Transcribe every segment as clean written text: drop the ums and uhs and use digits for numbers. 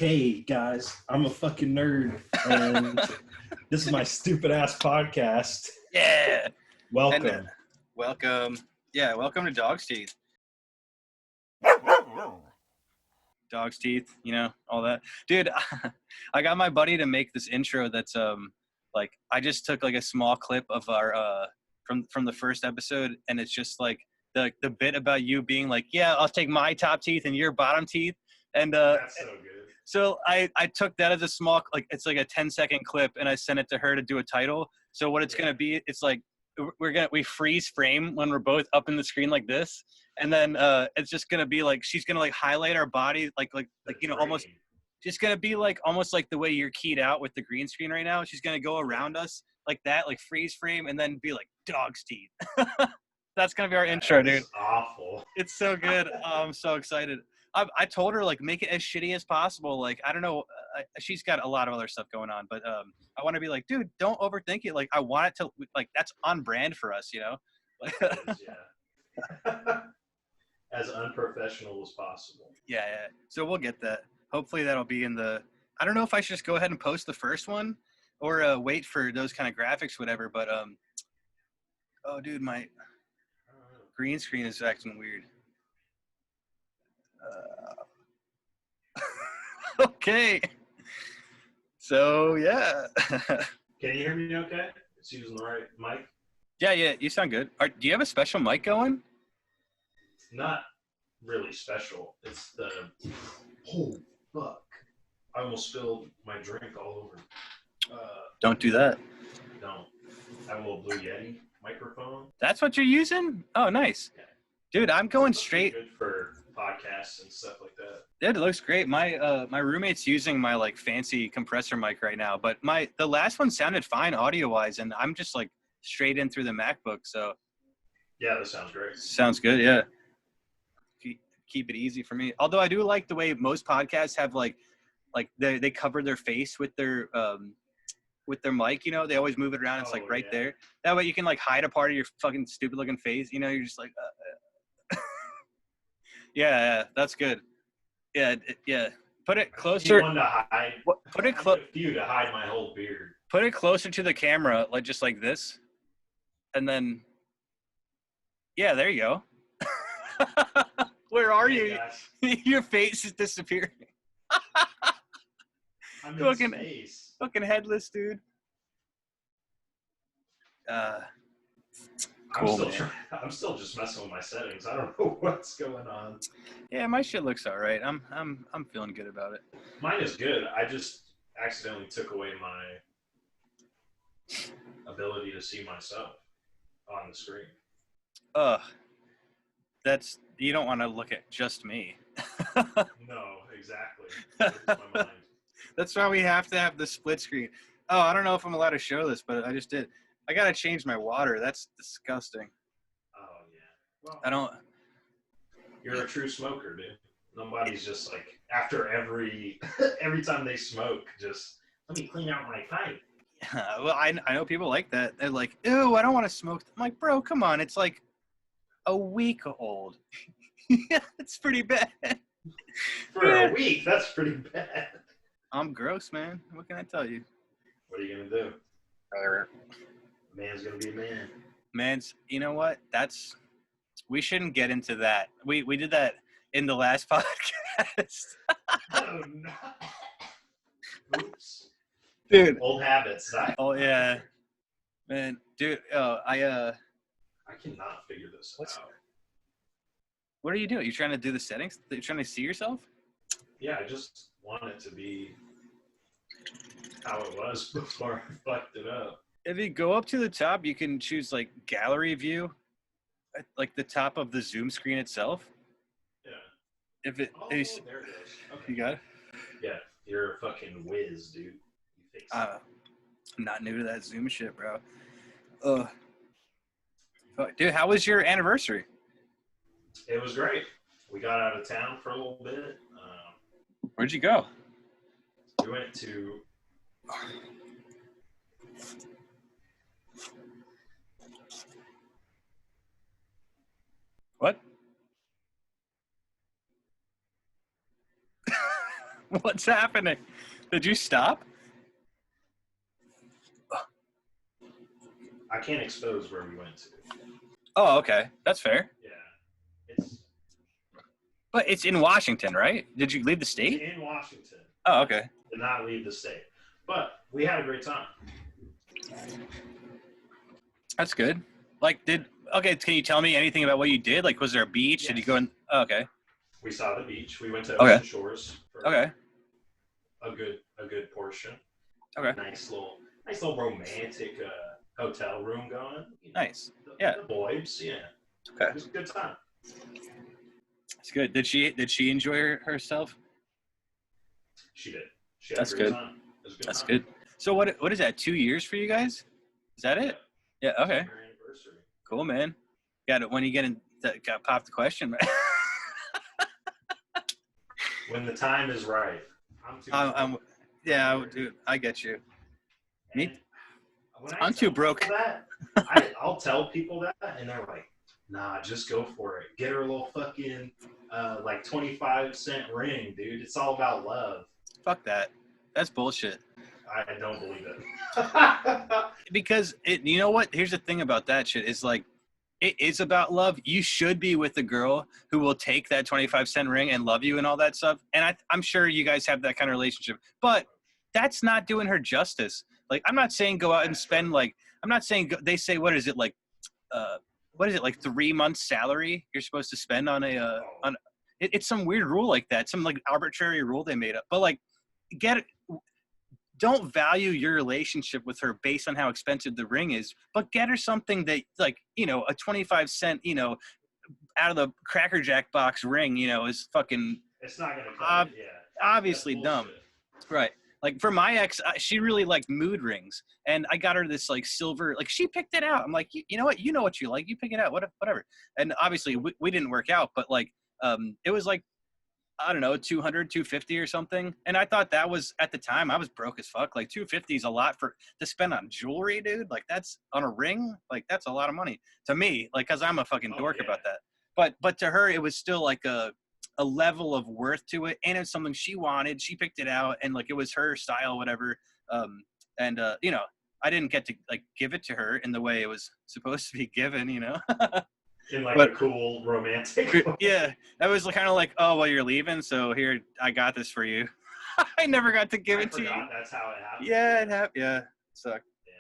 Okay, guys, I'm a fucking nerd, and this is my stupid ass podcast. Yeah. Welcome. And, welcome. Yeah, welcome to Dog's Teeth. Dog's Teeth, you know, all that. Dude, I got my buddy to make this intro that's like I just took like a small clip of our from the first episode, and it's just like the bit about you being like, yeah, I'll take my top teeth and your bottom teeth. And That's so good. so I took that as a small, like, it's like a 10-second clip, and I sent it to her to do a title. So what it's going to be, it's like, we freeze frame when we're both up in the screen like this. And then it's just going to be like, she's going to like highlight our body, like, you know, almost, just going to be like, almost like the way you're keyed out with the green screen right now. She's going to go around us like that, like freeze frame, and then be like Dog's Teeth. That's going to be our intro, dude. Awful. It's so good. I'm so excited. I told her, like, make it as shitty as possible. Like, I don't know. She's got a lot of other stuff going on, but I want to be like, dude, don't overthink it. Like, I want it to, like, that's on brand for us, you know? Yeah. As unprofessional as possible. Yeah. So we'll get that. Hopefully that'll be in the, I don't know if I should just go ahead and post the first one or wait for those kind of graphics, whatever. But, oh, dude, my green screen is acting weird. Okay. So, yeah. Can you hear me okay? It's using the right mic? Yeah, you sound good. Do you have a special mic going? Not really special. It's the... Oh, fuck. I almost spilled my drink all over. Don't do that. Don't. I have a little Blue Yeti microphone. That's what you're using? Oh, nice. Yeah. Dude, I'm going straight. Good for podcasts and stuff like that. Yeah, it looks great. My my roommate's using my like fancy compressor mic right now, but the last one sounded fine audio wise, and I'm just like straight in through the MacBook. So yeah, that sounds great. Sounds good. Yeah. Keep it easy for me. Although I do like the way most podcasts have like they cover their face with their mic, you know, they always move it around. It's like right there. That way you can like hide a part of your fucking stupid looking face. You know, you're just like, yeah, that's good. Yeah. Put it closer. One to hide. Put it close. You to hide my whole beard. Put it closer to the camera, like just like this, and then, yeah, there you go. Where are you? Your face is disappearing. I'm in space. Fucking headless, dude. Cool, I'm still just messing with my settings. I don't know what's going on. Yeah, my shit looks all right. I'm feeling good about it. Mine is good. I just accidentally took away my ability to see myself on the screen. That's, you don't want to look at just me. No, exactly. My mind. That's why we have to have the split screen. Oh, I don't know if I'm allowed to show this, but I just did. I gotta change my water. That's disgusting. Oh yeah. Well, I don't. You're a true smoker, dude. Nobody's just like after every time they smoke, just let me clean out my pipe. Yeah, well, I know people like that. They're like, ew, I don't want to smoke. I'm like, bro, come on. It's like a week old. Yeah, it's pretty bad. For a week, that's pretty bad. I'm gross, man. What can I tell you? What are you gonna do? Man's gonna be a man. Man's, you know what? We shouldn't get into that. We did that in the last podcast. Oh no. Oops. Dude. Old habits. Oh yeah. Man, dude, I cannot figure this out. What are you doing? You trying to do the settings? You trying to see yourself? Yeah, I just want it to be how it was before I fucked it up. If you go up to the top, you can choose like gallery view, like the top of the Zoom screen itself. Yeah. If it, there it is. Okay. You got it? Yeah, you're a fucking whiz, dude. You fix it. I'm not new to that Zoom shit, bro. Dude, how was your anniversary? It was great. We got out of town for a little bit. Where'd you go? We went to... What? What's happening? Did you stop? I can't expose where we went to. Oh, okay. That's fair. Yeah. It's But it's in Washington, right? Did you leave the state? in Washington. Oh, okay. Did not leave the state. But we had a great time. That's good. Like, can you tell me anything about what you did? Like, was there a beach? Yes. Did you go in? Oh, okay. We saw the beach. We went to Okay. Ocean Shores for Okay. a good portion. Okay. Nice little romantic hotel room going. You know, Nice. Yeah. The boys, yeah. Okay. It was a good time. That's good. Did she enjoy herself? She did. She had That's a great good. time. It was a good That's time. good. So what is that? 2 years for you guys? Is that it? Yeah. Okay. Our anniversary. Cool, man. Got it. When you got popped the question, man. When the time is right. Dude, I get you. Me? And when I'm too broke. I'll tell people that, and they're like, "Nah, just go for it. Get her a little fucking like 25-cent ring, dude. It's all about love." Fuck that. That's bullshit. I don't believe it. Because you know what? Here's the thing about that shit is like, it is about love. You should be with the girl who will take that 25-cent ring and love you and all that stuff. And I'm sure you guys have that kind of relationship, but that's not doing her justice. Like, I'm not saying go out and spend I'm not saying they say, what is it like 3 months salary you're supposed to spend on it's some weird rule like that. Some like arbitrary rule they made up, but like, don't value your relationship with her based on how expensive the ring is, but get her something that, like, you know, a 25-cent, you know, out of the Cracker Jack box ring, you know, is fucking. It's not gonna come. Obviously dumb, right? Like for my ex, she really liked mood rings, and I got her this like silver. Like she picked it out. I'm like, you know what you like, you pick it out, whatever. And obviously we didn't work out, but like, it was like, I don't know, 200, 250 or something. And I thought that was, at the time, I was broke as fuck. Like 250 is a lot to spend on jewelry, dude. Like that's on a ring. Like that's a lot of money to me. Like, cause I'm a fucking dork about that. But to her, it was still like a level of worth to it. And it's something she wanted. She picked it out and like, it was her style, whatever. You know, I didn't get to like give it to her in the way it was supposed to be given, you know? In like a cool romantic. Yeah, that was kind of like, oh, well, you're leaving, so here, I got this for you. I never got to give it to you. That's how it happened. Yeah, it happened. Yeah, sucked. Damn.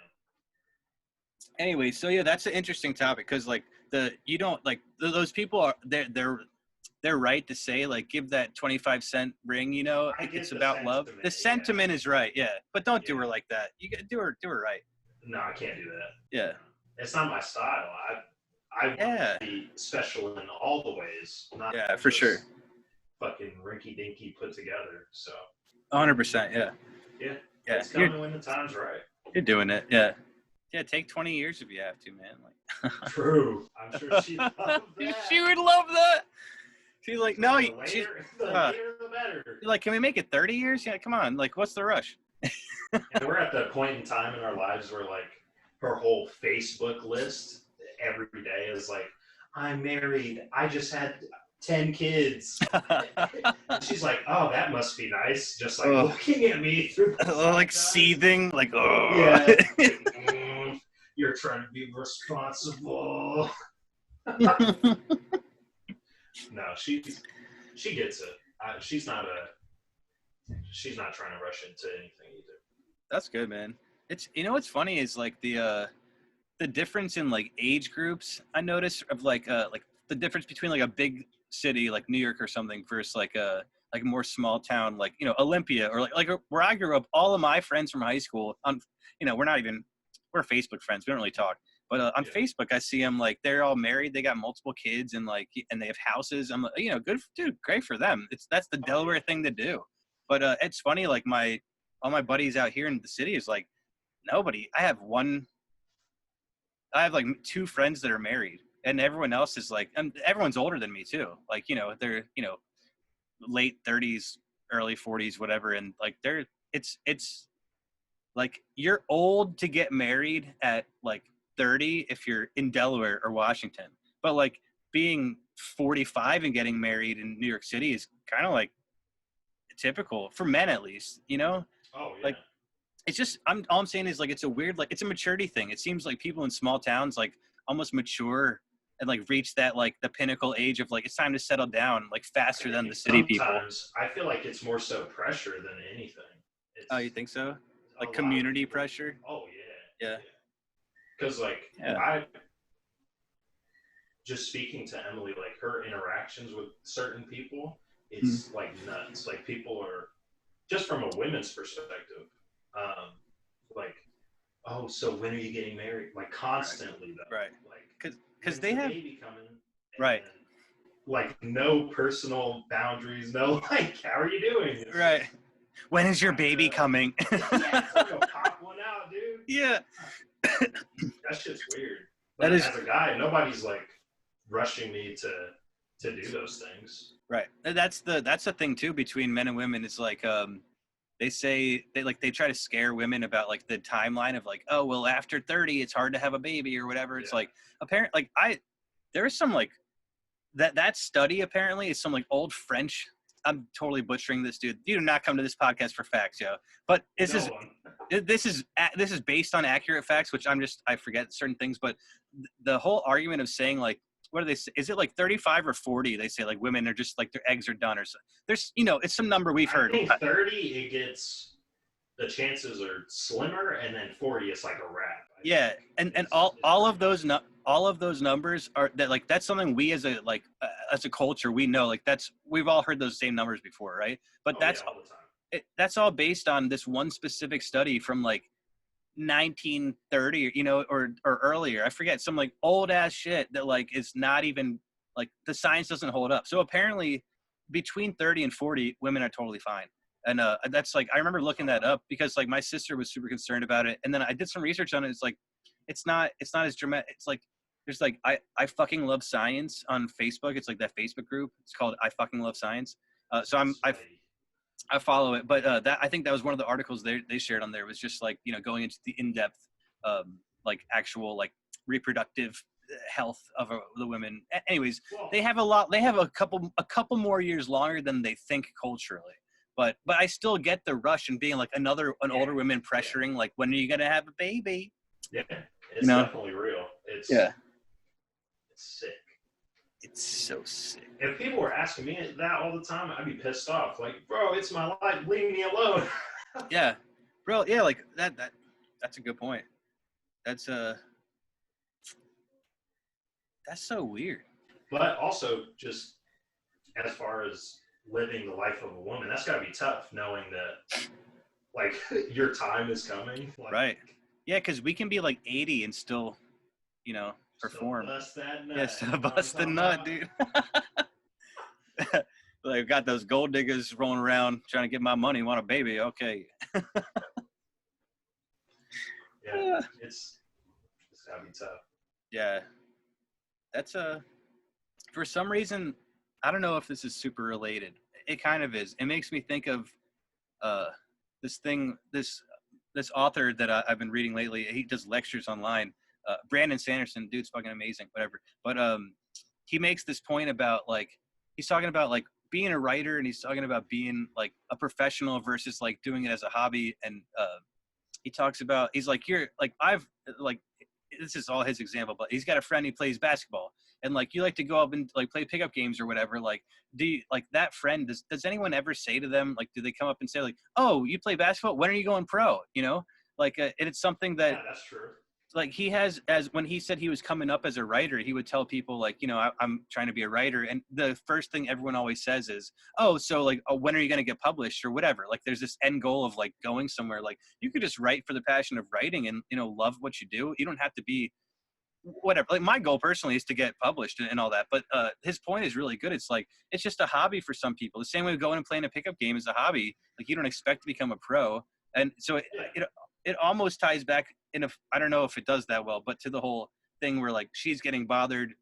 Anyway, so yeah, that's an interesting topic because like those people are they're right to say like give that 25-cent ring, you know, it's about love. The sentiment is right, yeah, but don't do her like that. You gotta do her right. No, I can't do that. Yeah, it's not my style. I want to be special in all the ways. Not for sure. Fucking rinky dinky put together. So. 100%. Yeah. Yeah. It's coming when the time's right. You're doing it. Yeah. Yeah. Take 20 years if you have to, man. Like. True. I'm sure she'd love that. She would love that. She's like, no, the later the better. Like, can we make it 30 years? Yeah, come on. Like, what's the rush? And we're at the point in time in our lives where like her whole Facebook list every day is like, I'm married. I just had 10 kids. And she's like, oh, that must be nice. Just like looking at me through like seething, like, oh. Yeah. You're trying to be responsible. No, she gets it. She's not trying to rush into anything either. That's good, man. It's, you know, what's funny is like the difference in like age groups I noticed of like the difference between like a big city like New York or something versus like a more small town like, you know, Olympia or like where I grew up. All of my friends from high school, you know, we're Facebook friends, we don't really talk, but on Facebook I see them like they're all married, they got multiple kids and they have houses. I'm like, you know, good, dude, great for them. That's the Delaware thing to do. But it's funny, like all my buddies out here in the city is like nobody. I have like 2 friends that are married, and everyone else is like, and everyone's older than me too. Like, you know, they're, you know, late 30s, early 40s, whatever. And like it's like you're old to get married at like 30 if you're in Delaware or Washington, but like being 45 and getting married in New York City is kind of like, typical for men, at least, you know? Oh yeah. Like, it's just, all I'm saying is like, it's a weird, like, it's a maturity thing. It seems like people in small towns, like, almost mature and like reach that, like, the pinnacle age of like, it's time to settle down, like, faster than the city people. Sometimes I feel like it's more so pressure than anything. Oh, It's you think so? a Like lot of community people. pressure? Oh yeah. Yeah. Because like Yeah. I just speaking to Emily, like her interactions with certain people, it's like nuts. Like people are just from a women's perspective, like, oh, so when are you getting married? Like constantly though. Right. Like Because when's they the have, baby coming? And right. then, like no personal boundaries, no like how are you doing? It's Right. just, When is your baby coming? yeah, it's like, pop one out, dude. Yeah. That shit's weird. But That is as a guy, nobody's like rushing me to do those things. right. That's the thing too between men and women. It's like they say they try to scare women about like the timeline of like, oh well, after 30 it's hard to have a baby or whatever. It's like apparently like there is some like that study apparently is some like old French. I'm totally butchering this, dude. You do not come to this podcast for facts, yo. But this is based on accurate facts, which I forget certain things. But the whole argument of saying like, what do they say? Is it like 35 or 40? They say like women are just like their eggs are done or so. There's it's some number we've heard. I think 30 it gets the chances are slimmer, and then 40 it's like a wrap. Yeah, and all of those numbers are that like that's something we as a culture we know, like we've all heard those same numbers before, right? But that's all the time. That's all based on this one specific study from like 1930, or earlier. I forget, some like old ass shit that like is not even like the science doesn't hold up. So apparently between 30 and 40 women are totally fine. And that's like, I remember looking that up because like my sister was super concerned about it. And then I did some research on it. It's like, it's not as dramatic. It's like, there's like, I fucking love science on Facebook. It's like that Facebook group. It's called I fucking love science. So I follow it, but I think that was one of the articles they shared on there was just like, going into the in-depth, like actual like reproductive health of the women. Anyways, they have a couple more years longer than they think culturally. But I still get the rush and being like an older women pressuring, like, when are you going to have a baby? Yeah, it's definitely real. It's sick. It's so sick. If people were asking me that all the time, I'd be pissed off. Like, bro, it's my life. Leave me alone. Yeah, bro. Yeah, like that's a good point. That's so weird. But also, just as far as living the life of a woman, that's got to be tough, knowing that, like, your time is coming. Like, right. Yeah, because we can be like 80 and still, perform. Still bust that nut. Yes, bust the nut, dude. Like, got those gold diggers rolling around trying to get my money, want a baby. Okay. Yeah, it's gotta be tough. Yeah. That's for some reason, I don't know if this is super related. It kind of is. It makes me think of this author that I've been reading lately. He does lectures online. Brandon Sanderson, dude's fucking amazing, whatever. But he makes this point about like, he's talking about like being a writer, and he's talking about being like a professional versus like doing it as a hobby. And he talks about, he's like, this is all his example, but he's got a friend, he plays basketball, and like, you like to go up and like play pickup games or whatever. Like, do you, like, that friend, does anyone ever say to them, like, do they come up and say like, oh, you play basketball? When are you going pro? Like, and it's something that, yeah, that's true. Like, he has, as when he said he was coming up as a writer, he would tell people like, I'm trying to be a writer. And the first thing everyone always says is, oh, so like, oh, when are you going to get published or whatever? Like, there's this end goal of like going somewhere. Like, you could just write for the passion of writing and, love what you do. You don't have to be whatever. Like, my goal personally is to get published and all that. But his point is really good. It's like, it's just a hobby for some people. The same way going and playing a pickup game is a hobby. Like, you don't expect to become a pro. And so it almost ties back I don't know if it does that well, but to the whole thing where like she's getting bothered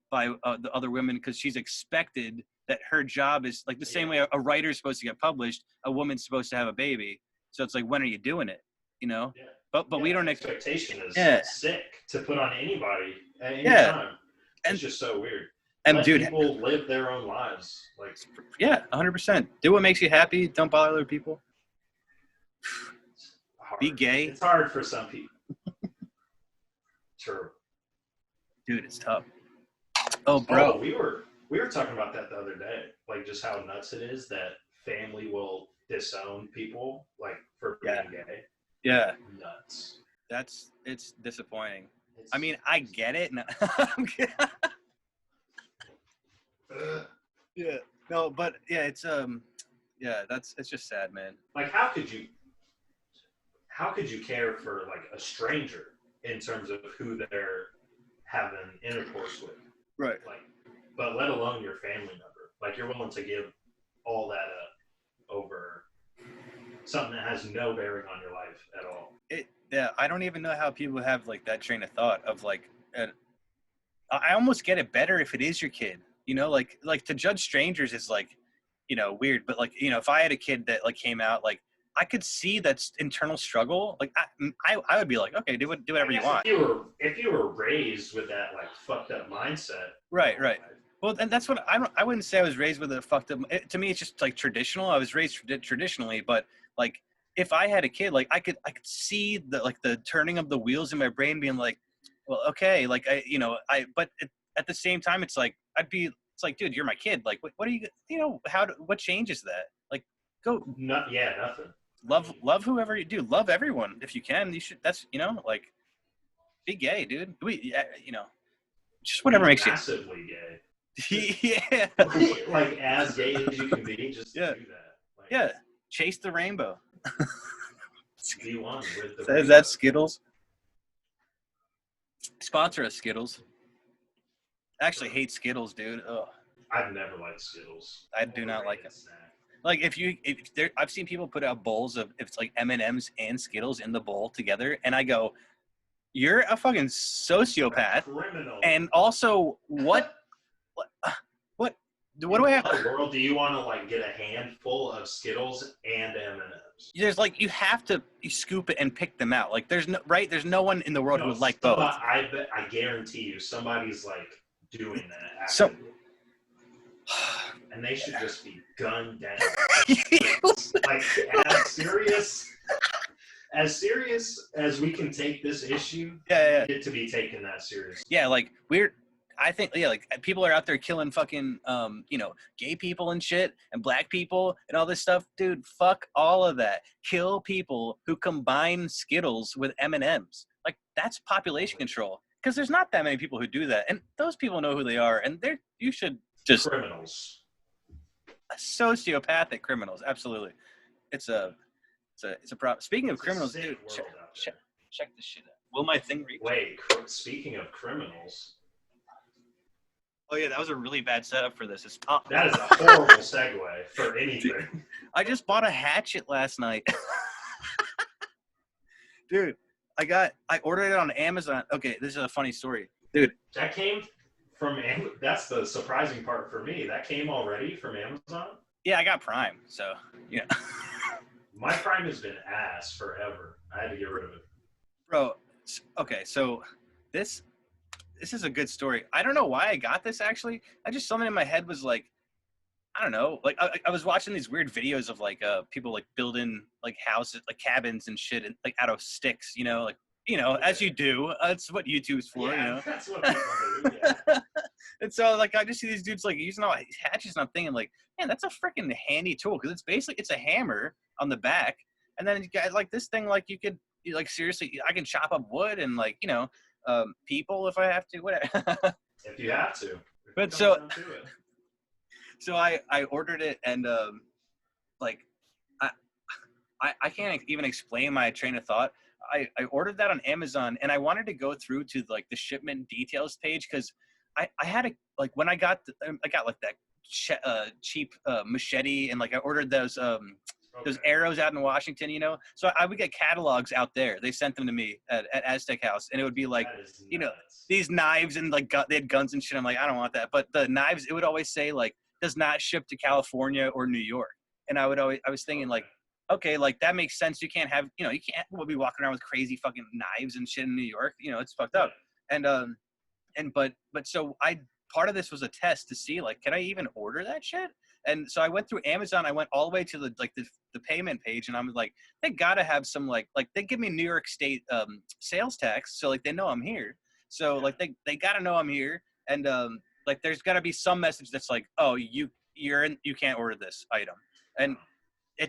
by the other women because she's expected that her job is like the same way a writer's supposed to get published, a woman's supposed to have a baby. So it's like, when are you doing it? Yeah. But we don't expectation is Yeah. sick to put on anybody at any Yeah. time. It's just so weird. And let dude, people live their own lives. Like, yeah, 100%. Do what makes you happy. Don't bother other people. hard. Be gay. It's hard for some people. True. Dude, it's tough. Oh, bro. Oh, we were talking about that the other day. Like, just how nuts it is that family will disown people, like, for being gay. Yeah. Nuts. It's disappointing. It's, I mean, I get it. No. Yeah. No, but yeah, it's it's just sad, man. like, how could you care for like a stranger in terms of who they're having intercourse with? Right. Like, but let alone your family member. Like, you're willing to give all that up over something that has no bearing on your life at all. I don't even know how people have like that train of thought of like, I almost get it better if it is your kid, you know, like to judge strangers is like, you know, weird, but like, you know, if I had a kid that like came out, like I could see that internal struggle. Like I would be like, okay, do whatever you want. If you were raised with that like fucked up mindset. Right. Well, and that's what I wouldn't say I was raised with a fucked up. To me, it's just like traditional. I was raised traditionally, but like if I had a kid, like I could see the turning of the wheels in my brain, being like, well, okay, like but at the same time, it's like it's like, dude, you're my kid. Like, what are you know? What changes that? Like, go. Nothing. Love whoever you do. Love everyone if you can. You should. That's like, be gay, dude. Just whatever makes you massively gay. Yeah. Like as gay as you can be, just do that. Like, yeah. Chase the rainbow. Be one with the Is that Skittles? Sponsor us, Skittles. I actually hate Skittles, dude. Ugh. I've never liked Skittles. I do not like them. Like I've seen people put out bowls of if it's like M&Ms and Skittles in the bowl together, and I go, "You're a fucking sociopath." Criminal. And also, what do I have? In what world do you want to like get a handful of Skittles and M&Ms? There's like you have to scoop it and pick them out. Like there's no one in the world who would like both. I guarantee you, somebody's like doing that actively. And they should just be gunned down. Like as serious as we can take this issue, get to be taken that serious. Yeah, like I think like people are out there killing fucking gay people and shit and black people and all this stuff, dude. Fuck all of that. Kill people who combine Skittles with M&Ms. Like that's population control, because there's not that many people who do that, and those people know who they are, and you should just criminals. Sociopathic criminals, absolutely. It's a problem. Speaking of criminals, dude, check this shit out. Will my thing reach? Wait, speaking of criminals. Oh yeah, that was a really bad setup for this. That is a horrible segue for anything. I just bought a hatchet last night. Dude, I ordered it on Amazon. Okay, this is a funny story. Dude. That came from that's the surprising part for me. That came already from Amazon? Yeah, I got Prime, so yeah. My Prime has been ass forever. I had to get rid of it. Bro, okay, so this is a good story. I don't know why I got this actually. Something in my head was like, I don't know. Like I was watching these weird videos of like people like building like houses, like cabins and shit, and like out of sticks, like as you do. That's what YouTube's for, That's what people do. Yeah. And so like I just see these dudes like using all these hatchets, and I'm thinking like, man, that's a freaking handy tool, because it's a hammer on the back, and then you guys like this thing, like you could like seriously, I can chop up wood and like people if I have to, whatever. If you have to. But so I ordered it, and like I can't even explain my train of thought. I ordered that on Amazon, and I wanted to go through to like the shipment details page, because I had when I got like that cheap machete, and like I ordered those arrows out in Washington, so I would get catalogs out there. They sent them to me at Aztec House, and it would be like, these knives, and like they had guns and shit. I'm like, I don't want that. But the knives, it would always say like, does not ship to California or New York. And I was thinking like, okay, like that makes sense. You can't have, you can't be walking around with crazy fucking knives and shit in New York. It's fucked up. And but so I part of this was a test to see, like, can I even order that shit? And so I went through Amazon. I went all the way to the payment page, and I'm like, they gotta have some like they give me New York State sales tax, so like they know I'm here. So like they gotta know I'm here, and like there's gotta be some message that's like, oh, you can't order this item, and they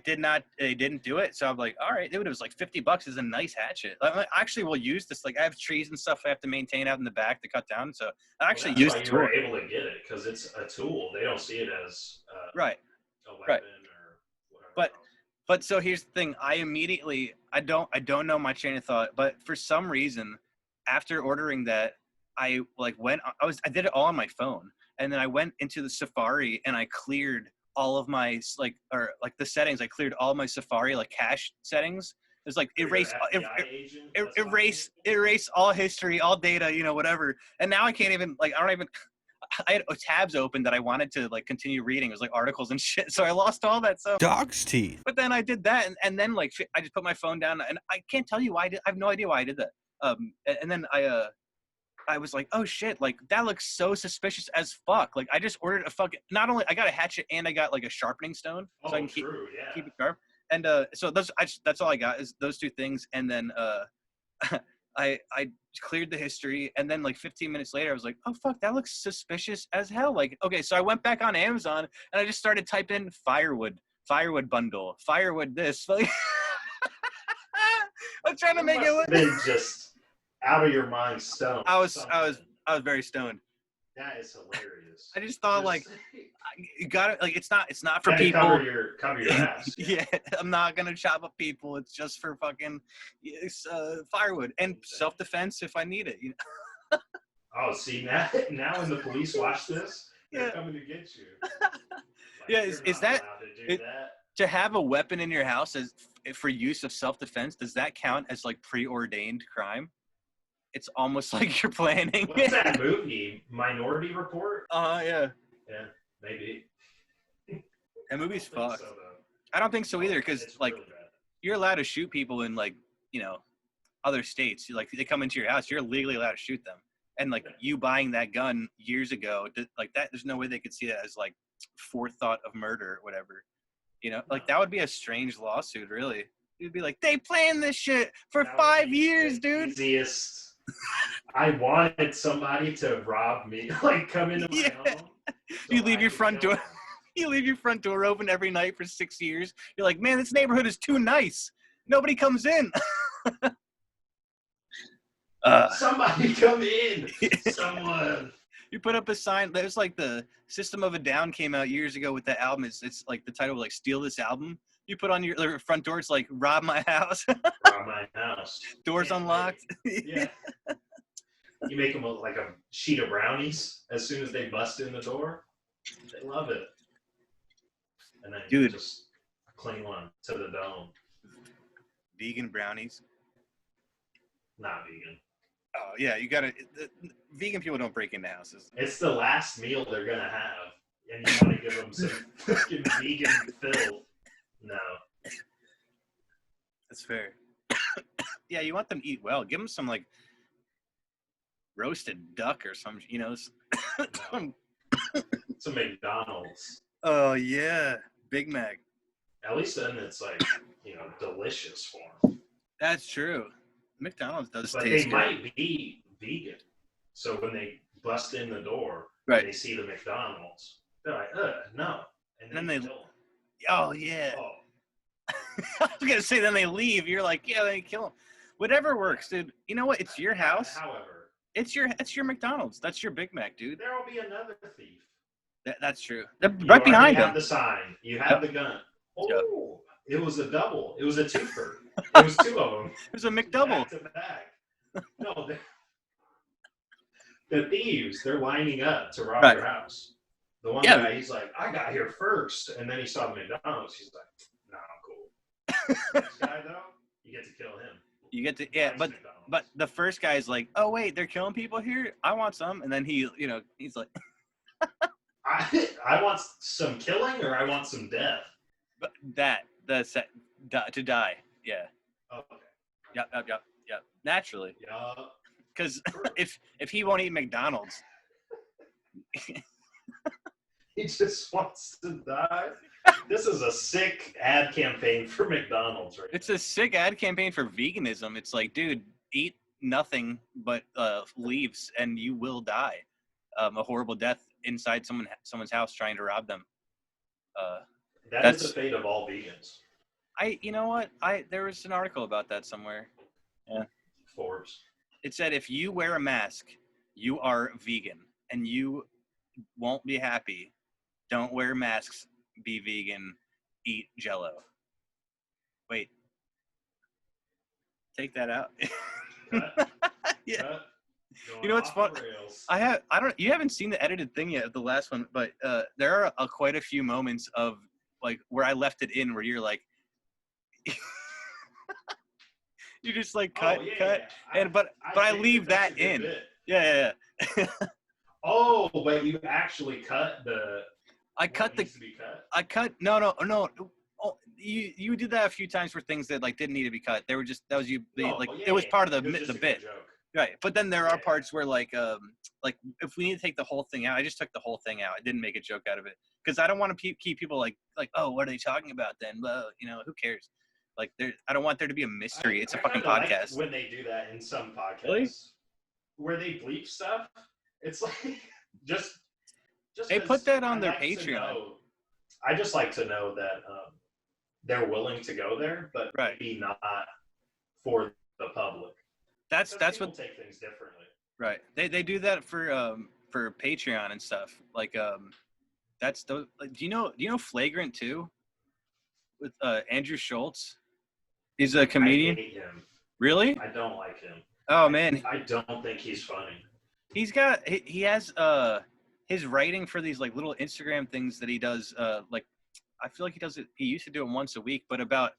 didn't do it. So I'm like, all right, dude, it was like $50 is a nice hatchet. I actually will use this. Like I have trees and stuff I have to maintain out in the back to cut down. So I actually use the tool. Were able to get it because it's a tool. They don't see it as right. a weapon Right. or whatever. But so here's the thing. I don't know my train of thought, but for some reason, after ordering that, I did it all on my phone. And then I went into the Safari and I cleared all of my the settings. I cleared all my Safari like cache settings. It's like erase all history, all data, whatever. And now I can't even I had tabs open that I wanted to like continue reading. It was like articles and shit. So I lost all that stuff. Dog's teeth. But then I did that, and then like I just put my phone down, and I can't tell you why I have no idea why I did that. And then I was like, oh shit, like that looks so suspicious as fuck. Like I just ordered not only I got a hatchet and I got like a sharpening stone, so I can keep it sharp. And so that's all I got is those two things. And then I cleared the history, and then like 15 minutes later, I was like, oh fuck, that looks suspicious as hell. Like, okay, so I went back on Amazon and I just started typing firewood bundle, firewood this. Like, I'm trying to make it look. Been just out of your mind, stoned. I was very stoned. That is hilarious. I just thought like, you got it. Like, it's not for people. Cover your ass. Yeah, I'm not gonna chop up people. It's just for fucking firewood and self-defense if I need it. Oh, see now when the police watch this, they're coming to get you. Like, yeah, is that to have a weapon in your house for use of self-defense? Does that count as like preordained crime? It's almost like you're planning. What's that movie? Minority Report? Yeah. Yeah, maybe. That movie's fucked. I don't think so either, because like really you're allowed to shoot people in like other states. Like they come into your house, you're legally allowed to shoot them. And like you buying that gun years ago, like that, there's no way they could see that as like forethought of murder or whatever. Like that would be a strange lawsuit, really. You'd be like, they planned this shit for 5 years, dude. Easiest. I wanted somebody to rob me, like come into my home. You leave your front door. You leave your front door open every night for 6 years. You're like, man, this neighborhood is too nice. Nobody comes in. Somebody come in. Someone. You put up a sign. There's like the System of a Down came out years ago with that album. It's like the title like Steal This Album. You put on your front door, it's like, rob my house. Rob my house. Doors unlocked. Yeah. You make them like a sheet of brownies as soon as they bust in the door. They love it. And then you just cling one to the dome. Vegan brownies. Not vegan. Oh, yeah, you gotta. Vegan people don't break into houses. It's the last meal they're gonna have. And you want to give them some fucking vegan filth. No. That's fair. Yeah, you want them to eat well. Give them some, like, roasted duck or some, No. Some McDonald's. Oh, yeah. Big Mac. At least then it's, like, delicious for them. That's true. McDonald's does but taste they good. might be vegan. So when they bust in the door, right, they see the McDonald's, they're like, no. And then they kill them. Oh, yeah. Oh. I was going to say, then they leave. You're like, yeah, they kill them. Whatever works, dude. You know what? It's your house. However, it's your McDonald's. That's your Big Mac, dude. There will be another thief. That's true. Right behind them. You have the sign. You have the gun. Oh, It was a double. It was a twofer. It was two of them. It was a McDouble. Back to back. No, the thieves, they're lining up to rob your house. The one guy, he's like, I got here first. And then he saw the McDonald's. He's like, nah, I'm cool. Next guy, though, you get to kill him. You get to, but the first guy's like, oh, wait, they're killing people here? I want some. And then he's like. I want some killing or I want some death? But to die. Yeah. Oh, okay. Yep. Naturally. Yeah. Because if he won't eat McDonald's, He just wants to die. This is a sick ad campaign for McDonald's, right? It's a sick ad campaign for veganism. It's like, dude, eat nothing but leaves, and you will die a horrible death inside someone's house trying to rob them. That is the fate of all vegans. You know what? There was an article about that somewhere. Yeah. Forbes. It said if you wear a mask, you are vegan, and you won't be happy. Don't wear masks. Be vegan. Eat Jell-O. Wait. Take that out. Cut. Yeah. Cut. You know what's fun? You haven't seen the edited thing yet of the last one, but there are quite a few moments of like where I left it in where you're like, you just like cut. Yeah. But I leave that in. Yeah. Oh, but you actually cut the. I cut the. I cut. No. Oh, you did that a few times for things that like didn't need to be cut. They were just it was part of the bit. Right, but then there are parts where like if we need to take the whole thing out, I just took the whole thing out. I didn't make a joke out of it because I don't want to keep people like oh, what are they talking about then? Well, who cares? Like I don't want there to be a mystery. It's a fucking podcast. Like when they do that in some podcasts, really? Where they bleep stuff, it's like just. They put that on their Patreon. I just like to know that they're willing to go there, but maybe not for the public. That's what take things differently. Right. They do that for Patreon and stuff. Like that's the. Like, do you know Flagrant 2 with Andrew Schultz? He's a comedian. I hate him. Really? I don't like him. Oh man. I don't think he's funny. He has his writing for these like little Instagram things that he does. Like I feel like he does it. He used to do them once a week, but about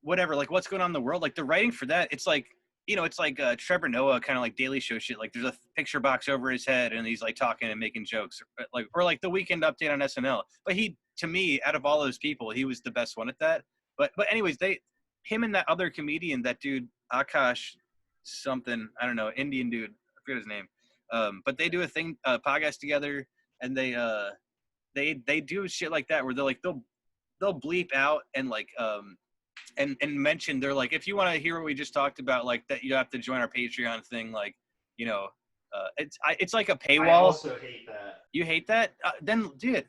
whatever, like what's going on in the world. Like the writing for that, it's like. It's like Trevor Noah kind of like Daily Show shit. Like there's a picture box over his head and he's like talking and making jokes or like the Weekend Update on SNL. But to me, out of all those people, he was the best one at that. But anyways, him and that other comedian, that dude, Akash something, I don't know, Indian dude, I forget his name. But they do a podcast together and they do shit like that where they'll bleep out and like, and mention they're like, if you want to hear what we just talked about, like that, you have to join our Patreon thing. Like, it's like a paywall. I also hate that. You hate that? Then do it.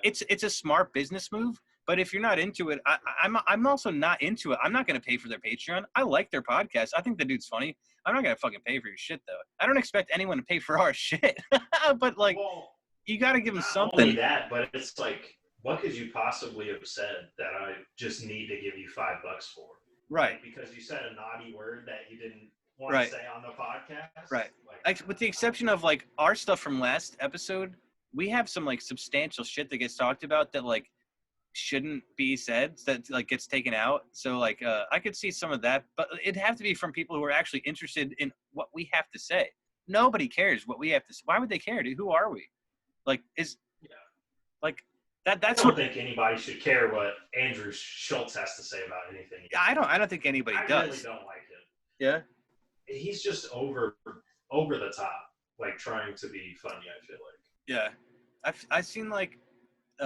It's a smart business move. But if you're not into it, I'm also not into it. I'm not going to pay for their Patreon. I like their podcast. I think the dude's funny. I'm not going to fucking pay for your shit though. I don't expect anyone to pay for our shit. But like, you got to give them something. Not only that, but it's like, what could you possibly have said that I just need to give you $5 for? Right. Like, because you said a naughty word that you didn't want to say on the podcast? Right. Like, with the exception of, like, our stuff from last episode, we have some, like, substantial shit that gets talked about that, like, shouldn't be said, that, like, gets taken out. So, like, I could see some of that, but it'd have to be from people who are actually interested in what we have to say. Nobody cares what we have to say. Why would they care, dude? Who are we? Like, like... That's I don't think anybody should care what Andrew Schultz has to say about anything. Yeah, I don't think anybody does. I really don't like him. Yeah. He's just over the top, like trying to be funny, I feel like. Yeah. I've seen like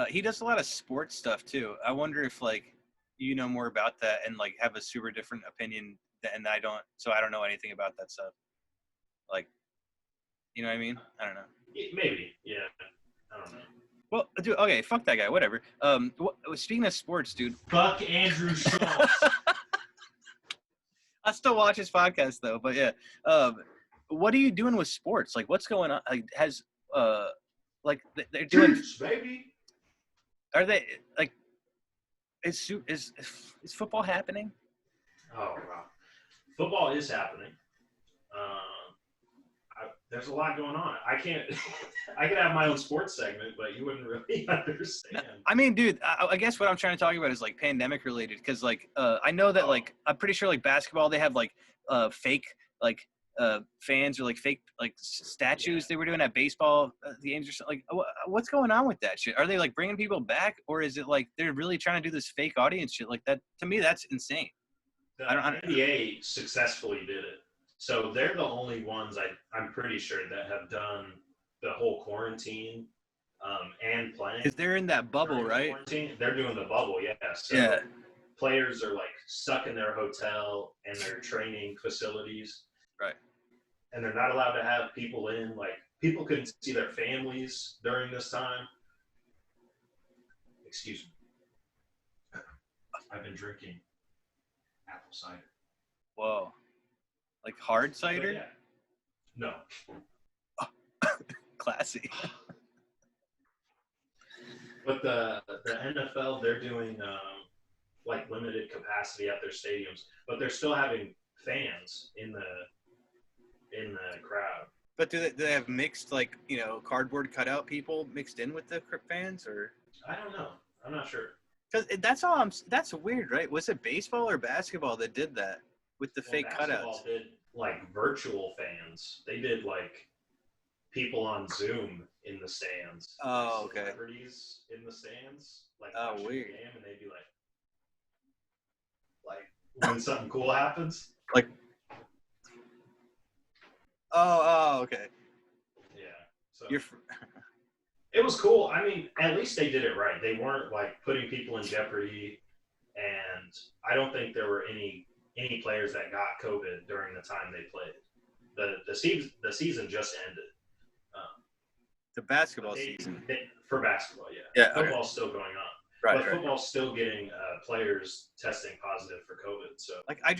he does a lot of sports stuff too. I wonder if like you know more about that and like have a super different opinion than I don't, so I don't know anything about that stuff. Like, you know what I mean? I don't know. Maybe. Yeah. I don't know. Well, dude, okay, fuck that guy, whatever. Speaking of sports, dude. Fuck Andrew Schultz. I still watch his podcast, though, but yeah. What are you doing with sports? Like, what's going on? Like, they're doing... Chiefs, baby. Are they, like, is football happening? Oh, wow. Football is happening. There's a lot going on. I could have my own sports segment, but you wouldn't really understand. I mean, dude, I guess what I'm trying to talk about is like pandemic related. Cause like, I know that like, I'm pretty sure like basketball, they have like, fake, like, fans or like fake, like statues they were doing at baseball, the Angels. Like, what's going on with that shit? Are they like bringing people back, or is it like, they're really trying to do this fake audience shit like that? To me, that's insane. The NBA successfully did it. So they're the only ones I'm pretty sure that have done the whole quarantine and playing. Because they're in that bubble, right? Quarantine, they're doing the bubble, yeah. So Yeah. players are like stuck in their hotel and their training facilities. Right. And they're not allowed to have people in. Like, people couldn't see their families during this time. Excuse me. I've been drinking apple cider. Whoa. Like hard cider? Yeah. No. Classy. But the NFL, they're doing like limited capacity at their stadiums, but they're still having fans in the crowd. But do they have mixed, like, you know, cardboard cutout people mixed in with the fans, or? I don't know. I'm not sure. Because that's weird, right? Was it baseball or basketball that did that with the fake cutouts? Did like virtual fans. They did like people on Zoom in the stands. Oh, okay. Celebrities in the stands, like watching weird. The game, and they'd be like when something cool happens. Like. Oh, okay. Yeah. So You're. It was cool. I mean, at least they did it right. They weren't like putting people in jeopardy, and I don't think there were any players that got COVID during the time they played. The season just ended. The basketball season for basketball, yeah. Yeah. Football's still going on, right? But football's still getting players testing positive for COVID. So, like, I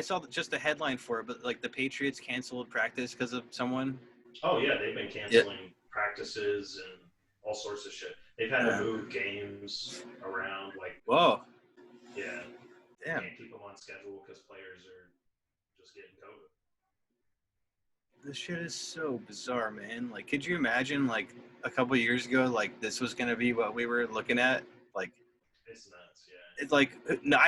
saw just a headline for it, but like the Patriots canceled practice because of someone. Oh yeah, they've been canceling practices and all sorts of shit. They've had to move games around. Like, whoa, yeah, damn. Can't keep them on schedule because players are just getting COVID. This shit is so bizarre, man. Like, could you imagine, like, a couple of years ago, like, this was gonna be what we were looking at? Like, it's nuts, yeah. It's like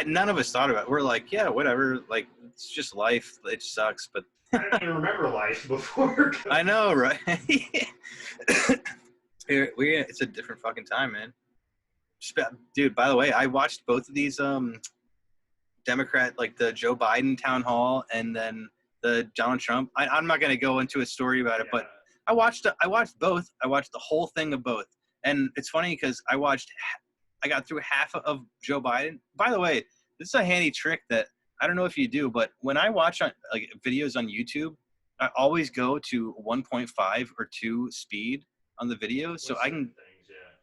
none of us thought about it. We're like, yeah, whatever. Like, it's just life. It sucks, but I didn't even remember life before COVID. I know, right? It's a different fucking time, man. Dude, by the way, I watched both of these Democrat, like the Joe Biden town hall and then the Donald Trump. I'm not gonna go into a story about it, but I watched both. I watched the whole thing of both, and it's funny because I got through half of Joe Biden. By the way, this is a handy trick that I don't know if you do, but when I watch like videos on YouTube, I always go to 1.5 or 2 speed on the video, so I can.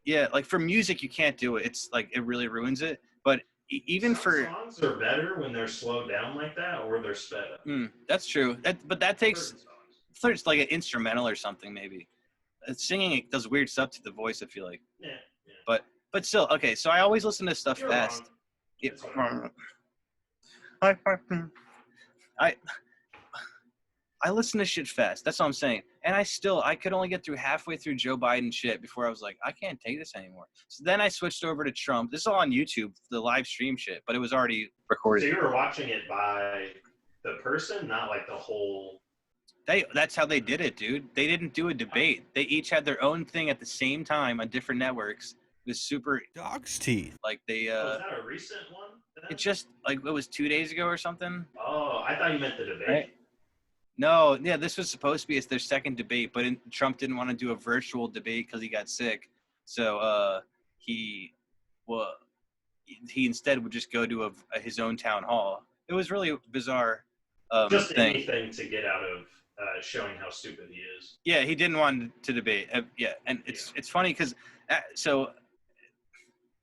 Yeah, like for music, you can't do it. It's like it really ruins it. But even for songs are better when they're slowed down like that, or they're sped up. That's true. But that takes. It's like an instrumental or something, maybe. Singing, it does weird stuff to the voice, I feel like. Yeah. But still, okay. So I always listen to stuff fast. I listen to shit fast. That's what I'm saying. And I could only get through halfway through Joe Biden shit before I was like, I can't take this anymore. So then I switched over to Trump. This is all on YouTube, the live stream shit, but it was already recorded. So you were watching it by the person, not like the whole. That's how they did it, dude. They didn't do a debate. They each had their own thing at the same time on different networks. It was super dog's teeth. Like they. Was that a recent one? It just like it was 2 days ago or something. Oh, I thought you meant the debate. Right? No, yeah, this was supposed to be their second debate, but Trump didn't want to do a virtual debate because he got sick. So he instead would just go to his own town hall. It was really bizarre. Just thing. Anything to get out of showing how stupid he is. Yeah, he didn't want to debate. And it's funny because so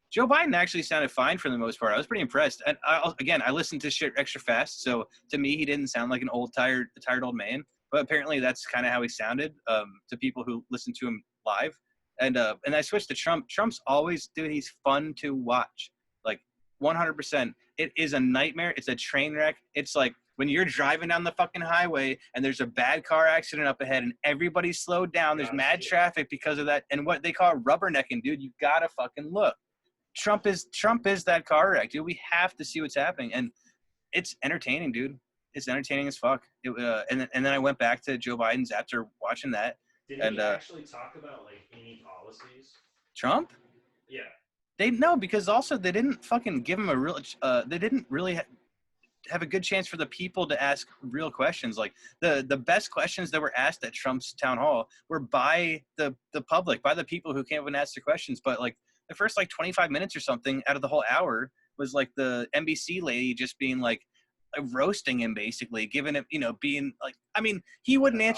Joe Biden actually sounded fine for the most part. I was pretty impressed. And I listened to shit extra fast, so to me he didn't sound like an tired old man. But apparently that's kind of how he sounded to people who listen to him live. And I switched to Trump. Trump's always, dude, he's fun to watch. Like 100%. It is a nightmare. It's a train wreck. It's like when you're driving down the fucking highway and there's a bad car accident up ahead and everybody's slowed down. There's mad traffic because of that. And what they call rubbernecking, dude, you gotta fucking look. Trump is that car wreck, dude. We have to see what's happening. And it's entertaining, dude. It's entertaining as fuck. And then I went back to Joe Biden's after watching that. Did he actually talk about like any policies? Trump? Yeah. Because also they didn't fucking give him a real. They didn't really have a good chance for the people to ask real questions. Like the best questions that were asked at Trump's town hall were by the public, by the people who came up and asked the questions. But like the first like 25 minutes or something out of the whole hour was like the NBC lady just being like roasting him, basically giving him, you know, being like, I mean, he would not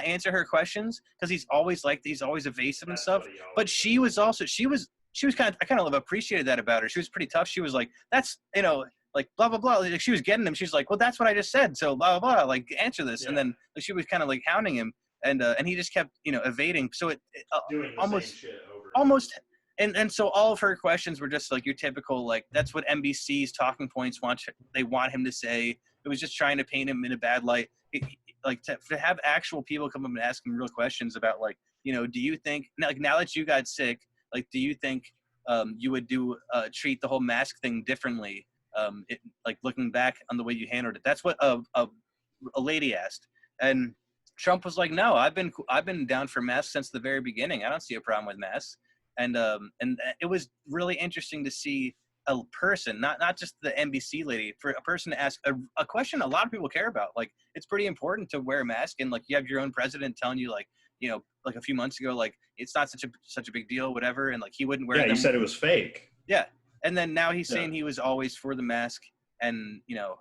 answer her questions because he's always evasive and stuff. But she was kind of, I kind of appreciated that about her. She was pretty tough. She was like, that's, you know, like blah blah blah. Like she was getting him. She's like, well, that's what I just said. So blah blah blah. Like answer this. Yeah. And then like, she was kind of like hounding him, and he just kept, you know, evading. So it doing the almost same shit over and so all of her questions were just like your typical, like that's what NBC's talking points want him to say. It was just trying to paint him in a bad light. Like to have actual people come up and ask him real questions about, like, you know, do you think, like, now that you got sick, like, do you think you would treat the whole mask thing differently? Like looking back on the way you handled it. That's what a lady asked, and Trump was like, no, I've been down for masks since the very beginning. I don't see a problem with masks. And it was really interesting to see a person, not just the NBC lady, for a person to ask a question a lot of people care about. Like, it's pretty important to wear a mask, and like you have your own president telling you, like, you know, like a few months ago, like it's not such a big deal, whatever, and like he wouldn't wear them. Yeah, he said it was fake. Yeah, and then now he's saying he was always for the mask, and you know,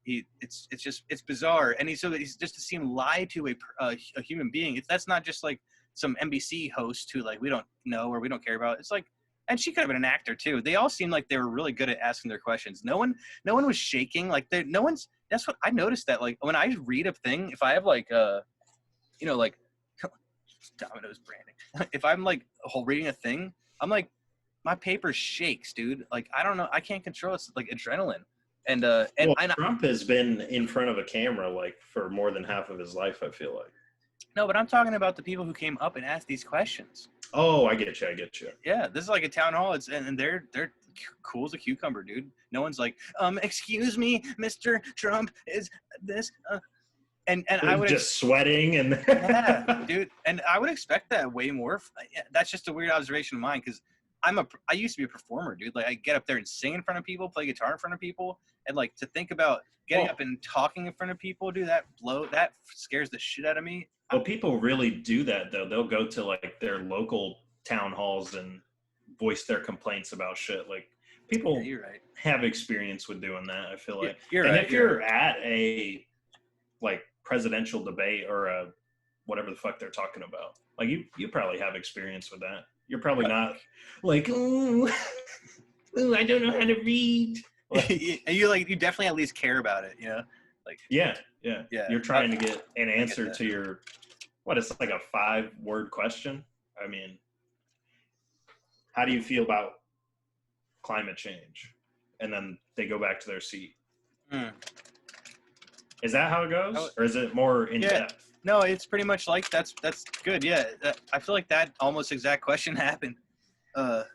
it's bizarre, and he's just to see him lie to a human being. That's not just like some NBC host who like we don't know or we don't care about. It's like, and she could have been an actor too. They all seemed like they were really good at asking their questions. No one was shaking. Like that's what I noticed, that like when I read a thing, if I have like you know, like Domino's branding, if I'm like reading a thing, I'm like, my paper shakes, dude. Like I don't know, I can't control it. It's like adrenaline. And well, Trump has been in front of a camera like for more than half of his life, I feel like. No, but I'm talking about the people who came up and asked these questions. Oh, I get you. Yeah, this is like a town hall. And they're cool as a cucumber, dude. No one's like, excuse me, Mr. Trump, is this? And I would just sweating and yeah, dude. And I would expect that way more. That's just a weird observation of mine, because I used to be a performer, dude. Like I get up there and sing in front of people, play guitar in front of people, and like to think about getting up and talking in front of people, dude, that scares the shit out of me. Well, people really do that though. They'll go to like their local town halls and voice their complaints about shit. Like people have experience with doing that, I feel like. If you're at a like presidential debate or a whatever the fuck they're talking about, like you probably have experience with that. You're probably not like, ooh, I don't know how to read. Like, you definitely at least care about it, you know? Like yeah. You're trying to get an answer to your it's like a 5-word question. I mean, how do you feel about climate change? And then they go back to their seat. Is that how it goes, or is it more in depth? No, it's pretty much like that's good. Yeah, I feel like that almost exact question happened. That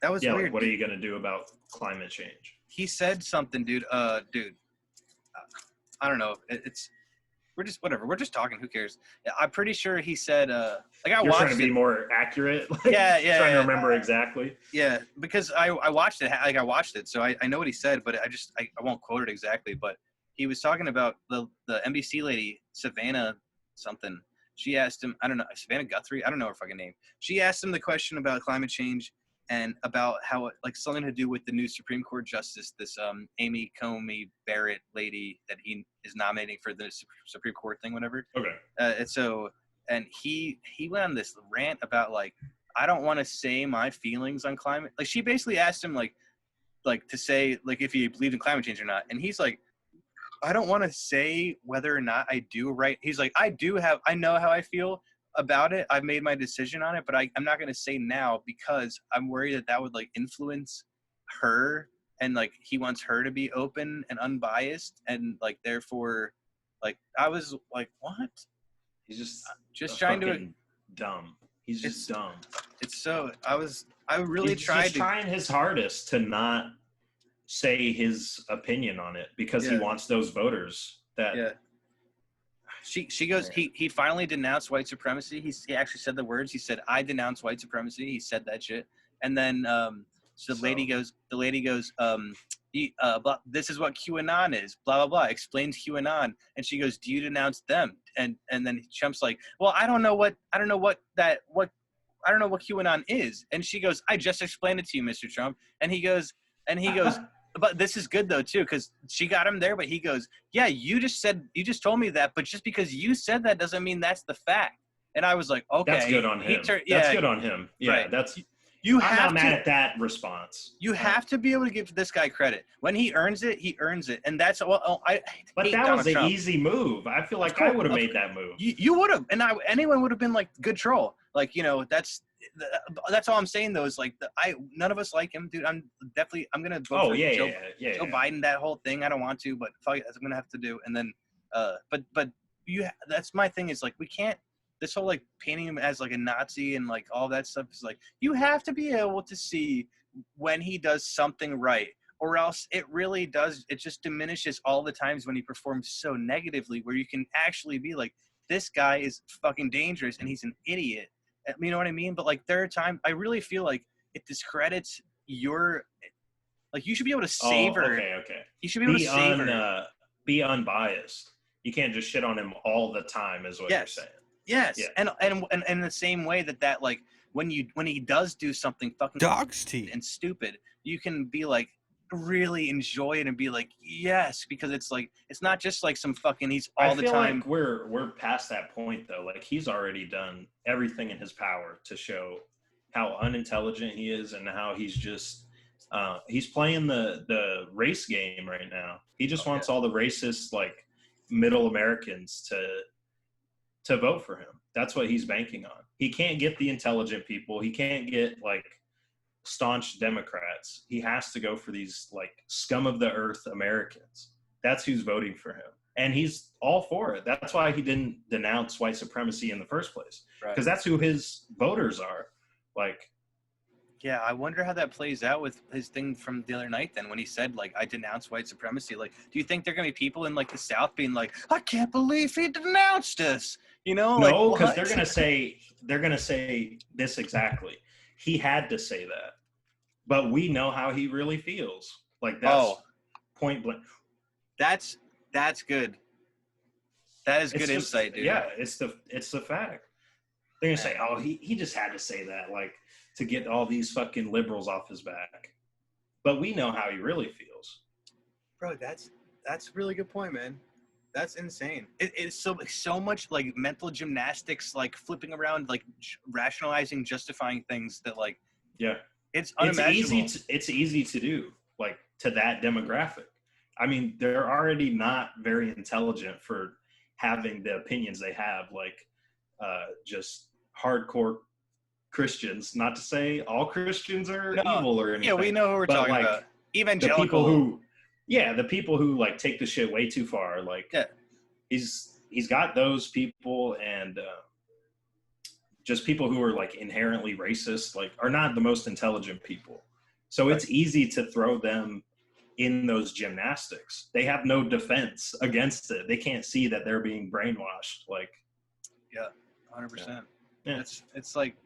was weird. Like, what are you gonna do about climate change? He said something, dude. I don't know. We're just whatever. We're just talking. Who cares? I'm pretty sure he said. Like I You're watched trying to be more accurate. Like, trying to remember exactly. Yeah, because I watched it. Like I watched it, so I know what he said, but I won't quote it exactly. But he was talking about the NBC lady, Savannah something. She asked him, I don't know, Savannah Guthrie, I don't know her fucking name. She asked him the question about climate change and about how it, like something to do with the new Supreme Court justice, this Amy Coney Barrett lady that he is nominating for the Supreme Court thing, whatever. Okay. And he went on this rant about like, I don't want to say my feelings on climate. Like she basically asked him like to say like if he believed in climate change or not, and he's like, I don't want to say whether or not I do, right? He's like, I know how I feel about it. I've made my decision on it, but I'm not going to say now because I'm worried that would like influence her, and like he wants her to be open and unbiased, and like therefore, like I was like, what? He's just trying to dumb. He's just dumb. It's so I really tried. He's trying his hardest to not say his opinion on it because he wants those voters that she goes, he finally denounced white supremacy. He actually said the words. He said, I denounce white supremacy. He said that shit. And then So the lady goes, this is what QAnon is, blah, blah, blah, explains QAnon. And she goes, do you denounce them? And then Trump's like, well, I don't know what QAnon is. And she goes, I just explained it to you, Mr. Trump. And he goes, but this is good though too, because she got him there, but he goes, yeah, you just told me that, but just because you said that doesn't mean that's the fact. And I was like, okay. That's good on him. That's good on him. Yeah, right. I'm not mad at that response. You have to be able to give this guy credit. When he earns it, he earns it. And that's But that was an easy move. I feel like I would have made that move. You would have, and anyone would have been like, good troll. Like, that's all I'm saying though, is like none of us like him, dude. I'm gonna vote for Joe Biden, that whole thing. I don't want to, but fuck it, I'm gonna have to do. And then but that's my thing, is like, we can't, this whole like painting him as like a Nazi and like all that stuff is like, you have to be able to see when he does something right, or else it just diminishes all the times when he performs so negatively, where you can actually be like, this guy is fucking dangerous and he's an idiot. You know what I mean? But like, there are times I really feel like it discredits you should be able to savor. Okay. You should be able to savor. Be unbiased. You can't just shit on him all the time, is what you're saying. Yes. Yeah. And in the same way that like, when he does do something fucking dog's teeth and stupid, you can be like, really enjoy it and be like, yes, because it's like, it's not just like some fucking, he's all the time. Like we're past that point though. Like, he's already done everything in his power to show how unintelligent he is, and how he's just he's playing the race game right now. He just wants all the racist, like, middle Americans to vote for him. That's what he's banking on. He can't get the intelligent people. He can't get like staunch Democrats. He has to go for these like scum of the earth Americans. That's who's voting for him, and he's all for it. That's why he didn't denounce white supremacy in the first place, because that's who his voters are. Like, yeah, I wonder how that plays out with his thing from the other night then, when he said like, I denounce white supremacy. Like, do you think there are gonna be people in like the South being like, I can't believe he denounced us, No, because they're gonna say this exactly. He had to say that, but we know how he really feels. Like, that's point blank. That's good. That is good insight, dude. Yeah, it's the fact. They're gonna say, oh, he just had to say that, like, to get all these fucking liberals off his back. But we know how he really feels. Bro, that's a really good point, man. That's insane. It's so much like mental gymnastics, like flipping around, like rationalizing, justifying things that like, it's unimaginable. It's easy to do, like, to that demographic. I mean, they're already not very intelligent for having the opinions they have, like just hardcore Christians. Not to say all Christians are evil or anything. Yeah, we know who we're talking about. Evangelical. The people who like take the shit way too far. Like, he's got those people, and just people who are like inherently racist, like, are not the most intelligent people. So it's easy to throw them in those gymnastics. They have no defense against it. They can't see that they're being brainwashed. Like, 100%. Yeah. It's like,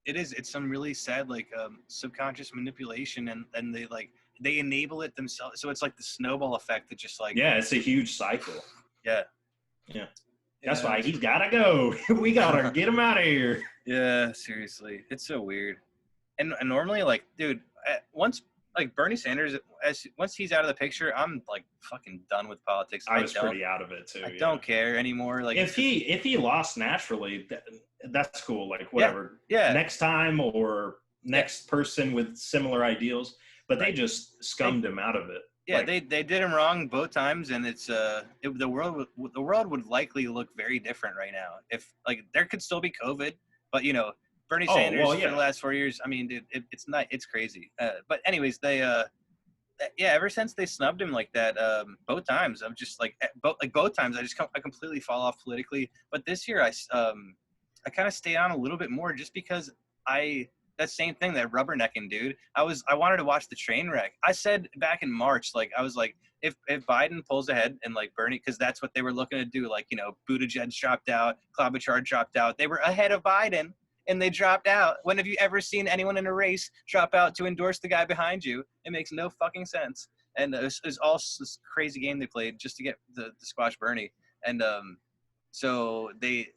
it's some really sad, like, subconscious manipulation, and they enable it themselves. So it's like the snowball effect that just like, it's a huge cycle. Yeah. That's why he's gotta go. We gotta get him out of here. Yeah, seriously, it's so weird. And normally, like, dude, once like Bernie Sanders, once he's out of the picture, I'm like fucking done with politics. I was pretty out of it too. I don't care anymore. Like, if he lost naturally, that's cool. Like, whatever. Yeah. Next time, or next person with similar ideals, but they just scummed him out of it. Yeah, like, they did him wrong both times, and it's the world would likely look very different right now. If like, there could still be COVID, but Bernie Sanders for the last 4 years, I mean, dude, it's crazy. But anyways, they ever since they snubbed him like that, both times, I'm just like, both times I completely fall off politically. But this year I kind of stayed on a little bit more, just because that same thing, that rubbernecking, dude. I wanted to watch the train wreck. I said back in March, like, I was like, if Biden pulls ahead and like Bernie, because that's what they were looking to do, like, Buttigieg dropped out, Klobuchar dropped out, they were ahead of Biden, and they dropped out. When have you ever seen anyone in a race drop out to endorse the guy behind you? It makes no fucking sense. And it was all this crazy game they played just to get the squash Bernie. And so they,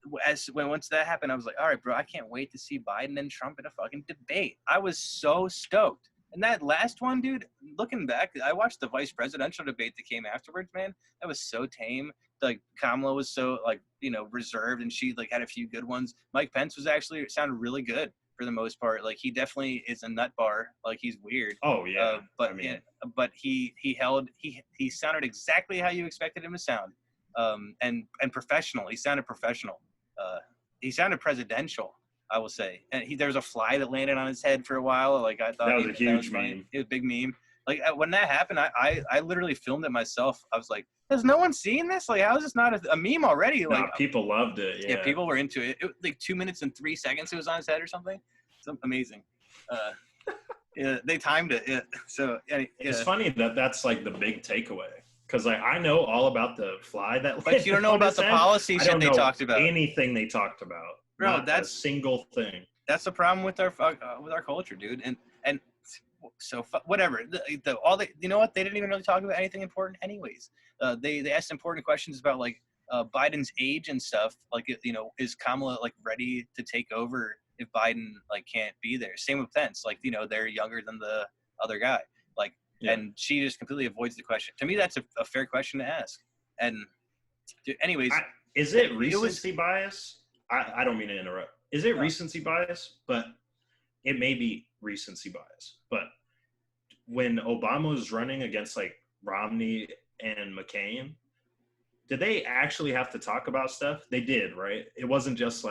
once that happened, I was like, all right, bro, I can't wait to see Biden and Trump in a fucking debate. I was so stoked. And that last one, dude, looking back, I watched the vice presidential debate that came afterwards, man. That was so tame. Like, Kamala was so, reserved, and she, had a few good ones. Mike Pence was actually sounded really good for the most part. Like, he definitely is a nut bar. Like, he's weird. Oh, yeah. But he sounded exactly how you expected him to sound. And professional. He sounded professional. He sounded presidential, I will say. And there was a fly that landed on his head for a while. Like, I thought that was a huge meme. It was a big meme. Like, when that happened, I literally filmed it myself. I was like, has no one seen this? Like, how is this not a meme already? Like, people loved it. Yeah, people were into it. It was like 2 minutes and 3 seconds it was on his head or something. It's amazing. Yeah, they timed it. Yeah. So it's funny that's like the big takeaway. Because I know all about the fly that. But you don't know about the policy shit they talked about. Anything they talked about, bro. Not that's a single thing. That's the problem with our culture, dude. And so whatever. You know what? They didn't even really talk about anything important, anyways. They asked important questions about Biden's age and stuff. Like, is Kamala ready to take over if Biden can't be there? Same with Pence. They're younger than the other guy. And she just completely avoids the question. To me, that's a fair question to ask. And anyways, is it recency bias? I don't mean to interrupt. Is it recency bias? But it may be recency bias. But when Obama was running against Romney and McCain, did they actually have to talk about stuff? They did, right? It wasn't just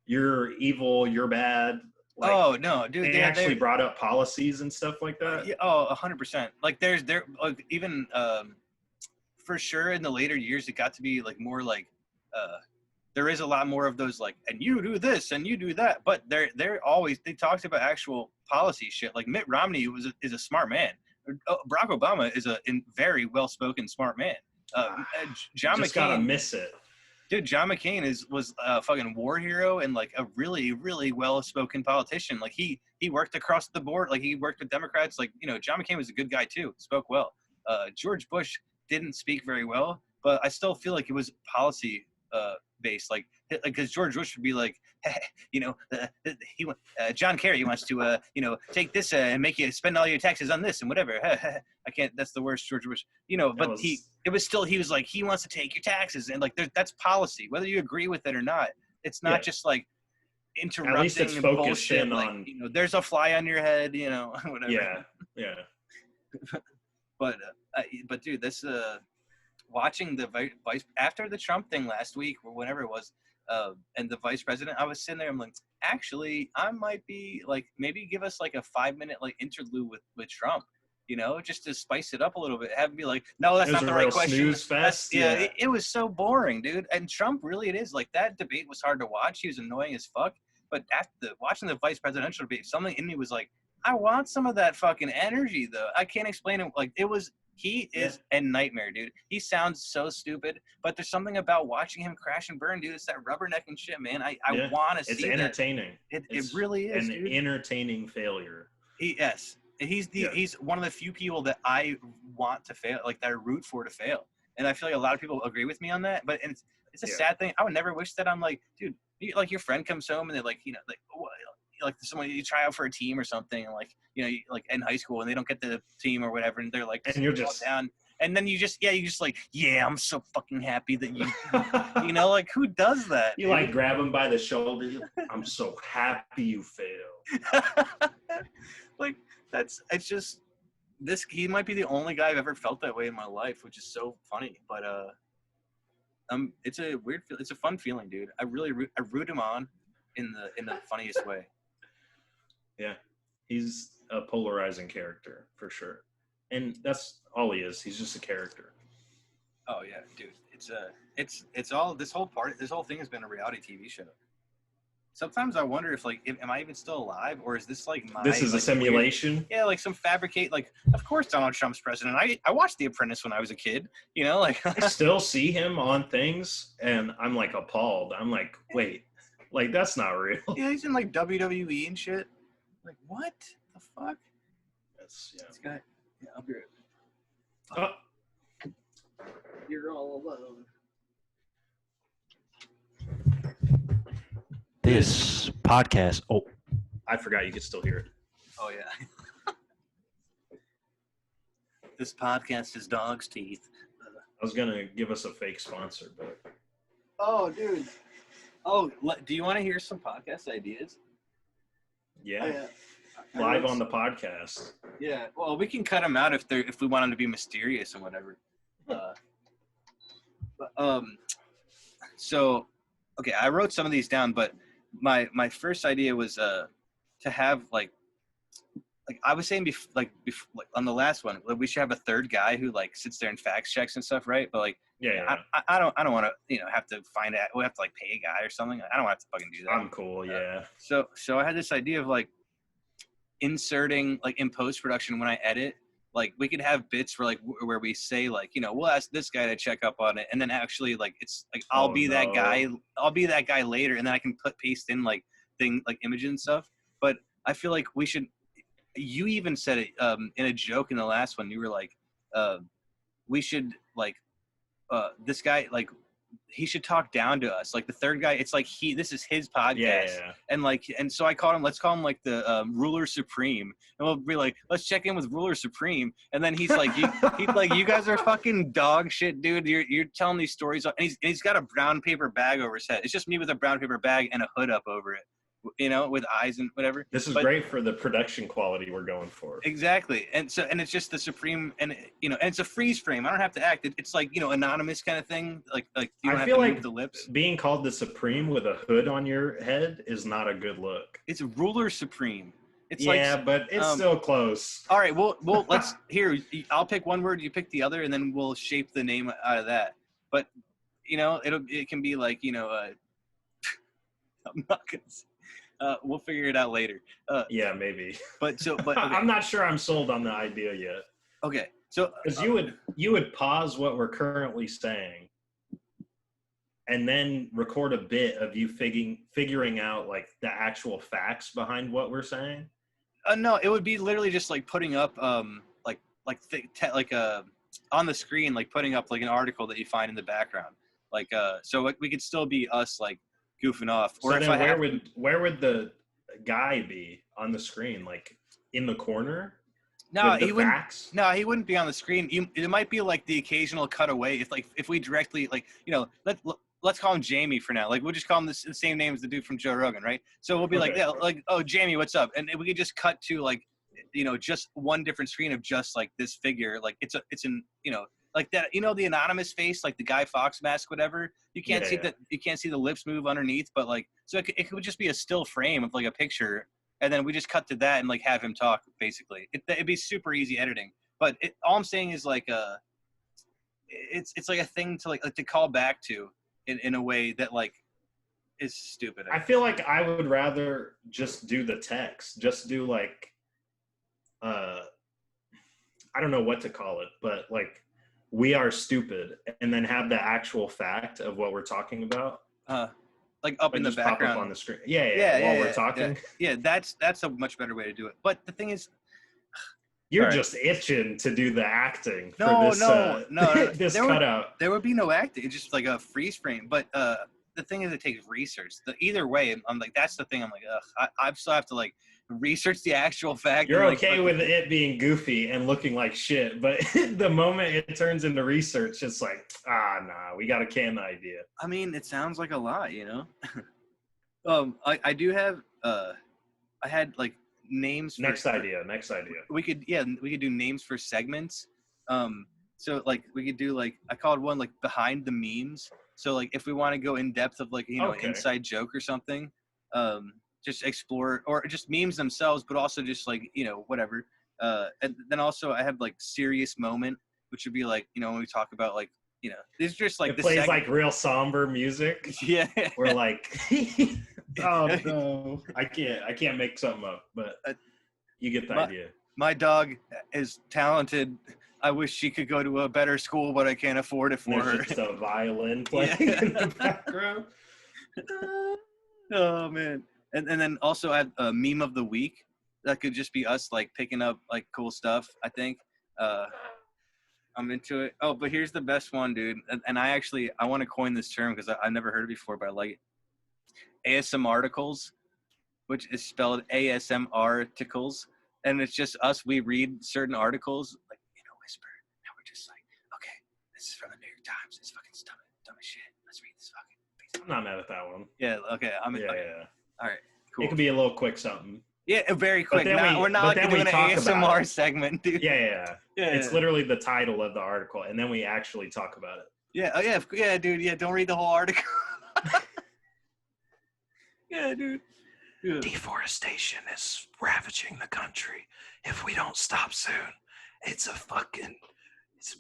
you're evil, you're bad. Oh no, dude! They actually brought up policies and stuff like that. Yeah, 100%. Even for sure in the later years, it got to be more there is a lot more of those and you do this and you do that. But they talked about actual policy shit. Like Mitt Romney is a smart man. Barack Obama is a very well spoken smart man. John just McCain, gotta miss it. Dude, John McCain was a fucking war hero and a really, really well-spoken politician. He worked across the board. He worked with Democrats. John McCain was a good guy too. Spoke well. George Bush didn't speak very well, but I still feel like it was policy based. Because George Bush would be John Kerry wants to take this and make you spend all your taxes on this and whatever. I can't. That's the worst George Bush. But he was he wants to take your taxes and that's policy, whether you agree with it or not. It's not just interrupting. At least it's and focused bullshit, in on. There's a fly on your head. Whatever. Yeah. But dude, this watching the vice after the Trump thing last week or whenever it was, and the vice president, I was sitting there. I'm like, actually, I might be maybe give us a 5-minute interlude with Trump. Just to spice it up a little bit. Have him be no, that's not the right question. Snooze fest. Yeah, it was so boring, dude. And Trump, really, it is that debate was hard to watch. He was annoying as fuck. But after watching the vice presidential debate, something in me was I want some of that fucking energy, though. I can't explain it. He is a nightmare, dude. He sounds so stupid, but there's something about watching him crash and burn, dude. It's that rubberneck and shit, man. I want to see It's entertaining. It really is, an entertaining failure. He's one of the few people that I want to fail, that I root for to fail. And I feel a lot of people agree with me on that. But it's a sad thing. I would never wish that. I'm dude, your friend comes home and they're someone you try out for a team or something, and in high school and they don't get the team or whatever, and they're and you're just down, and then you just I'm so fucking happy that you who does that? You grab him by the shoulder. I'm so happy you failed. It's just this. He might be the only guy I've ever felt that way in my life, which is so funny. But it's a weird. It's a fun feeling, dude. I root him on in the funniest way. Yeah, he's a polarizing character for sure, and that's all he is. He's just a character. Oh yeah, dude. It's all this whole thing has been a reality TV show. Sometimes I wonder if am I even still alive, or is this this is a simulation? Weird, some fabricate. Of course Donald Trump's president. I watched The Apprentice when I was a kid. I still see him on things, and I'm appalled. I'm wait, Like, that's not real. Yeah, he's in like WWE and shit. Like, what the fuck? That's, This guy. Yeah, I'll be right Oh, You're all alone. this podcast. Oh, I forgot you could still hear it. Oh, yeah. This podcast is Dog's Teeth. I was gonna give us a fake sponsor, but Oh, dude. Oh, do you want to hear some podcast ideas? yeah, live on the podcast. Yeah. Well, we can cut them out if we want them to be mysterious and whatever. So, okay, I wrote some of these down, but my first idea was to have like I was saying like on the last one, we should have a third guy who like sits there and fact checks and stuff, right? But like, Yeah. I don't want to have to find out. We have to like pay a guy or something. I don't want to fucking do that. I'm cool. Yeah. So I had this idea of like inserting like in post production when I edit, like we could have bits where we say like, we'll ask this guy to check up on it, and then actually like it's like I'll be that guy later, and then I can paste in like images and stuff. But I feel like we should. You even said it in a joke in the last one. You were like, we should like this guy like he should talk down to us. Like the third guy, it's like this is his podcast. Yeah. And so let's call him like the Ruler Supreme, and we'll be like, let's check in with Ruler Supreme, and then he's like, he's like, you guys are fucking dog shit, dude. You're telling these stories, and he's got a brown paper bag over his head. It's just me with a brown paper bag and a hood up over it. With eyes and whatever. This is great for the production quality we're going for. Exactly. And it's just the Supreme, and and it's a freeze frame. I don't have to act. It's like, anonymous kind of thing. Like you don't have to move the lips. Being called the Supreme with a hood on your head is not a good look. It's Ruler Supreme. It's but it's still close. All right. Well, let's I'll pick one word, you pick the other, and then we'll shape the name out of that. But it can be like, I'm not gonna say. We'll figure it out later. Yeah, maybe. But okay. I'm not sure I'm sold on the idea yet. Okay, so because you would pause what we're currently saying, and then record a bit of you figuring out like the actual facts behind what we're saying. No, it would be literally just like putting up on the screen, like putting up like an article that you find in the background, so we could still be us like goofing off. Or so then where would the guy be on the screen? Like in the corner? No, he wouldn't. No, he wouldn't be on the screen. It might be like the occasional cutaway. If we directly let's call him Jamie for now. Like we'll just call him the same name as the dude from Joe Rogan, right? So we'll be oh Jamie, what's up? And we could just cut to like just one different screen of just like this figure. Like it's like that, the anonymous face, like the Guy Fawkes mask, whatever. You can't see that. You can't see the lips move underneath, but like, so it could just be a still frame of like a picture, and then we just cut to that and like have him talk. Basically, it'd be super easy editing. But all I'm saying is like, it's like a thing to like to call back to in a way that like is stupid. I feel like I would rather just do the text, just do like, I don't know what to call it, but like. We are stupid, and then have the actual fact of what we're talking about. Like up in the background. Pop up on the screen. Yeah, we're talking. Yeah, that's a much better way to do it. But the thing is, you're just itching to do the acting for no, this, this cutout. There would be no acting. It's just like a freeze frame. But the thing is, it takes research. Either way, I'm like, that's the thing. I'm like, I still have to like research the actual fact. You're okay with it being goofy and looking like shit, but the moment it turns into research, it's like, nah, we got to can the idea. I mean, it sounds like a lot, I do have, I had like names. Next idea. We could do names for segments. So like we could do like, I called one like behind the memes. So like if we want to go in depth of like, inside joke or something, just explore, or just memes themselves, but also just like, whatever. And then also I have like serious moment, which would be like, when we talk about like, it's just like it plays like real somber music. Yeah. We're like, oh no, I can't make something up, but you get the idea. My dog is talented. I wish she could go to a better school, but I can't afford it for her. There's just a violin playing in the background. Oh man. And then also add a meme of the week. That could just be us like picking up like cool stuff, I think. I'm into it. Oh, but here's the best one, dude. And I want to coin this term because I've never heard it before, but I like it. ASM articles, which is spelled ASM articles. And it's just us. We read certain articles, like, whisper. And we're just like, okay, this is from the New York Times. It's fucking dumb as shit. Let's read this fucking. I'm not mad at that one. Yeah, okay. Yeah. All right, cool. It could be a little quick something. Yeah, very quick. We're not but like then doing we an talk about ASMR it. segment, dude. Yeah. It's literally the title of the article, and then we actually talk about it. Yeah. Oh, yeah, dude. Yeah, don't read the whole article. Yeah, dude. Yeah. Deforestation is ravaging the country. If we don't stop soon, it's a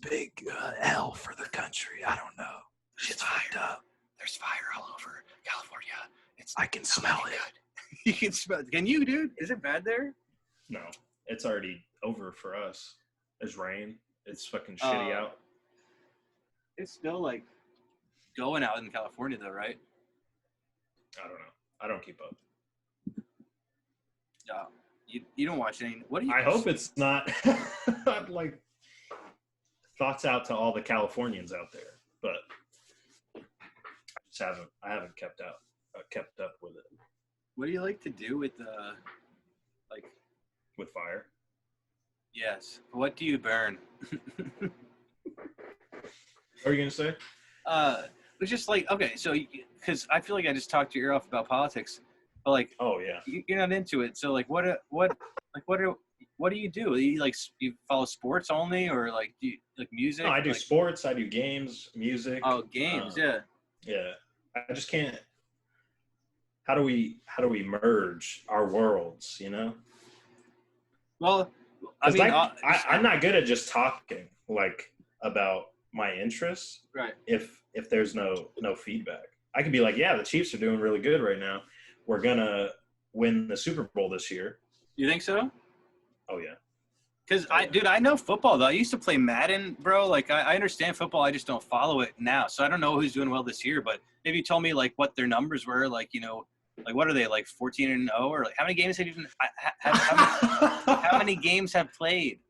big L for the country. I don't know. Shit's fucked up. There's fire all over California. I can smell it. You can smell it. Can you, dude? Is it bad there? No, it's already over for us. There's rain. It's fucking shitty out. It's still like going out in California though, right? I don't know. I don't keep up. You don't watch any. What do you? I hope it's not like thoughts out to all the Californians out there, but I haven't kept up with it. What do you like to do with with fire? Yes. What do you burn? What are you gonna say? It's just like, okay, so because I feel like I just talked your ear off about politics, but like, Oh yeah. you're not into it. So like, what do you do? You follow sports only, or like do you like music? No, I do like, sports. I do games, music. Oh, games, yeah. Yeah, I just can't. How do we merge our worlds? Well, I mean, I'm not good at just talking like about my interests. Right. If there's no feedback, I could be like, yeah, the Chiefs are doing really good right now. We're gonna win the Super Bowl this year. You think so? Oh yeah. Because I know football though. I used to play Madden, bro. Like I understand football. I just don't follow it now. So I don't know who's doing well this year. But maybe you told me like what their numbers were. Like like what are they, like 14-0, or like how many games have you how many games have played?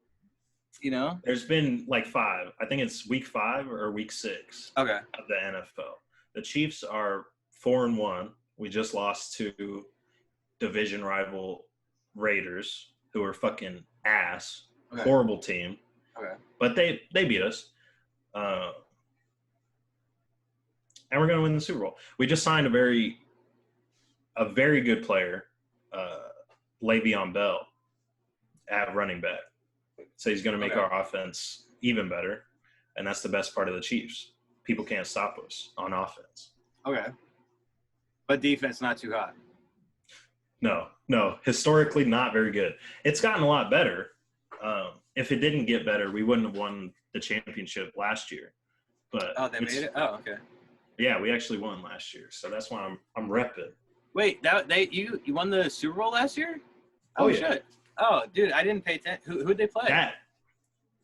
There's been like 5. I think it's week 5 or week 6. Okay. Of the NFL. The Chiefs are 4-1. We just lost to division rival Raiders, who are fucking ass. Okay. Horrible team. Okay. But they beat us. And we're going to win the Super Bowl. We just signed a very good player, Le'Veon Bell, at running back. So he's going to make our offense even better. And that's the best part of the Chiefs. People can't stop us on offense. Okay. But defense not too hot. No. Historically, not very good. It's gotten a lot better. If it didn't get better, we wouldn't have won the championship last year. But they made it? Oh, okay. Yeah, we actually won last year. So that's why I'm repping. Wait, you won the Super Bowl last year? Oh yeah. Shit. Oh, dude, I didn't pay attention. Who'd they play?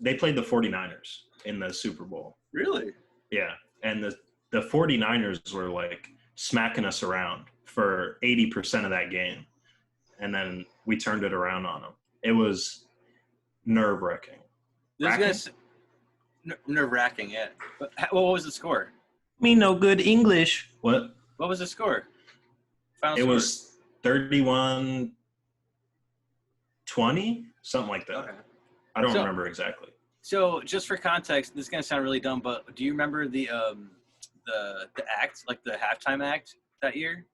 They played the 49ers in the Super Bowl. Really? Yeah. And the 49ers were like smacking us around for 80% of that game. And then we turned it around on them. It was nerve-wracking. Nerve-wracking, yeah. What was the score? Me no good English. What? What was the score? Final it score. Was 31-20, something like that. Okay. I don't remember exactly. So just for context, this is going to sound really dumb, but do you remember the act, like the halftime act that year?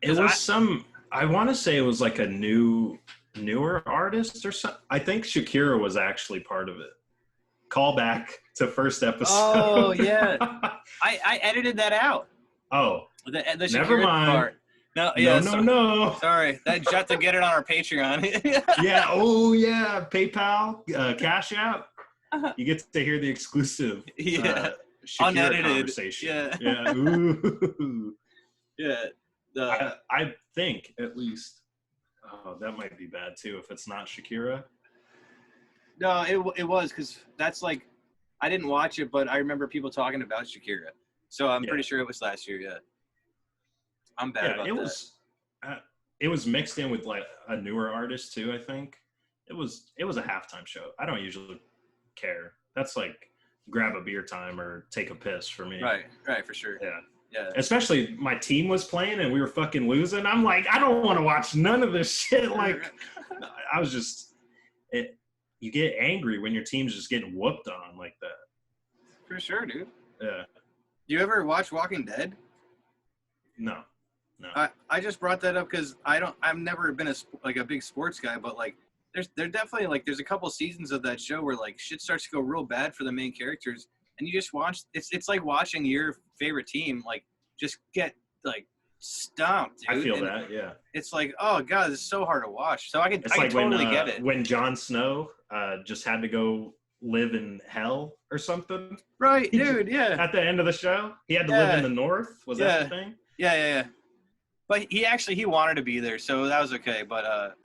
It was I want to say it was like a newer artist or something. I think Shakira was actually part of it. Call back to first episode. Oh, yeah. I edited that out. Oh. The Shakira never mind. Part. No. Sorry. You have to get it on our Patreon. Yeah. Oh, yeah. PayPal, Cash App. You get to hear the exclusive Shakira unedited conversation. Yeah. Ooh. Yeah. I think at least. Oh, that might be bad too if it's not Shakira. No, it was because that's like I didn't watch it, but I remember people talking about Shakira. So I'm pretty sure it was last year. Yeah. I'm bad Yeah, about it that. was. It was mixed in with like a newer artist too. I think it was a halftime show. I don't usually care. That's like grab a beer time or take a piss for me. Right, for sure. Yeah. Yeah. Especially my team was playing and we were fucking losing. I'm like, I don't want to watch none of this shit. Like, I was just, you get angry when your team's just getting whooped on like that. For sure, dude. Yeah. You ever watch Walking Dead? No. I just brought that up because I've never been a big sports guy, but like there's definitely like there's a couple seasons of that show where like shit starts to go real bad for the main characters, and you just watch. It's like watching your favorite team like just get like stomped, dude. I feel and that. Yeah. it's like, oh god, it's so hard to watch. So I can It's like totally get it. when Jon Snow just had to go live in hell or something. Right, dude. Yeah. At the end of the show, he had to live in the north. Was that the thing? Yeah. But he wanted to be there, so that was okay. But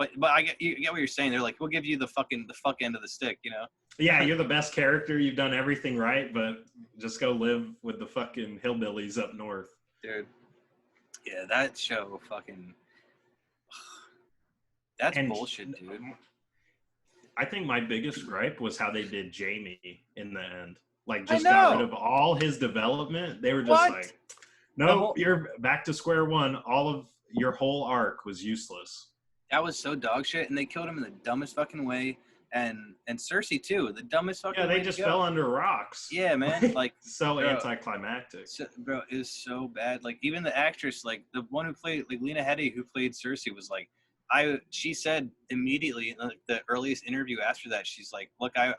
you get what you're saying. They're like, we'll give you the fuck end of the stick, you know? Yeah, you're the best character. You've done everything right, but just go live with the fucking hillbillies up north. Dude. Yeah, that show fucking. That's bullshit, dude. I think my biggest gripe was how they did Jamie in the end. Like, just got rid of all his development. They were just like, no, you're back to square one. All of your whole arc was useless. That was so dog shit, and they killed him in the dumbest fucking way. And Cersei too, the dumbest fucking way. Yeah, they just fell under rocks. Yeah, man. Like so anticlimactic. Bro, it was so bad. Like even the actress, like the one who played, like Lena Headey, who played Cersei, was like, she said immediately in the earliest interview after that, she's like, look, I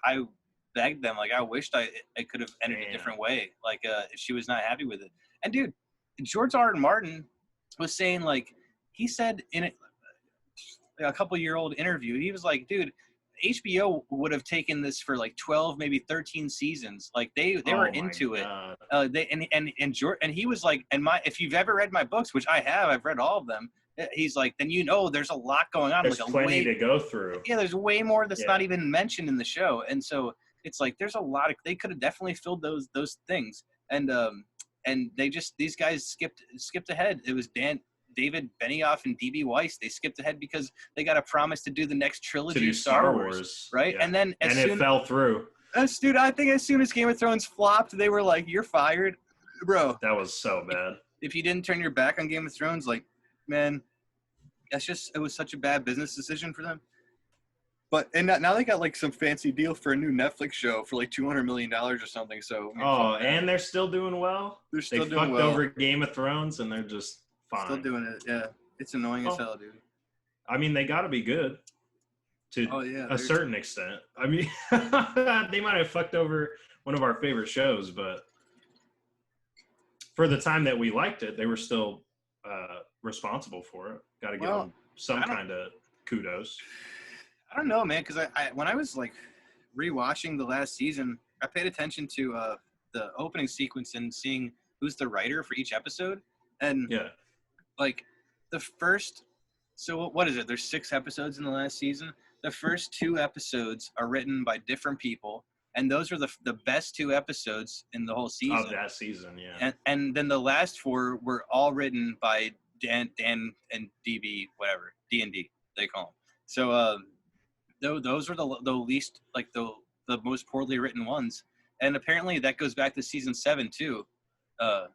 begged them, like I wished I could have ended a different way. Like if she was not happy with it. And dude, George R.R. Martin was saying, like, he said in a couple-year-old interview, he was like, dude, HBO would have taken this for like 12, maybe 13 seasons. Like they were into it. And he was like, if you've ever read my books, which I've read all of them. He's like, then there's a lot going on. There's like plenty to go through. Yeah, there's way more that's not even mentioned in the show. And so it's like there's a lot of, they could have definitely filled those things. And these guys skipped ahead. It was David Benioff and D.B. Weiss. They skipped ahead because they got a promise to do the next trilogy of Star Wars, right? Yeah. And then it fell through. Dude, I think as soon as Game of Thrones flopped, they were like, "You're fired, bro." That was so bad. If you didn't turn your back on Game of Thrones, like, man, it was such a bad business decision for them. But now they got like some fancy deal for a new Netflix show for like $200 million or something. So and they're still doing well. They're still they doing fucked well. over Game of Thrones, and they're just fine. Still doing it. Yeah, it's annoying as hell, dude. I mean, they got to be good to a certain extent. I mean, they might have fucked over one of our favorite shows, but for the time that we liked it, they were still responsible for it. Got to give them some kind of kudos. I don't know, man, because I when I was like rewatching the last season, I paid attention to the opening sequence and seeing who's the writer for each episode, and like the first. So what is it? There's 6 episodes in the last season. The first 2 episodes are written by different people, and those are the best 2 episodes in the whole season. Of that season, yeah. And then the last 4 were all written by Dan and DB, whatever, D&D they call them. So those are the least, like the most poorly written ones, and apparently that goes back to season 7 too. I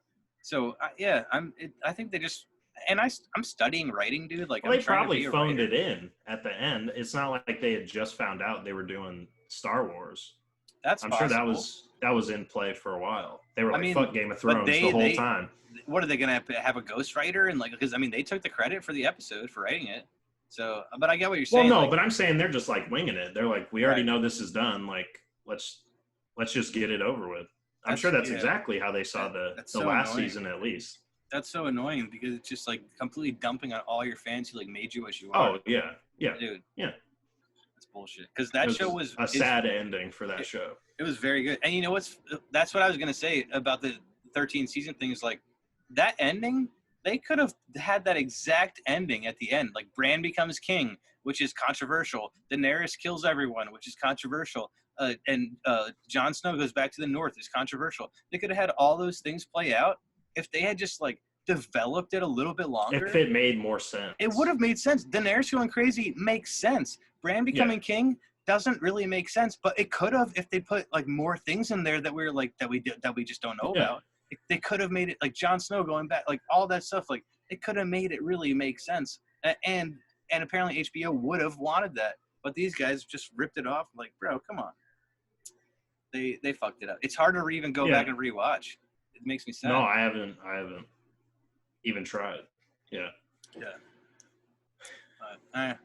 think they just. And I'm studying writing, dude. Like, they probably phoned it in at the end. It's not like they had just found out they were doing Star Wars. I'm sure that was in play for a while. They were like, fuck Game of Thrones the whole time. What are they gonna have a ghostwriter? And like, because I mean, they took the credit for the episode for writing it. So, but I get what you're saying. Well, no, but I'm saying they're just like winging it. They're like, we already know this is done. Like, let's just get it over with. I'm sure that's exactly how they saw the last season, at least. That's so annoying because it's just like completely dumping on all your fans who like made you what you are. Oh yeah, dude. Yeah, that's bullshit. Because that show was a sad ending for that show. It was very good, and you know that's what I was gonna say about the 13 season thing is like that ending. They could have had that exact ending at the end, like Bran becomes king, which is controversial. Daenerys kills everyone, which is controversial. And Jon Snow goes back to the north, is controversial. They could have had all those things play out. If they had just like developed it a little bit longer, if it made more sense, it would have made sense. Daenerys going crazy makes sense. Bran becoming king doesn't really make sense, but it could have if they put like more things in there that we're like that we just don't know about. They could have made it like Jon Snow going back, like all that stuff. Like it could have made it really make sense. And apparently HBO would have wanted that, but these guys just ripped it off. Like, bro, come on. They fucked it up. It's hard to even go back and rewatch. It makes me sad. No, I haven't even tried. Yeah. Man,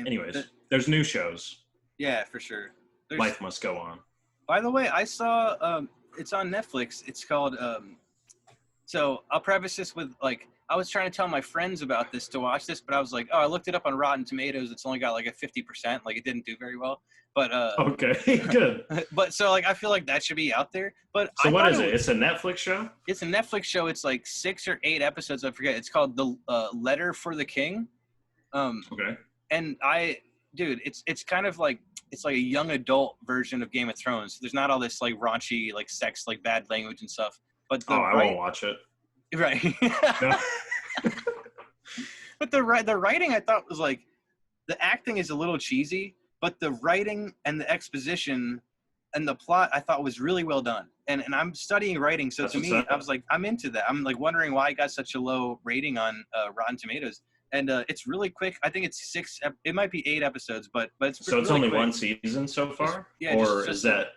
anyways, there's new shows. Yeah, for sure. Life must go on. By the way, I saw it's on Netflix. It's called so I'll preface this with like I was trying to tell my friends about this to watch this, but I was like, oh, I looked it up on Rotten Tomatoes. It's only got like a 50%. Like it didn't do very well. But okay, good. But so like I feel like that should be out there. But so what is it? It's a Netflix show? It's a Netflix show. It's like 6 or 8 episodes. I forget. It's called The Letter for the King. Okay. And it's kind of like it's like a young adult version of Game of Thrones. There's not all this like raunchy like sex like bad language and stuff. But I won't watch it. Right. No. But the writing I thought was like the acting is a little cheesy, but the writing and the exposition and the plot I thought was really well done. And I'm studying writing, so to me I was like I'm into that. I'm like wondering why I got such a low rating on Rotten Tomatoes. And it's really quick. I think it's 6. It might be 8 episodes, but it's so. It's really only quick. one season so far. Just is that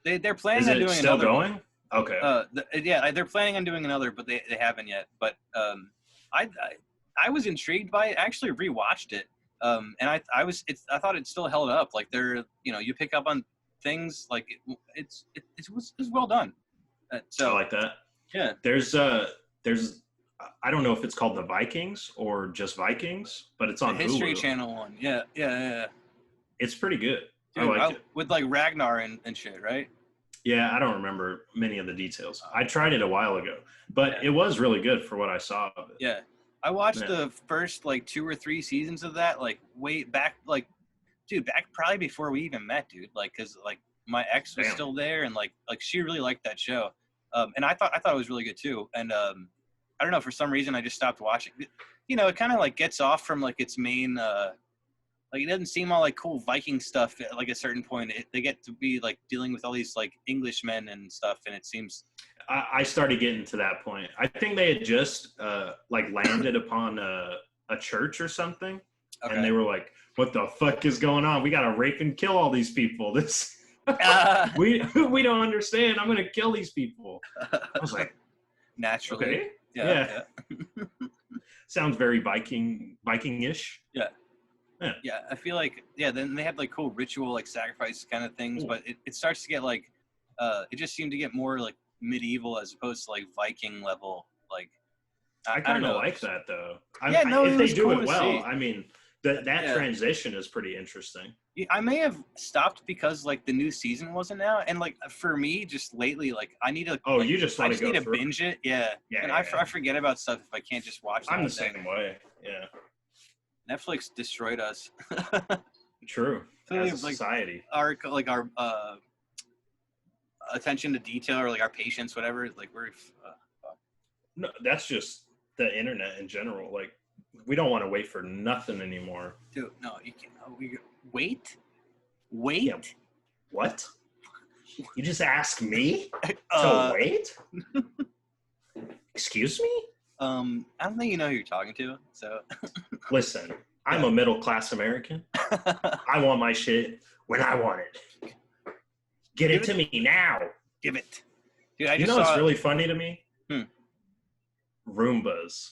they're planning is on it doing still another going? one. Okay. They're planning on doing another, but they haven't yet. But I was intrigued by it. I actually rewatched it, and I thought it still held up. Like you pick up on things like it was well done. So I like that. Yeah. There's I don't know if it's called The Vikings or just Vikings, but it's on the History Hulu. Channel one. Yeah. It's pretty good. Dude, I like it. With like Ragnar and shit, right? Yeah, I don't remember many of the details. I tried it a while ago, but it was really good for what I saw of it. Yeah. I watched the first like 2 or 3 seasons of that, like way back, like, dude, back probably before we even met, dude. Like, cause like my ex was still there, and like she really liked that show, and I thought it was really good too. And I don't know, for some reason I just stopped watching. It kind of like gets off from like its main. Like it doesn't seem all like cool Viking stuff at like a certain point. They get to be like dealing with all these like Englishmen and stuff, and it seems. I started getting to that point. I think they had just like landed upon a church or something, and they were like, "What the fuck is going on? We gotta rape and kill all these people. This we don't understand. I'm gonna kill these people." I was like, naturally, okay, yeah. Sounds very Viking-ish. Yeah, I feel like then they have like cool ritual like sacrifice kind of things, but it starts to get like it just seemed to get more like medieval as opposed to like Viking level. Like I kind of like that though. If they do cool it well, see. I mean that transition is pretty interesting. I may have stopped because like the new season wasn't out, and like for me, just lately, like I need to. Oh, like, you just want to go need through. To binge it, yeah. And I forget about stuff if I can't just watch. I'm the same way. Yeah. Netflix destroyed us. True. So as a society. Our attention to detail or like our patience, whatever. Like we're. No, that's just the internet in general. Like we don't want to wait for nothing anymore. Dude, no, you can't. Wait. Yeah. What? You just ask me to wait? Excuse me? I don't think you know who you're talking to, so. Listen, I'm a middle-class American. I want my shit when I want it. Give it to me now. Give it. Dude, you know what's really funny to me? Roombas.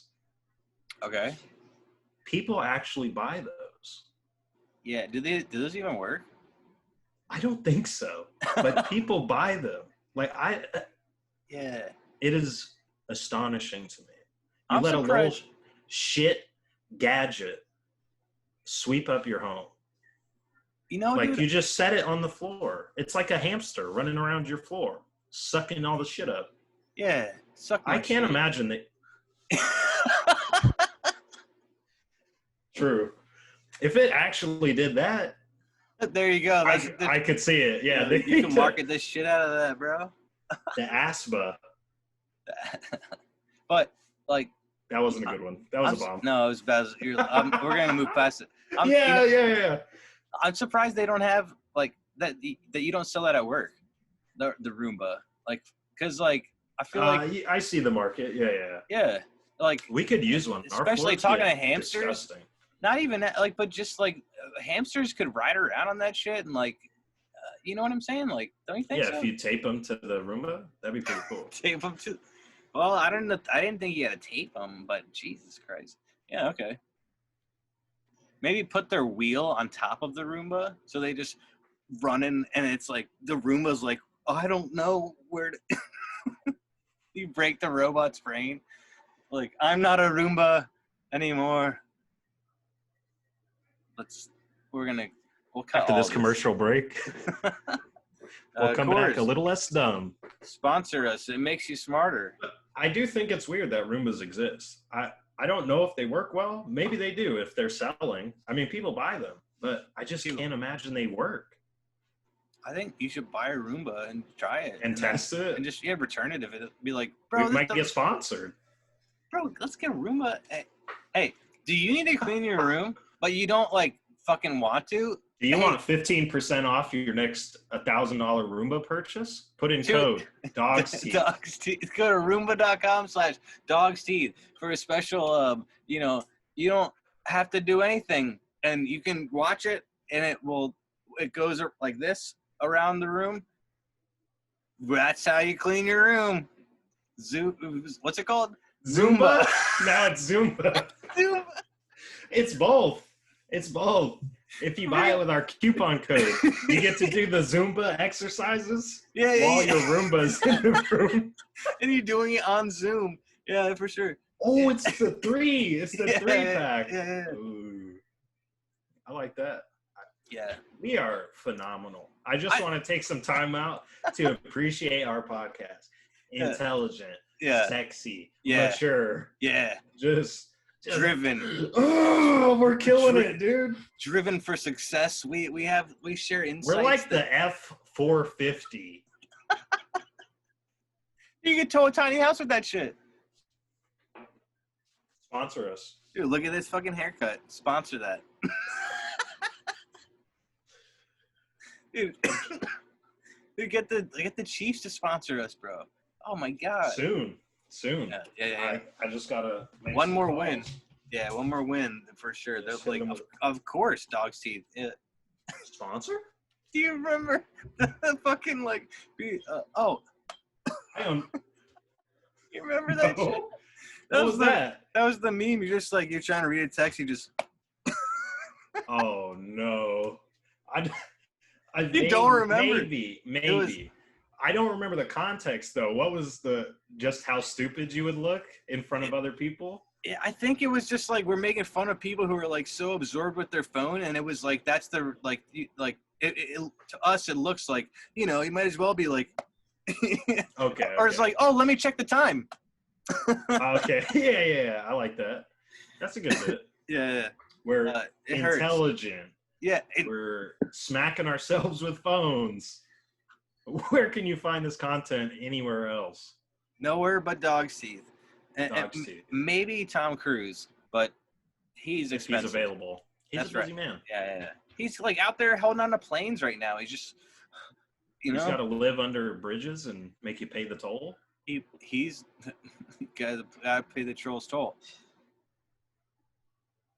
Okay. People actually buy those. Yeah, do those even work? I don't think so, but people buy them. Like Yeah. It is astonishing to me. You I'm let surprised. a little shit gadget sweep up your home. Like dude, you just set it on the floor. It's like a hamster running around your floor, sucking all the shit up. Yeah, I can't imagine that. True. If it actually did that, there you go. I could see it. Yeah, you can market this shit out of that, bro. The ASBA. But Like That wasn't a good one. That was a bomb. No, it was bad. We're gonna move past it. Yeah. I'm surprised they don't have like that. That you don't sell that at work. The Roomba, like, because like I feel like I see the market. yeah, like we could use one, especially talking to hamsters. Disgusting. Not even that, like, but just like hamsters could ride around on that shit and like, you know what I'm saying? Like, don't you think so? Yeah, if you tape them to the Roomba, that'd be pretty cool. Tape them to. Well, I didn't think you had to tape them, but Jesus Christ. Yeah, okay. Maybe put their wheel on top of the Roomba, so they just run in, and it's like the Roomba's like, oh, I don't know where to. You break the robot's brain. Like, I'm not a Roomba anymore. We'll cut After all this commercial break, we'll come back a little less dumb. Sponsor us. It makes you smarter. I do think it's weird that Roombas exist. I don't know if they work well. Maybe they do if they're selling. I mean, people buy them, but I just can't imagine they work. I think you should buy a Roomba and try it. And test it. And just, return it if it be like, bro, we might get sponsored. Bro, let's get a Roomba. Hey, do you need to clean your room, but you don't, like, fucking want to? Do you want 15% off your next $1,000 Roomba purchase? Put in code DOGSTEETH. DOGSTEETH. Go to Roomba.com/DOGSTEETH for a special, you don't have to do anything. And you can watch it, and it goes like this around the room. That's how you clean your room. What's it called? Zumba? Now it's Zumba. Zumba. It's both. If you buy it with our coupon code, you get to do the Zumba exercises while your Roomba's in the room. And you're doing it on Zoom. Yeah, for sure. Oh, it's the 3. It's the 3-pack. Yeah. Ooh. I like that. Yeah. We are phenomenal. I just want to take some time out to appreciate our podcast. Intelligent. Yeah. Sexy. Yeah. Mature. Yeah. Just driven. Oh, we're killing it, dude. Driven for success. We share insights. We're like the F450. You could tow a tiny house with that shit. Sponsor us. Dude, look at this fucking haircut. Sponsor that. Dude, get the Chiefs to sponsor us, bro. Oh my god. Soon. Yeah. I just gotta make one more calls. win. Yeah, one more win for sure. They're like, of course, Dog's Teeth. Yeah. Sponsor? Do you remember the fucking like? I don't. You remember that shit? What was that? That was the meme. You're just like, you're trying to read a text. You just. Oh no! You don't remember? Maybe. I don't remember the context though. What was just how stupid you would look in front of other people? Yeah, I think it was just like we're making fun of people who are like so absorbed with their phone, and it was like that's the to us it looks like you might as well be like. Okay. Or it's like, oh, let me check the time. Okay. Yeah. I like that. That's a good bit. Yeah. We're intelligent. Hurts. Yeah. We're smacking ourselves with phones. Where can you find this content anywhere else? Nowhere but Dog's Teeth. Dog's Teeth. Maybe Tom Cruise, but he's expensive. He's available. He's a busy man. Yeah. He's like out there holding on to planes right now. He's just, He's got to live under bridges and make you pay the toll. He's got to pay the troll's toll.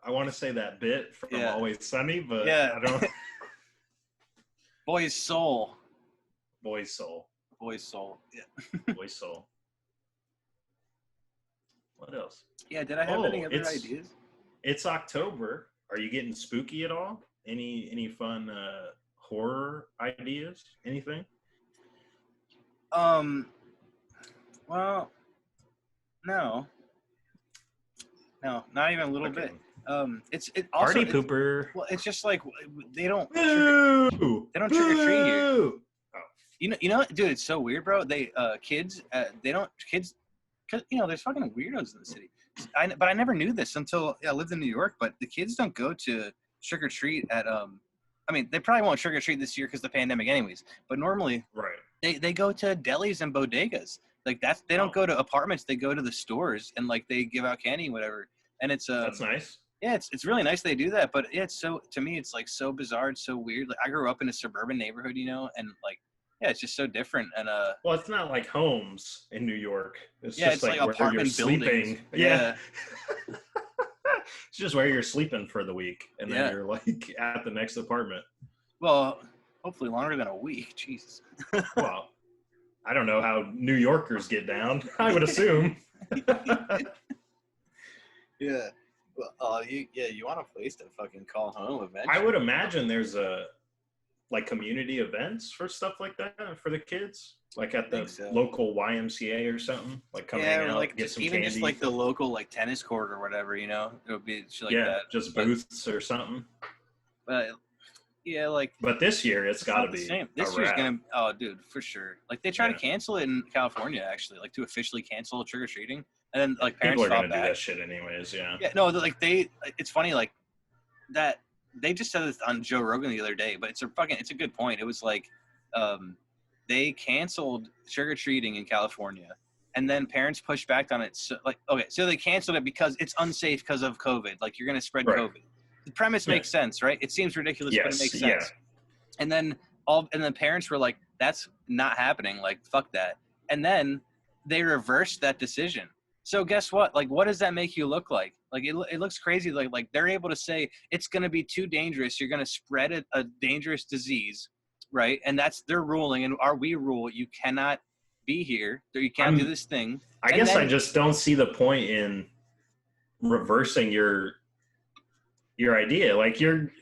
I want to say that bit from Always Sunny, but I don't. Boy's soul. Boy's soul. Yeah. Boy's soul. What else? Yeah, did I have any other ideas? It's October. Are you getting spooky at all? Any fun horror ideas? Anything? Well, no, not even a little bit. It's also Party pooper. Well, it's just like they don't trick or treat here. Oh. You know, dude, it's so weird, bro. Kids, because there's fucking weirdos in the city. But I never knew this until I lived in New York. But the kids don't go to trick or treat at I mean, they probably won't trick or treat this year because of the pandemic, anyways. But normally, right, they go to delis and bodegas. Like they don't go to apartments, they go to the stores and like they give out candy and whatever. And it's That's nice. Yeah, it's really nice they do that, but yeah, it's so, to me it's like so bizarre, it's so weird. Like I grew up in a suburban neighborhood, you know, and like yeah, it's just so different. And well, it's not like homes in New York. It's yeah, just it's like where apartment you're buildings. sleeping. Yeah. It's just where you're sleeping for the week, and then you're like at the next apartment. Well, hopefully longer than a week. Jesus. Well, I don't know how New Yorkers get down. I would assume. Yeah. Well, you want a place to fucking call home eventually. I would imagine there's like community events for stuff like that for the kids, like at the local YMCA or something, like coming out, like get some even candy. Just like the local like tennis court or whatever, you know, it would be shit like that. Just booths or something. Yeah, like. But this year it's got to be the same. This year's gonna. Oh, dude, for sure. Like they try to cancel it in California, actually, like to officially cancel trick or treating, and then like parents people are gonna back. do that shit anyways. Yeah. Yeah. No, like it's funny, like that. They just said this on Joe Rogan the other day, but it's a good point. It was like, they canceled trick or treating in California, and then parents pushed back on it. So, like, okay, so they canceled it because it's unsafe because of COVID. Like you're gonna spread COVID. The premise makes sense, right? It seems ridiculous, but it makes sense. Yeah. And then parents were like, "That's not happening. Like, fuck that." And then they reversed that decision. So guess what? Like, what does that make you look like? Like, it looks crazy. Like they're able to say it's going to be too dangerous. You're going to spread a dangerous disease, right? And that's their ruling. And we rule you cannot be here. You can't do this thing. I guess I just don't see the point in reversing your idea. Like they're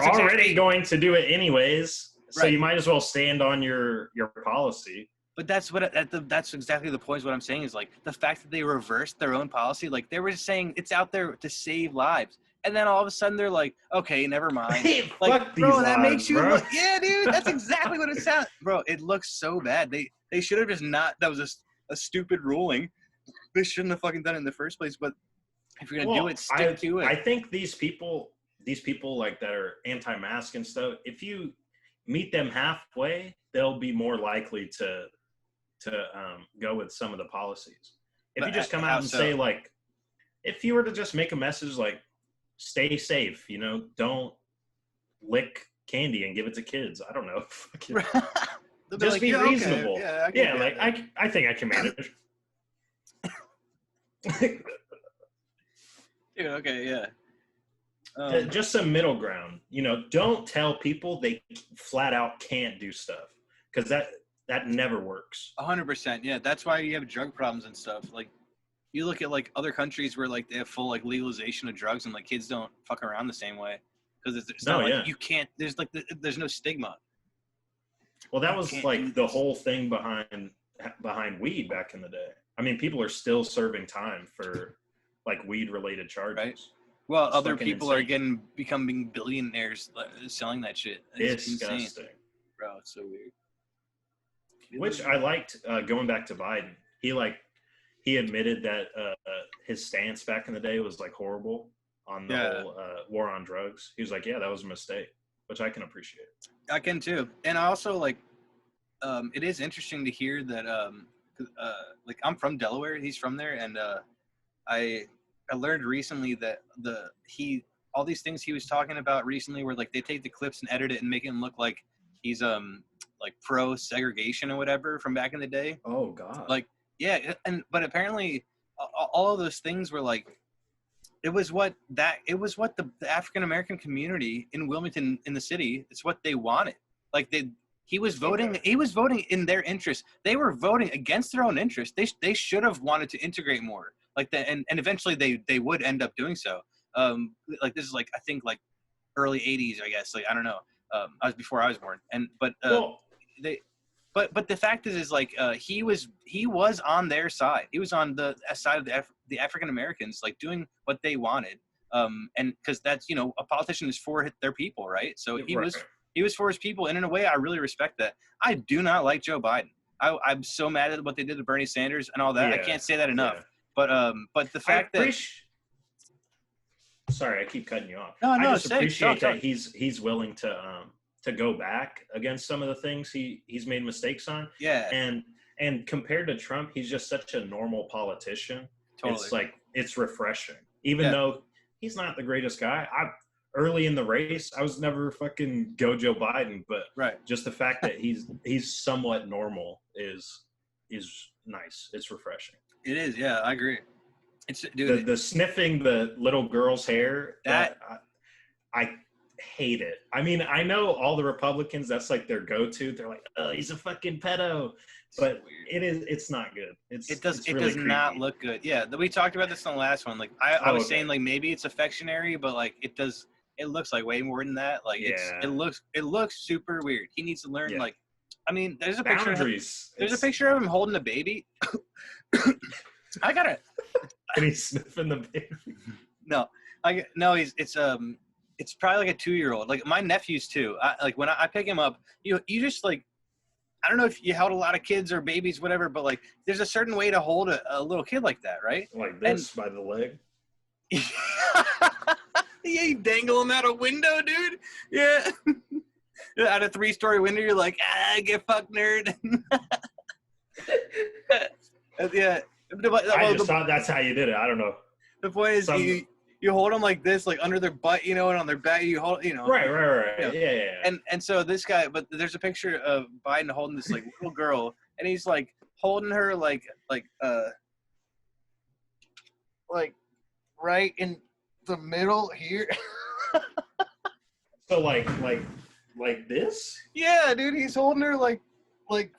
already going to do it anyways. So you might as well stand on your policy. But that's exactly the point. Is what I'm saying is like the fact that they reversed their own policy. Like they were just saying it's out there to save lives, and then all of a sudden they're like, okay, never mind. Hey, like, fuck bro, these that lives, makes you bro. look. Yeah, dude, that's exactly what it sounds. Bro, it looks so bad. They should have just not. That was a stupid ruling. They shouldn't have fucking done it in the first place. But if you're gonna do it, stick to it. I think these people like that are anti-mask and stuff. If you meet them halfway, they'll be more likely to go with some of the policies. If you just come out and say like, if you were to just make a message like, stay safe, you know, don't lick candy and give it to kids. I don't know. Just like, be reasonable. Okay. Yeah, like I think I can manage. Dude, okay, yeah. Just some middle ground. You know, don't tell people they flat out can't do stuff, because that never works. 100%. Yeah, that's why you have drug problems and stuff. Like, you look at like other countries where like they have full like legalization of drugs and like kids don't fuck around the same way because it's not like you can't. There's like there's no stigma. Well, that was like the whole thing behind weed back in the day. I mean, people are still serving time for like weed related charges. Right. Well, it's other people insane. Are becoming billionaires selling that shit. It's disgusting. Insane. Bro, it's so weird. Which I liked, going back to Biden. He admitted that his stance back in the day was like horrible on the whole war on drugs. He was like, yeah, that was a mistake, which I can appreciate. I can too. And I also like, it is interesting to hear that, like I'm from Delaware, he's from there. And I learned recently that all these things he was talking about recently were like, they take the clips and edit it and make him look like he's, like pro segregation or whatever from back in the day. Oh God. Like, yeah. But apparently all of those things were like, it was what the African-American community in Wilmington in the city, it's what they wanted. Like he was voting in their interest. They were voting against their own interest. They should have wanted to integrate more like that. And eventually they would end up doing so. Like this is like, I think like early 80s, I guess. Like, I don't know. I was before I was born. But the fact is like he was on their side. He was on the side of the African Americans, like doing what they wanted. And because that's, you know, a politician is for their people, right? So he was for his people, and in a way, I really respect that. I do not like Joe Biden. I'm so mad at what they did to Bernie Sanders and all that. Yeah, I can't say that enough. Yeah. But the fact that. Sorry, I keep cutting you off. No, I just appreciate that he's willing to go back against some of the things he's made mistakes on. Yeah. And And compared to Trump, he's just such a normal politician. Totally. It's like, it's refreshing. Even though he's not the greatest guy. Early in the race, I was never fucking go Joe Biden, but just the fact that he's somewhat normal is nice. It's refreshing. It is, yeah, I agree. It's dude, the sniffing the little girl's hair, that I hate it. I mean, I know all the Republicans, that's like their go-to. They're like, oh, he's a fucking pedo. But it's not good. It does not look good. Yeah, we talked about this in the last one. Like I was saying, like maybe it's affectionary, but like it looks like way more than that. Like it looks super weird. He needs to learn like, I mean, there's a picture of him, there's a picture of him holding a baby. I gotta. And he's sniffing the baby. No, it's probably like a 2-year-old. Like my nephews too. Like when I pick him up, you just like, I don't know if you held a lot of kids or babies, whatever, but like there's a certain way to hold a little kid like that, right? Like this, by the leg. Yeah, you dangle him out a window, dude. Yeah. Out a 3-story window, you're like, get fucked, nerd. Yeah. I just thought that's how you did it. I don't know. The point is, you hold them like this, like under their butt, and on their back, you hold, Right. Yeah. And so this guy, but there's a picture of Biden holding this like little girl, and he's like holding her like right in the middle here. So like this? Yeah, dude, he's holding her like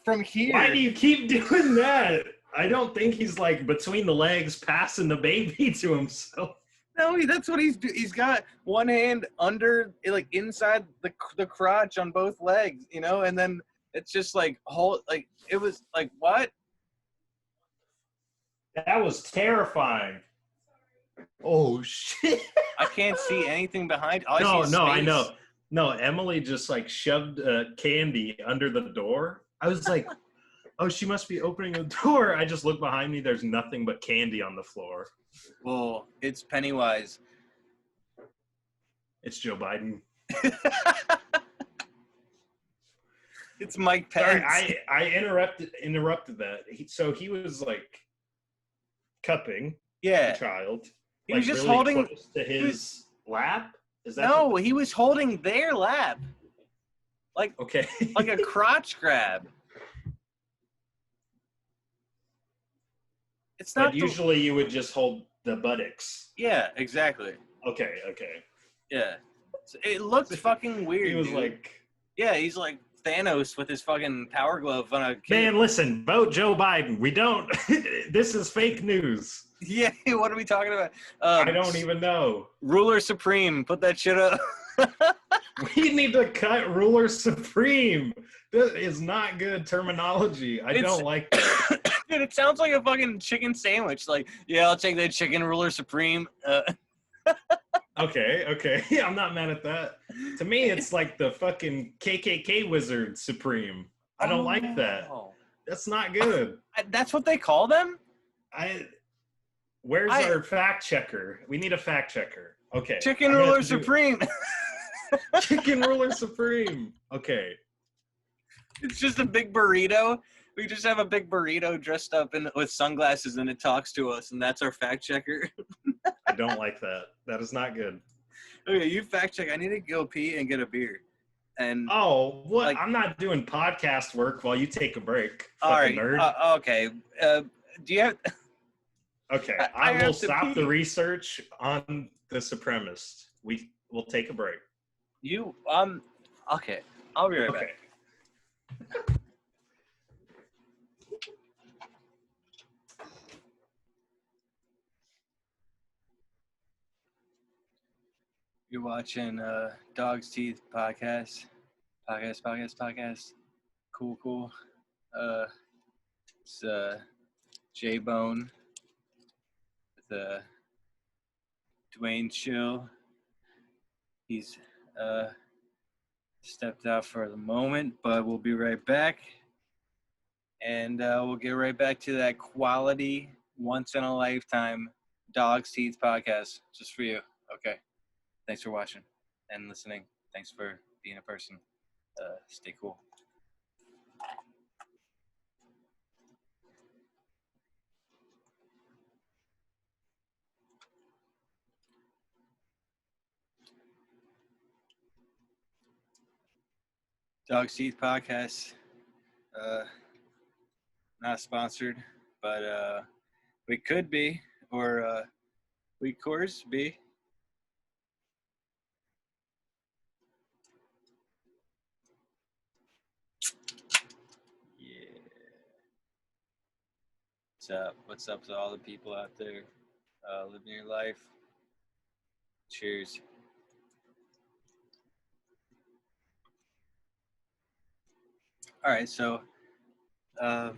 from here. Why do you keep doing that? I don't think he's like between the legs passing the baby to himself. No, that's what he's He's got one hand under, like inside the crotch on both legs, and then it's just like it was like, what? That was terrifying. Oh shit! I can't see anything behind. I know. No, Emily just like shoved candy under the door. I was like, oh, she must be opening a door. I just looked behind me. There's nothing but candy on the floor. Well, it's Pennywise. It's Joe Biden. It's Mike Pence. Sorry, I interrupted that. He was like cupping the child. He was just really holding close to his lap. Is that he was holding their lap. Like like a crotch grab. It's not. But usually you would just hold the buttocks. Yeah, exactly. Okay. Yeah, so it looked fucking weird. He was like, yeah, he's like Thanos with his fucking power glove on a kid. Man, listen, vote Joe Biden. We don't. This is fake news. Yeah, what are we talking about? I don't even know. Ruler Supreme, put that shit up. We need to cut Ruler Supreme. That is not good terminology. I don't like that. Dude, it sounds like a fucking chicken sandwich. Like, yeah, I'll take that chicken Ruler Supreme. Okay. Yeah, I'm not mad at that. To me, it's like the fucking KKK Wizard Supreme. I don't like that. That's not good. That's what they call them? Where's our fact checker? We need a fact checker. Okay. Chicken Ruler Supreme. Chicken Ruler Supreme. Okay. It's just a big burrito. We just have a big burrito dressed up with sunglasses, and it talks to us, and that's our fact checker. I don't like that. That is not good. Okay, you fact check. I need to go pee and get a beer. And what? Like, I'm not doing podcast work while you take a break. All right. Nerd. Okay. Do you have? Okay. I will stop the research on the supremacist. We'll take a break. Okay. I'll be right back. You're watching Dog's Teeth podcast. Cool. It's J-Bone with Dwayne Chill. He's stepped out for the moment, but we'll be right back. And we'll get right back to that quality, once-in-a-lifetime Dog's Teeth podcast just for you. Okay. Thanks for watching and listening. Thanks for being a person. Stay cool. Dog Seed Podcast. Not sponsored, but we could be, or we course be. Yeah. What's up? What's up to all the people out there living your life? Cheers. All right, so I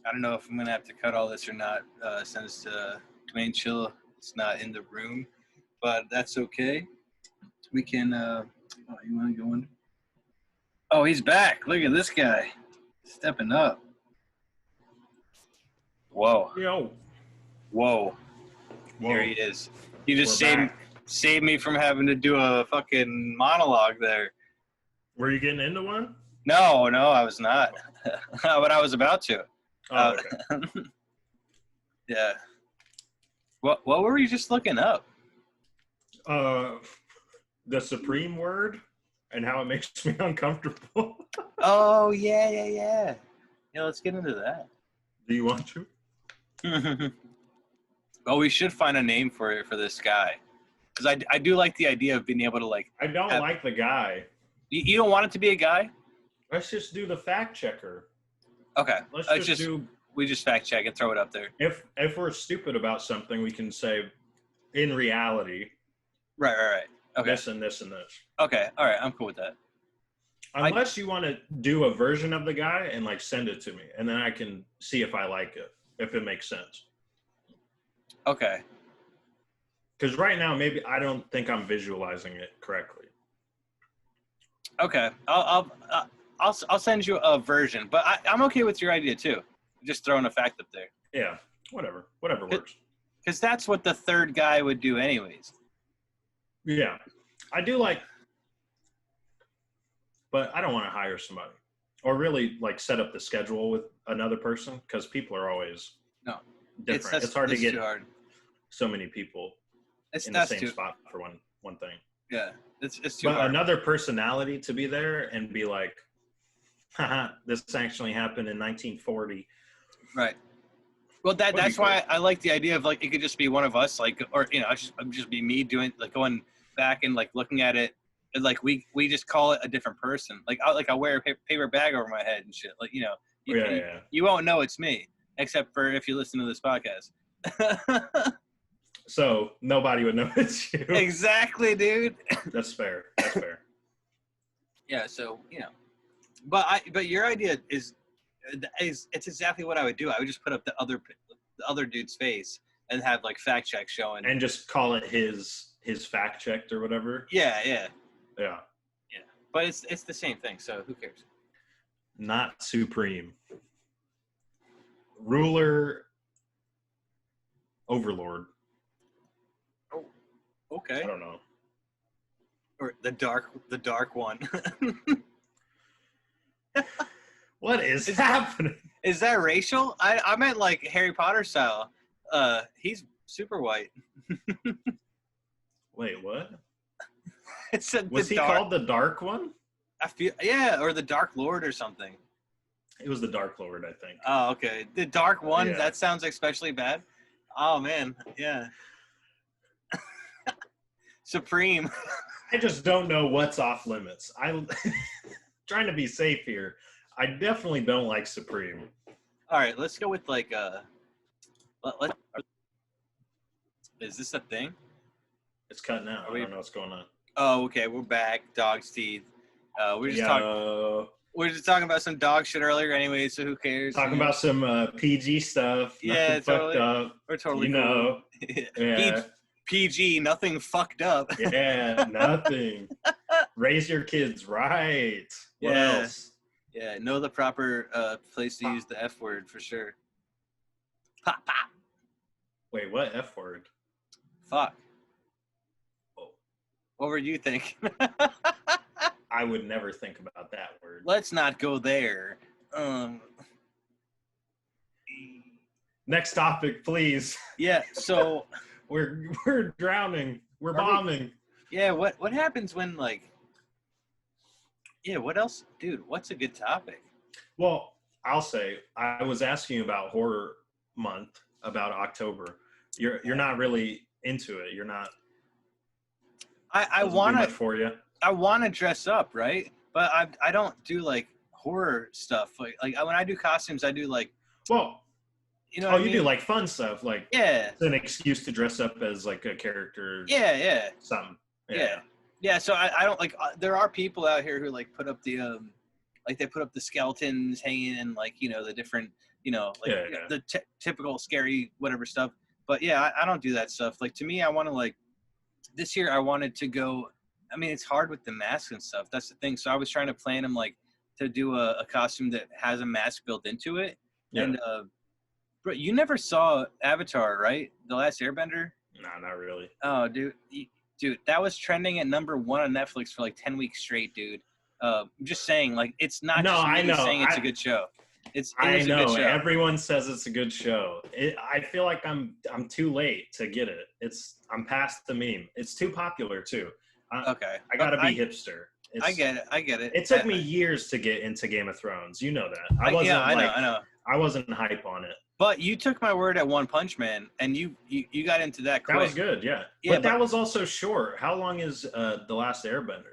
don't know if I'm gonna have to cut all this or not, since Dwayne Chill is not in the room, but that's okay. We can. You want to go in? Oh, he's back! Look at this guy, stepping up. Whoa! Yo. Whoa! Here he is. You just saved me from having to do a fucking monologue there. Were you getting into one? No, I was not. But I was about to. Oh, okay. Yeah. What were you just looking up? The supreme word and how it makes me uncomfortable. Oh, yeah. Yeah, let's get into that. Do you want to? Well, we should find a name for this guy. Because I do like the idea of being able to, like... I don't like the guy. You don't want it to be a guy? Let's just do the fact checker. Okay. We just fact check and throw it up there. If we're stupid about something, we can say, in reality, Right. Okay. this and this and this. Okay. All right. I'm cool with that. Unless you want to do a version of the guy and like send it to me, and then I can see if I like it, if it makes sense. Okay. Because right now, maybe I don't think I'm visualizing it correctly. Okay. I'll send you a version, but I'm okay with your idea too. Just throwing a fact up there. Yeah, whatever works. Because that's what the third guy would do anyways. Yeah, I do like, but I don't want to hire somebody or really like set up the schedule with another person because people are always different. It's hard to get so many people in the same spot for one thing. Yeah, it's too hard. But another personality to be there and be like, haha, this actually happened in 1940. Right. Well, that's why I like the idea of like it could just be one of us, like, or just be me doing like going back and like looking at it, and like we just call it a different person. Like I'll wear a paper bag over my head and shit. Like you won't know it's me except for if you listen to this podcast. So nobody would know it's you. Exactly, dude. That's fair. Yeah. So but your idea is it's exactly what I would do. I would just put up the other dude's face and have like fact check showing, and just call it his fact checked or whatever. Yeah. But it's the same thing. So who cares? Not supreme. Ruler. Overlord. Oh, okay. I don't know. Or the dark one. What is happening? Is that racial? I meant like Harry Potter style. He's super white. Wait, what? Was he called the Dark One? I feel or the Dark Lord or something. It was the Dark Lord, I think. Oh, okay. The Dark One. Yeah. That sounds especially bad. Oh man, yeah. Supreme. I just don't know what's off limits. I'm trying to be safe here. I definitely don't like Supreme. All right, let's go with like is this a thing? It's cutting out. I don't know what's going on. Oh, okay. We're back. Dog's teeth. We're just talking about some dog shit earlier anyway, so who cares? Talking about some PG stuff. Yeah, totally. Fucked up. We're totally cool. Yeah. PG, nothing fucked up. Yeah, nothing. Raise your kids right. What else? Yeah, know the proper place to use the F word for sure. Pop. Wait, what F word? Fuck. Oh. What were you thinking? I would never think about that word. Let's not go there. Next topic, please. Yeah, so we're drowning. We're bombing. Yeah, what happens when like Yeah, what else? Dude, what's a good topic? Well, I'll say I was asking you about horror month, about October. You're not really into it. You're not. I Doesn't do want much to for you. I want to dress up, right? But I don't do like horror stuff. Like when I do costumes, I do like, Well, you know what I you mean? do like fun stuff, like Yeah. it's an excuse to dress up as like a character. Yeah. Something. Yeah. So I don't like. There are people out here who like put up the like they put up the skeletons hanging and like the different like the typical scary whatever stuff. But yeah, I don't do that stuff. Like to me, I want to like this year I wanted to go. I mean, it's hard with the masks and stuff. That's the thing. So I was trying to plan them like to do a costume that has a mask built into it. Yeah. And bro, you never saw Avatar, right? The Last Airbender? No, not really. Oh, dude, that was trending at #1 on Netflix for like 10 weeks straight, dude. I'm just saying, like, it's not just me saying it's a good show. I know. A good show. Everyone says it's a good show. I feel like I'm too late to get it. I'm past the meme. It's too popular too. Okay. I gotta be hipster. I get it. It took me years to get into Game of Thrones. You know that. I know. I wasn't hype on it. But you took my word at One Punch Man, and you got into that quick. That was good, yeah. But that was also short. How long is The Last Airbender?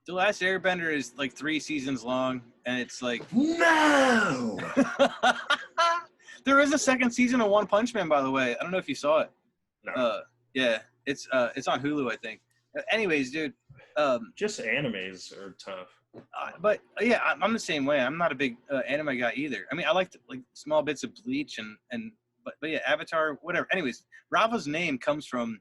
The Last Airbender is like 3 seasons long, and it's like no. There is a second season of One Punch Man, by the way. I don't know if you saw it. No. Yeah, it's on Hulu, I think. Anyways, dude. Just animes are tough. But yeah, I'm the same way. I'm not a big anime guy either. I mean, I like small bits of Bleach but yeah, Avatar, whatever. Anyways, Rava's name comes from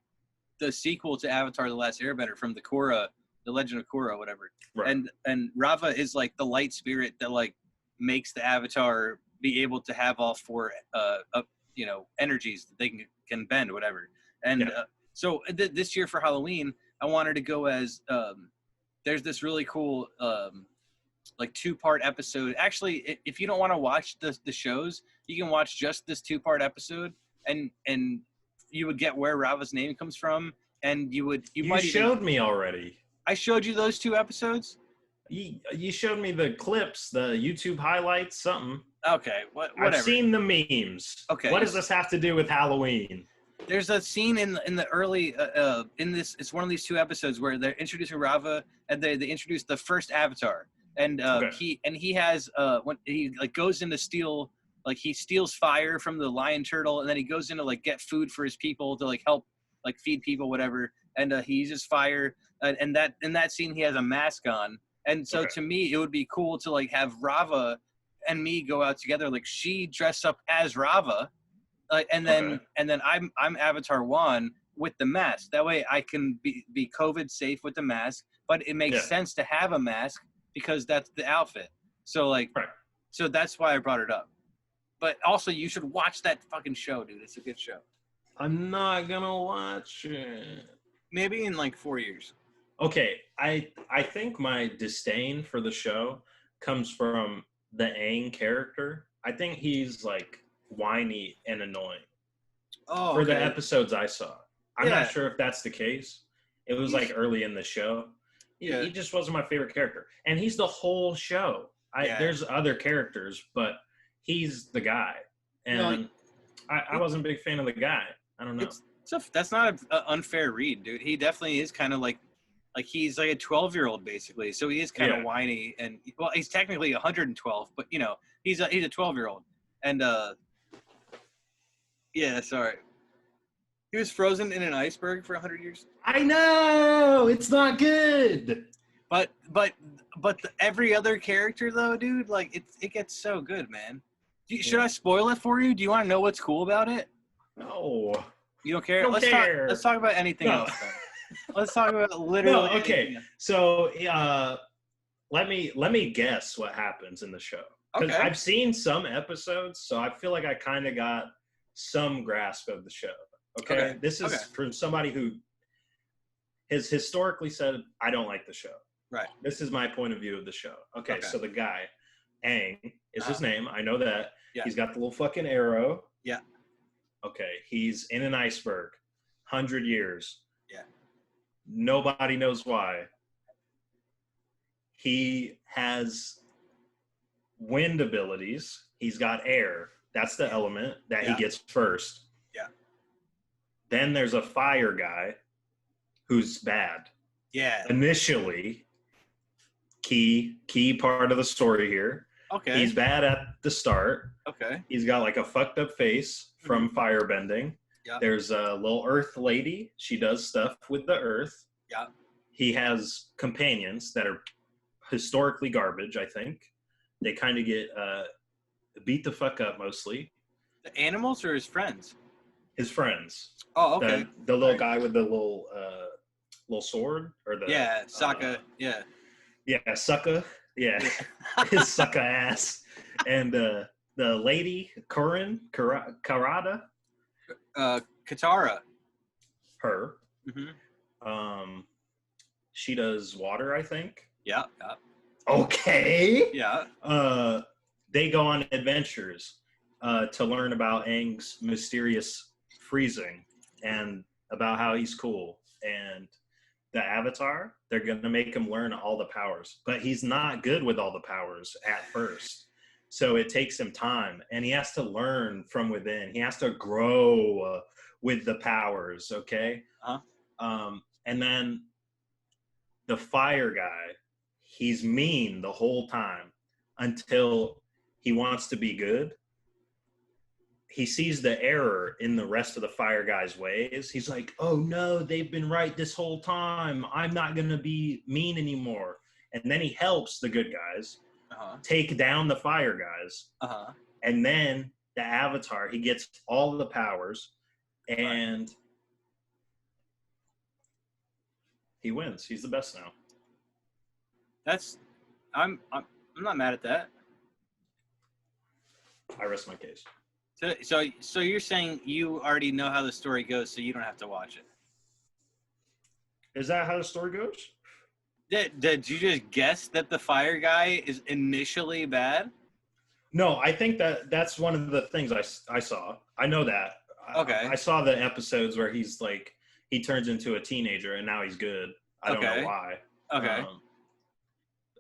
the sequel to Avatar: The Last Airbender, from the Legend of Korra, whatever. Right. And Rava is like the light spirit that like makes the Avatar be able to have all 4 energies that they can bend, whatever. And so this year for Halloween, I wanted to go as there's this really cool like 2-part episode. Actually, if you don't want to watch the shows, you can watch just this 2-part episode, and you would get where Rava's name comes from, and you showed me already. I showed you those 2 episodes. You showed me the clips, the YouTube highlights, something. Okay, whatever. I've seen the memes. Okay, what does this have to do with Halloween? There's a scene in the early in this. It's one of these 2 episodes where they're introducing Rava, and they introduce the first Avatar, and he has when he like goes in to steal, like he steals fire from the lion turtle, and then he goes in to like get food for his people to like help like feed people, whatever, and he uses fire, and that in that scene he has a mask on, and so to me it would be cool to like have Rava and me go out together, like she dressed up as Rava. And then I'm Avatar 1 with the mask. That way I can be COVID safe with the mask, but it makes sense to have a mask because that's the outfit. So so that's why I brought it up. But also you should watch that fucking show, dude. It's a good show. I'm not gonna watch it. Maybe in like 4 years. Okay, I think my disdain for the show comes from the Aang character. I think he's like whiny and annoying for the episodes I saw. I'm not sure if that's the case. It was like early in the show. He just wasn't my favorite character, and he's the whole show. There's other characters, but he's the guy, and I wasn't a big fan of the guy. I don't know. That's not an unfair read, dude. He definitely is kind of like he's like a 12-year-old basically. So he is kind of whiny, and well, he's technically 112, but he's a 12-year-old, and yeah, sorry. He was frozen in an iceberg for 100 years. I know! It's not good! But every other character, though, dude, like, it gets so good, man. Should I spoil it for you? Do you want to know what's cool about it? No. You don't care? Let's talk about anything else, then. Let's talk about literally anything. So, let me guess what happens in the show. Because I've seen some episodes, so I feel like I kind of got some grasp of the show. Okay? This is from somebody who has historically said, I don't like the show. Right. This is my point of view of the show. Okay. So the guy, Aang, is his name. I know that. Yeah. He's got the little fucking arrow. Yeah. Okay. He's in an iceberg. 100 years. Yeah. Nobody knows why. he has wind abilities. He's got air. That's the element that he gets first. Yeah. Then there's a fire guy who's bad. Yeah. Initially, key part of the story here. Okay. He's bad at the start. Okay. He's got like a fucked up face from firebending. Yeah. There's a little earth lady. She does stuff with the earth. Yeah. He has companions that are historically garbage, I think. They kind of get beat the fuck up mostly. The animals or his friends? His friends. Oh, okay. The little guy with the little sword, or the Sokka. Sokka. Yeah, his sucker ass, and the lady Karada. Katara. Her. Mm-hmm. She does water, I think. Yeah. Okay. Yeah. They go on adventures to learn about Aang's mysterious freezing and about how he's cool. And the Avatar, they're going to make him learn all the powers. But he's not good with all the powers at first. So it takes him time. And he has to learn from within. He has to grow with the powers, okay? And then the fire guy, he's mean the whole time until he wants to be good. He sees the error in the rest of the fire guy's ways. He's like, oh no, they've been right this whole time. I'm not going to be mean anymore. And then he helps the good guys take down the fire guys. And then the Avatar, he gets all the powers and he wins. He's the best now. I'm not mad at that. I rest my case. So you're saying you already know how the story goes, so you don't have to watch it. Is that how the story goes? Did you just guess that the fire guy is initially bad? No, I think that's one of the things I saw. I know that. Okay. I saw the episodes where he's like, he turns into a teenager and now he's good. I don't know why. Okay.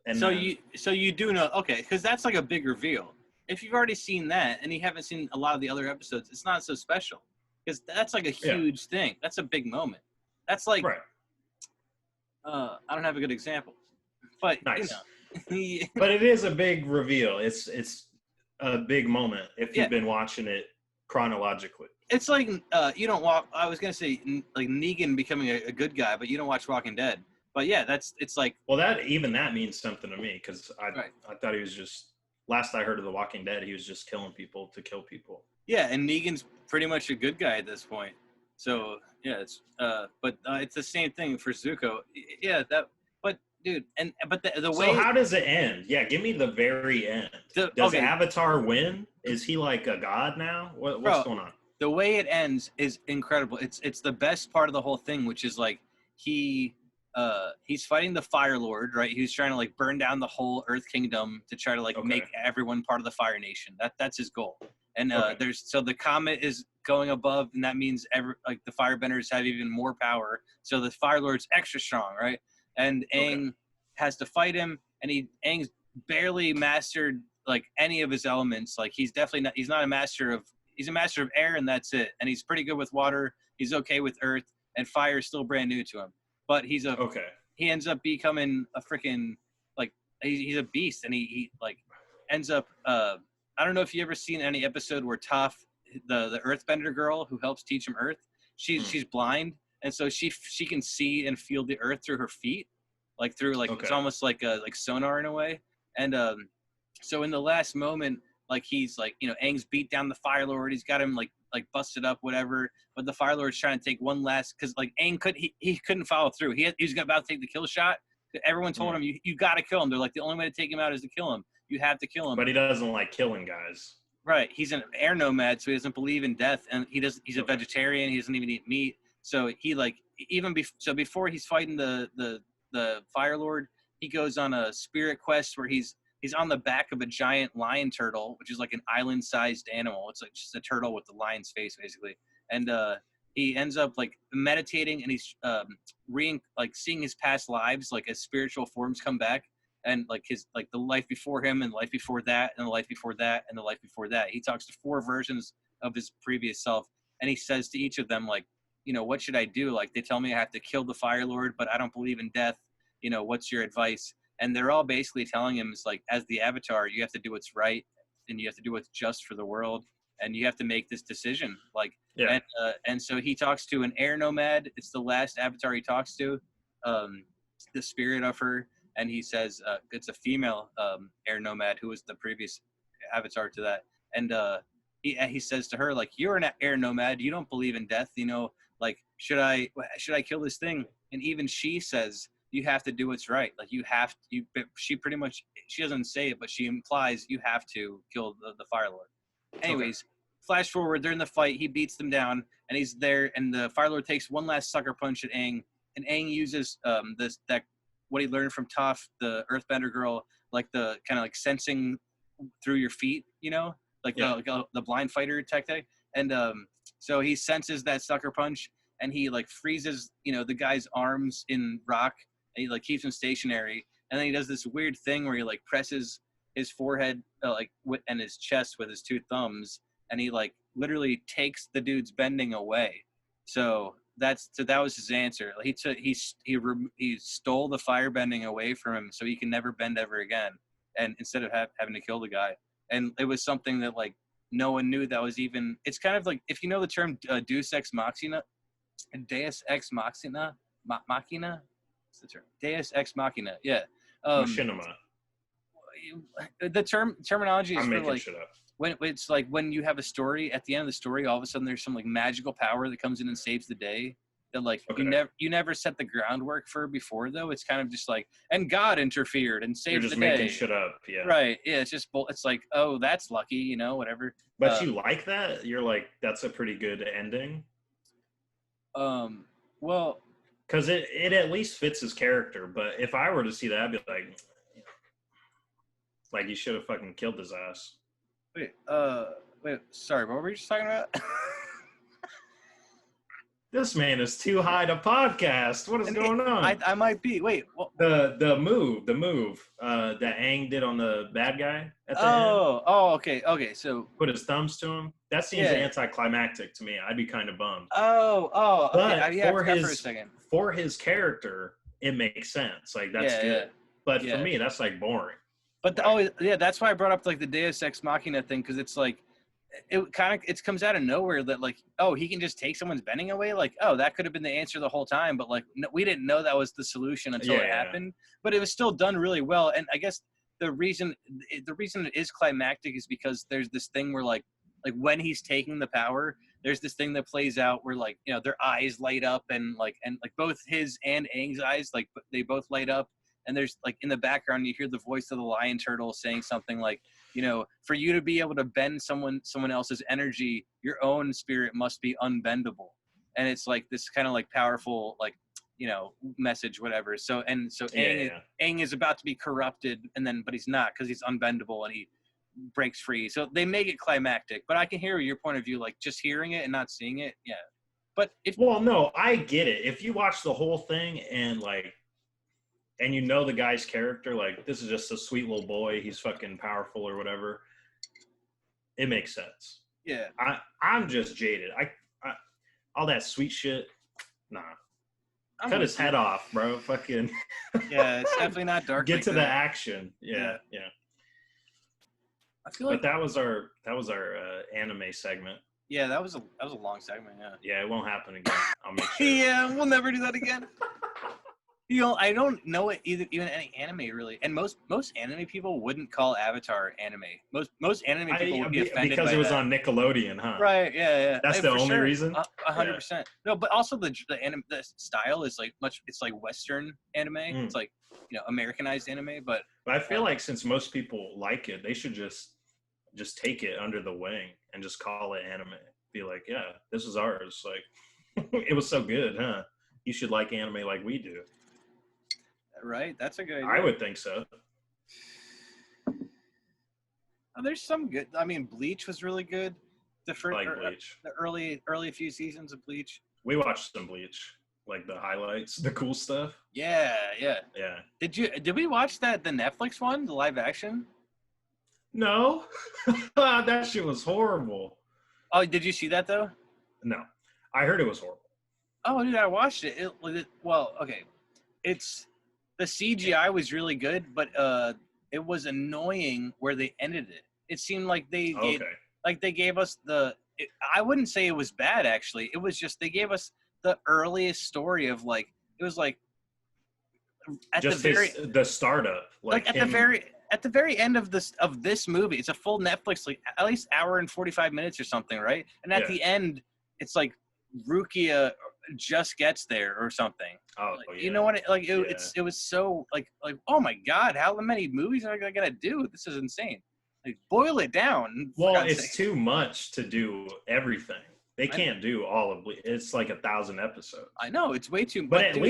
And so you do know, okay, because that's like a big reveal. If you've already seen that and you haven't seen a lot of the other episodes, it's not so special because that's like a huge thing. That's a big moment. That's like, I don't have a good example, but nice. You know. But it is a big reveal. It's a big moment if you've been watching it chronologically. It's like you don't watch. I was gonna say like Negan becoming a good guy, but you don't watch Walking Dead. But yeah, it's like. Well, that means something to me because I thought he was just. Last I heard of The Walking Dead, he was just killing people to kill people. Yeah, and Negan's pretty much a good guy at this point. So yeah, it's it's the same thing for Zuko. Yeah, but dude, but the way. So how does it end? Yeah, give me the very end. Does Avatar win? Is he like a god now? What's going on? The way it ends is incredible. It's the best part of the whole thing, which is like he's fighting the Fire Lord, right? He's trying to like burn down the whole Earth Kingdom to try to like make everyone part of the Fire Nation. That's his goal. And so the comet is going above, and that means the Firebenders have even more power. So the Fire Lord's extra strong, right? And Aang has to fight him, and Aang's barely mastered like any of his elements. Like he's not a master of. He's a master of air, and that's it. And he's pretty good with water. He's okay with earth, and fire is still brand new to him. But he ends up becoming a freaking he's a beast, and he like ends up. I don't know if you ever seen any episode where Toph, the Earthbender girl who helps teach him Earth, she's blind, and so she can see and feel the Earth through her feet, like through it's almost like sonar in a way. And so in the last moment. Like he's like, Aang's beat down the Fire Lord. He's got him like busted up, whatever. But the Fire Lord's trying to take one last, because like Aang couldn't follow through. He was about to take the kill shot. Everyone told him you got to kill him. They're like, the only way to take him out is to kill him. You have to kill him. But he doesn't like killing guys. Right. He's an air nomad, so he doesn't believe in death, and he's a vegetarian. He doesn't even eat meat. So he before he's fighting the Fire Lord, he goes on a spirit quest where he's on the back of a giant lion turtle, which is like an island-sized animal. It's like just a turtle with the lion's face, basically. And he ends up like meditating, and he's seeing his past lives, like as spiritual forms come back. and like his like the life before him and the life before that and the life before that and the life before that. He talks to 4 versions of his previous self, and he says to each of them, like, what should I do? Like, they tell me I have to kill the Fire Lord, but I don't believe in death. What's your advice? And they're all basically telling him, it's like, as the Avatar, you have to do what's right, and you have to do what's just for the world, and you have to make this decision. Like, Yeah. and so he talks to an air nomad. It's the last Avatar he talks to, the spirit of her, and he says it's a female air nomad who was the previous Avatar to that, and he says to her, like, you're an air nomad, you don't believe in death, like, should I kill this thing? And even she says, you have to do what's right. Like, she pretty much, she doesn't say it, but she implies you have to kill the Fire Lord. Anyways, flash forward, they're in the fight, he beats them down, and he's there, and the Fire Lord takes one last sucker punch at Aang, and Aang uses what he learned from Toph, the Earthbender girl, like the kind of like sensing through your feet, like the blind fighter tactic. And so he senses that sucker punch, and he like freezes, the guy's arms in rock, and he like keeps him stationary. And then he does this weird thing where he like presses his forehead and his chest with his 2 thumbs, and he like literally takes the dude's bending away. So that was his answer. He stole the fire bending away from him, so he can never bend ever again. And instead of having to kill the guy, and it was something that like no one knew that was even. It's kind of like, if you know the term Deus Ex Machina, Machina. What's the term? Deus Ex Machina. Yeah. Machinima. The terminology is I'm for making like shit up. when it's like when you have a story, at the end of the story, all of a sudden there's some like magical power that comes in and saves the day that like you never set the groundwork for before, though. It's kind of just like, and God interfered and saved the day. You're just making shit up. Yeah. Right. Yeah. It's just it's like, oh, that's lucky, whatever. But you like that? You're like, that's a pretty good ending. Well, because it at least fits his character. But if I were to see that, I'd be like you should have fucking killed his ass. Wait, sorry, what were you just talking about? This man is too high to podcast. What is going on? I might be. Wait, what? The move that Aang did on the bad guy at the end. Okay. So put his thumbs to him. That seems anticlimactic to me. I'd be kind of bummed. Okay. But for a second. For his character, it makes sense. Like, that's good. Yeah. But for me, that's like boring. But that's why I brought up like the Deus Ex Machina thing, because it's like it comes out of nowhere that like, oh, he can just take someone's bending away. Like, oh, that could have been the answer the whole time, but like we didn't know that was the solution until it happened. But it was still done really well, and I guess the reason it is climactic is because there's this thing where like when he's taking the power, there's this thing that plays out where like, their eyes light up, and both his and Aang's eyes, like they both light up. And there's like in the background, you hear the voice of the lion turtle saying something like, for you to be able to bend someone else's energy, your own spirit must be unbendable. And it's like this kind of like powerful, like, message, whatever. So Aang is about to be corrupted, but he's not, because he's unbendable and he breaks free. So they make it climactic. But I can hear your point of view, like just hearing it and not seeing it. Yeah. But no, I get it. If you watch the whole thing and the guy's character, like, this is just a sweet little boy, he's fucking powerful or whatever, it makes sense. Yeah. I'm just jaded. I all that sweet shit, nah. Cut his head off, bro. Fucking yeah, it's definitely not dark. Get to the action. Yeah. I feel like that was our anime segment. Yeah, that was a long segment. Yeah, it won't happen again. I'll make sure. Yeah, we'll never do that again. I don't know it even any anime really, and most anime people wouldn't call Avatar anime. Most anime people would be offended because by it was that. on Nickelodeon, huh? Right? Yeah. That's the only reason. 100%. No, but also the style is like it's like Western anime. It's like Americanized anime, but I feel like since most people like it, they should just take it under the wing and just call it anime. Be like, yeah, this is ours. Like, it was so good, huh? You should like anime like we do. Right, that's a good idea. I would think so. There's some good. I mean, Bleach was really good. The first, Bleach. The early few seasons of Bleach. We watched some Bleach. like the highlights, the cool stuff. Yeah. Yeah. Did we watch the Netflix one, the live action? No, that shit was horrible. Oh, did you see that though? No, I heard it was horrible. Oh, dude, I watched it. Well, okay. It's the CGI was really good, but it was annoying where they ended it. It seemed like they gave us I wouldn't say it was bad actually. It was just they gave us the earliest story of like it was like at just the startup, like at the very end of this movie. It's a full Netflix, like at least hour and 45 minutes or something, right? And at the end, it's like Rukia just gets there or something. Oh, like, you know what? It was so like oh my god, how many movies are I gonna do? This is insane. Like boil it down. Well, it's too much to do everything. They can't do all of it. It's like 1,000 episodes. I know it's way too much. But at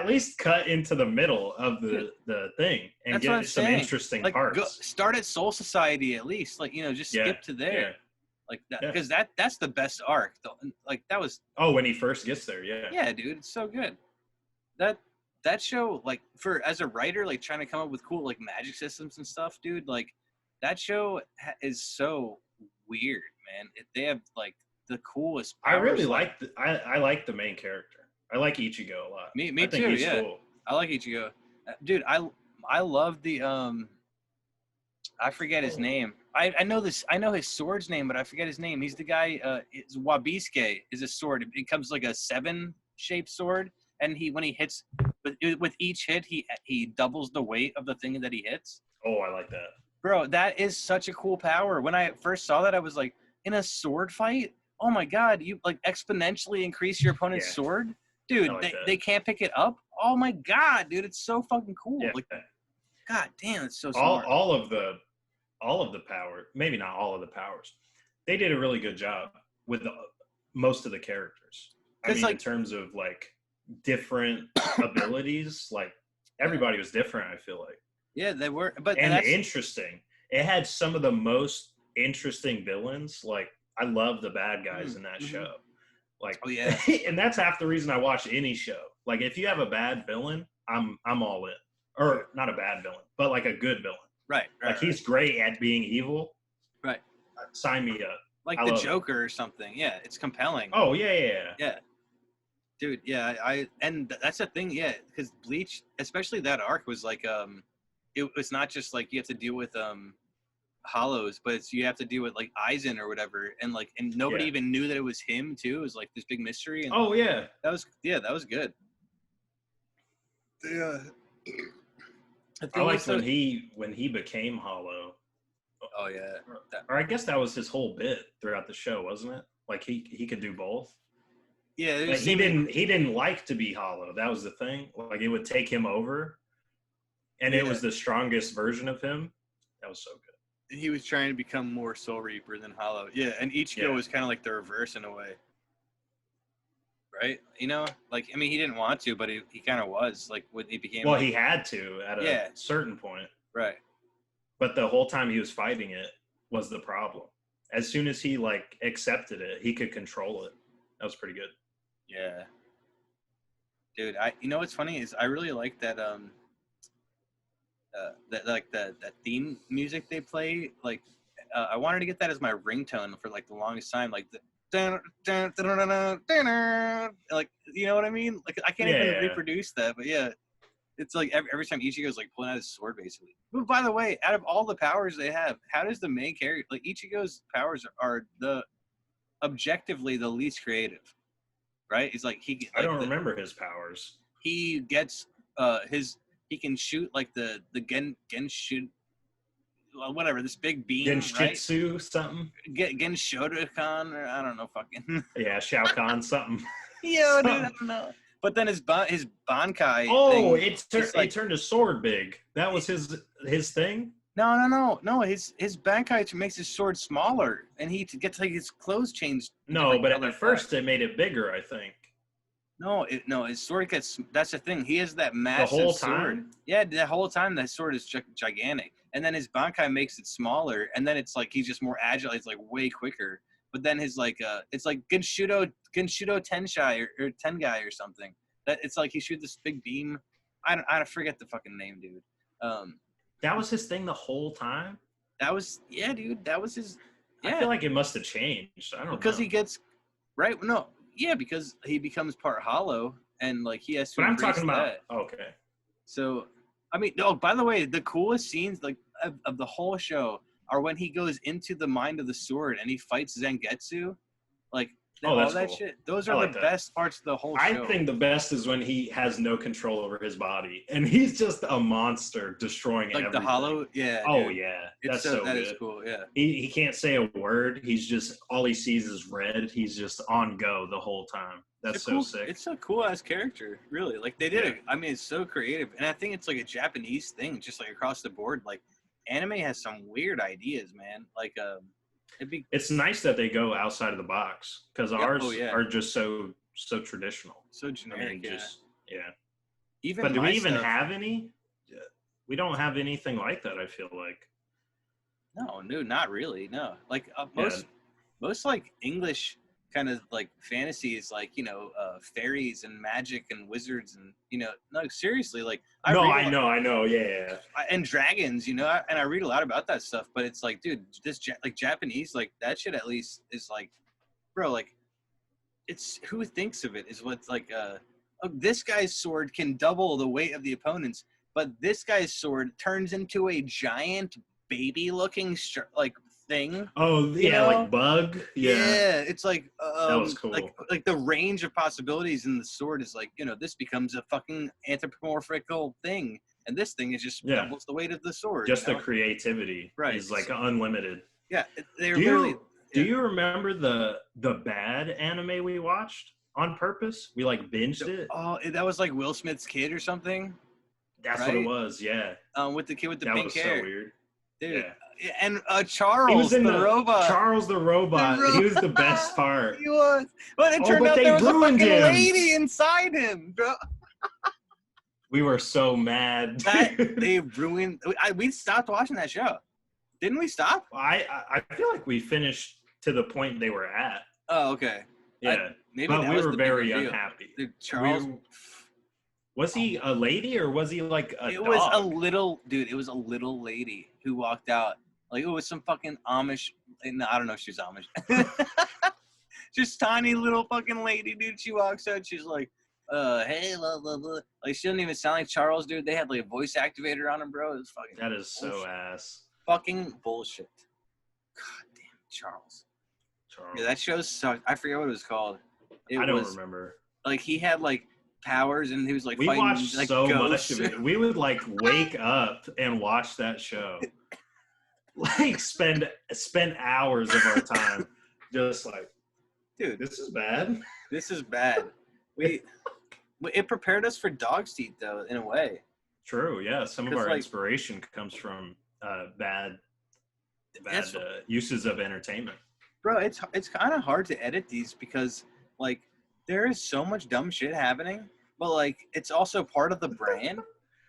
least cut into the middle of the thing and get some interesting parts. Start at Soul Society at least. Like just skip to there. Yeah. Like that because that's the best arc. Like that was. Oh, when he first gets there, yeah. Yeah, dude, it's so good. That show, like as a writer, like trying to come up with cool like magic systems and stuff, dude. Like that show is so weird, man. They have like the coolest powers. I really like I like the main character. I like Ichigo a lot. Me too. Yeah, cool. I like Ichigo, dude. I love the I forget his name. I know this. I know his sword's name, but I forget his name. He's the guy. It's Wabisuke is a sword. It becomes like a 7-shaped sword, and when he hits with each hit, he doubles the weight of the thing that he hits. Oh, I like that, bro. That is such a cool power. When I first saw that, I was like, in a sword fight. Oh my god, you like exponentially increase your opponent's sword, dude. They can't pick it up. Oh my god, dude, it's so fucking cool. Yeah. Like, god damn, it's so smart. All of the power, maybe not all of the powers. They did a really good job with most of the characters. I mean, in terms of like different abilities, like everybody was different. I feel like. Yeah, they were, but interesting. It had some of the most interesting villains. Like I love the bad guys in that show. Like, oh yeah, and that's half the reason I watch any show. Like, if you have a bad villain, I'm all in. Or not a bad villain, but like a good villain. Right. Like he's great at being evil. Right. Sign me up. Like the Joker or something. Yeah, it's compelling. Oh yeah. Dude, yeah, and that's the thing, yeah, because Bleach, especially that arc, was like it was not just like you have to deal with hollows, but you have to deal with like Aizen or whatever, and nobody even knew that it was him too. It was like this big mystery. And that was good. Yeah. I liked when he became Hollow. Oh yeah. Or I guess that was his whole bit throughout the show, wasn't it? Like he could do both. Yeah, like he didn't like to be Hollow. That was the thing. Like it would take him over, and it was the strongest version of him. That was so good. He was trying to become more Soul Reaper than Hollow. Yeah, and Ichigo was kind of like the reverse in a way. Right? Like, I mean, he didn't want to, but he kind of was. Like, when he became... Well, he had to at a certain point. Right. But the whole time he was fighting it was the problem. As soon as he, like, accepted it, he could control it. That was pretty good. Yeah. Dude, what's funny is I really like that, that theme music they play. Like, I wanted to get that as my ringtone for, like, the longest time. Like, the... like, you know what I mean? Like, I can't even reproduce that, but yeah, it's like every time Ichigo's like pulling out his sword, basically. But by the way, out of all the powers they have, how does the main character, like Ichigo's powers are objectively the least creative, right? It's like I don't remember his powers. He gets he can shoot like the Genshin. Whatever, this big beam, Genshitsu, right? something. Genshodokan, or I don't know, fucking. Yeah, Shao Kahn, something. Yeah, dude, I don't know. But then his Bankai. Oh, it turned his sword big. That was his thing. No. His Bankai makes his sword smaller, and he gets like his clothes changed. No, but at first it made it bigger, I think. No, his sword gets. That's the thing. He has that massive the whole sword. Time? Yeah, the whole time that sword is gigantic, and then his Bankai makes it smaller, and then it's like he's just more agile. It's like way quicker. but then his like it's like Genshudo Tenshai or Tengai or something. That it's like he shoots this big beam. I forget the fucking name, dude. That was his thing the whole time. That was dude. That was his. Yeah. I feel like it must have changed. I don't know. Because he gets right. No, yeah, because he becomes part hollow and like he has to. But I'm talking about. That. Okay. So, I mean, no. By the way, the coolest scenes like of the whole show are when he goes into the mind of the sword and he fights Zangetsu, like all that cool. shit. Those are the best parts of the whole show. I think the best is when he has no control over his body and he's just a monster destroying like everything. the hollow. Yeah. Oh dude. yeah, that's so that good. is cool. Yeah. He can't say a word. He's just all he sees is red. He's just on go the whole time. That's so sick. It's a cool ass character, really. Like they did it. I mean, it's so creative, and I think it's like a Japanese thing, just like across the board. Like anime has some weird ideas, man. Like it's nice that they go outside of the box because ours are just so traditional, so generic. Even but do we even have any? We don't have anything like that. I feel like no, not really. No, like most like English kind of like fantasy is like fairies and magic and wizards and no seriously like I know yeah and dragons and I read a lot about that stuff, but it's like dude this like Japanese like that shit at least is like bro like it's who thinks of it is what's like this guy's sword can double the weight of the opponent's, but this guy's sword turns into a giant baby looking like thing. Oh yeah, like bug. Yeah, it's like that was cool. Like the range of possibilities in the sword is like this becomes a fucking anthropomorphical thing, and this thing is just doubles the weight of the sword. Just the creativity is like unlimited. Yeah, they're Do you remember the bad anime we watched on purpose? We like binged it. Oh, that was like Will Smith's kid or something. That's what it was. Yeah. With the kid with the that pink was hair. So weird. Dude. Yeah. And Charles, he was in the robot. Charles the robot. He was the best part. He was. But it turned out there was a fucking lady inside him, bro. We were so mad. They ruined. We stopped watching that show. Didn't we stop? I feel like we finished to the point they were at. Oh, okay. Yeah. But we were very unhappy. Dude, Charles. Was he a lady or was he like a dog? It was a little dude. It was a little lady who walked out. Like it was some fucking Amish. No, I don't know if she's Amish. Just tiny little fucking lady, dude. She walks out. She's like, hey, blah, blah, blah. Like she doesn't even sound like Charles, dude. They had like a voice activator on him, bro. It was fucking. That is bullshit. So ass. Fucking bullshit. God damn, Charles. Yeah, that show sucked. I forget what it was called. I don't remember. Like he had like powers and he was like we fighting, watched like, so ghosts. much of it. We would like wake up and watch that show. Like spend hours of our time just like, dude, this is bad. This is bad. It prepared us for Dog's Teeth though, in a way. True, yeah. Some of our inspiration comes from bad uses of entertainment. Bro, it's kind of hard to edit these because like there is so much dumb shit happening, but like it's also part of the brand.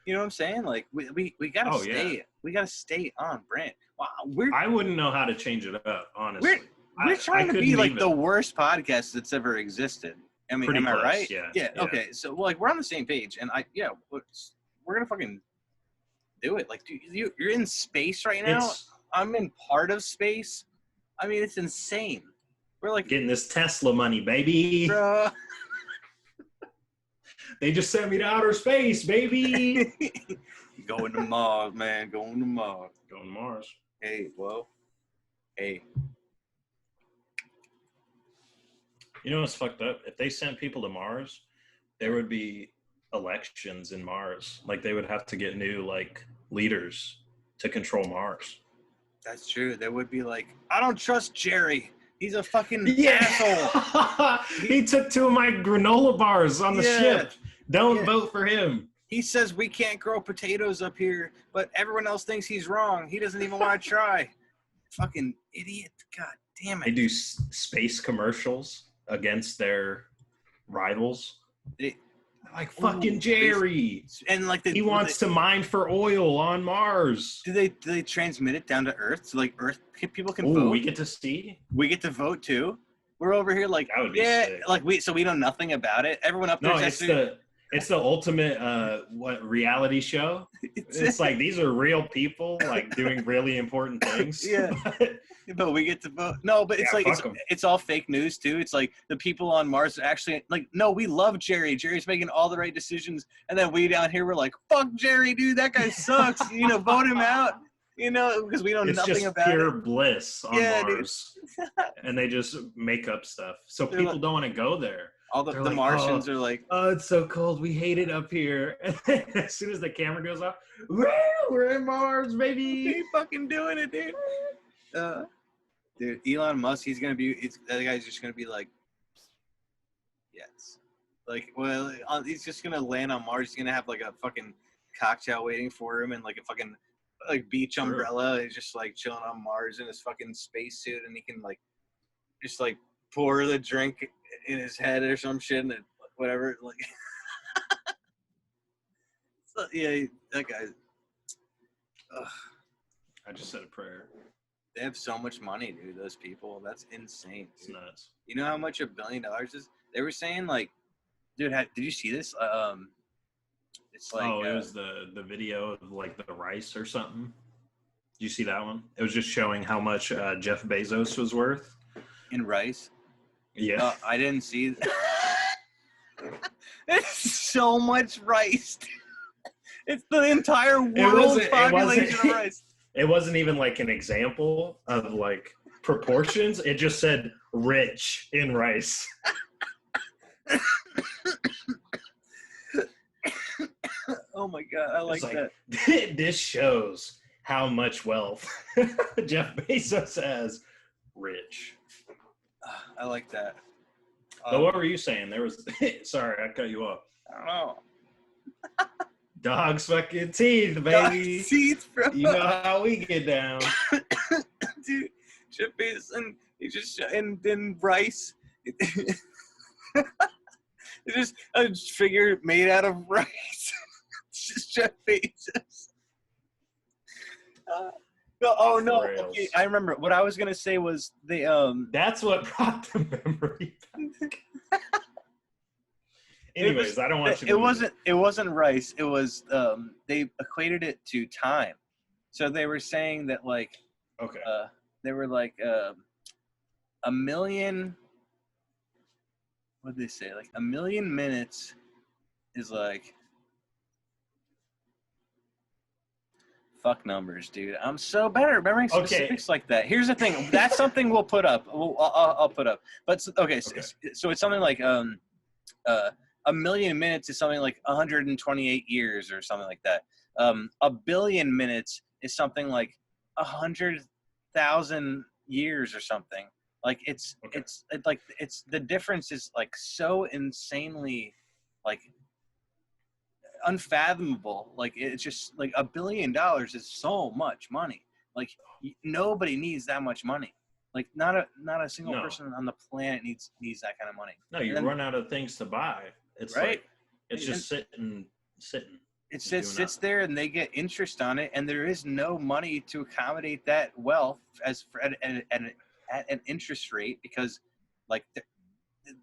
You know what I'm saying? Like we gotta we gotta stay on brand. Wow, I wouldn't know how to change it up, honestly. We're trying to be like the worst podcast that's ever existed. I mean, am I right? Yeah. Okay. So like we're on the same page, and we're gonna fucking do it. Like, dude, you're in space right now. I'm in part of space. I mean, it's insane. We're like getting this Tesla money, baby. Bro. They just sent me to outer space, baby. Going to Mars, man. Going to Mars. Going to Mars. Hey, well. Hey. You know what's fucked up? If they sent people to Mars, there would be elections in Mars. Like they would have to get new like leaders to control Mars. That's true. There would be like, I don't trust Jerry. He's a fucking asshole. He took 2 of my granola bars on the ship. Don't vote for him. He says we can't grow potatoes up here, but everyone else thinks he's wrong. He doesn't even want to try. Fucking idiot. God damn it. They do space commercials against their rivals. Like fucking Jerry. And like he wants to mine for oil on Mars. Do they transmit it down to Earth so like Earth people can Ooh, vote? we get to see. We get to vote too. We're over here like That would be sick. like we know nothing about it. Everyone up there. No, it's the ultimate reality show. It's like these are real people like doing really important things. Yeah. But we get to vote. No, but it's it's all fake news too. It's like the people on Mars are actually like, no, we love Jerry. Jerry's making all the right decisions. And then we down here, we're like, fuck Jerry, dude. That guy sucks. Vote him out. Because we know nothing about it. It's just pure bliss on Mars. And they just make up stuff. So people don't want to go there. All the Martians are like, oh, it's so cold. We hate it up here. And then as soon as the camera goes off, we're in Mars, baby. We fucking doing it, dude. Dude, Elon Musk, that guy's just going to be like, yes. Like, well, he's just going to land on Mars. He's going to have like a fucking cocktail waiting for him and like a fucking like beach umbrella. He's just like chilling on Mars in his fucking spacesuit, and he can like just like pour the drink in his head or some shit and whatever. Like, so, yeah, that guy. I just said a prayer. They have so much money, dude. Those people, that's insane. It's nuts. You know how much $1 billion is? They were saying like, dude, did you see this? It's like it was the video of like the rice or something. Did you see that one? It was just showing how much Jeff Bezos was worth in rice. Yeah, I didn't see. It's so much rice. It's the entire world's population of rice. It wasn't even like an example of like proportions. It just said rich in rice. Oh my God, I like that. This shows how much wealth Jeff Bezos has. Rich. I like that. But what were you saying? There was. Sorry, I cut you off. I don't know. Dog's fucking teeth, baby. Dog's teeth, bro. You know how we get down. Dude, Jeff Bezos, and he just and then rice. It's just a figure made out of rice. It's just Jeff Bezos. No. Okay, I remember. What I was gonna say was That's what brought the memory back. Anyways, I don't want you to. It wasn't rice. It was they equated it to time. So they were saying that like they were like 1 million. What did they say? Like 1 million minutes is like fuck numbers, dude. I'm so bad at remembering specifics like that. Here's the thing. That's something we'll put up. I'll put up. But okay. So it's something like 1 million minutes is something like 128 years or something like that. 1 billion minutes is something like 100,000 years or something. Like it's the difference is like so insanely like unfathomable. Like it's just like $1 billion is so much money. Like nobody needs that much money. Like not a single person on the planet needs that kind of money. No, you run out of things to buy. It's right. Like it's just sitting. It sits there, and they get interest on it, and there is no money to accommodate that wealth at an interest rate because, like,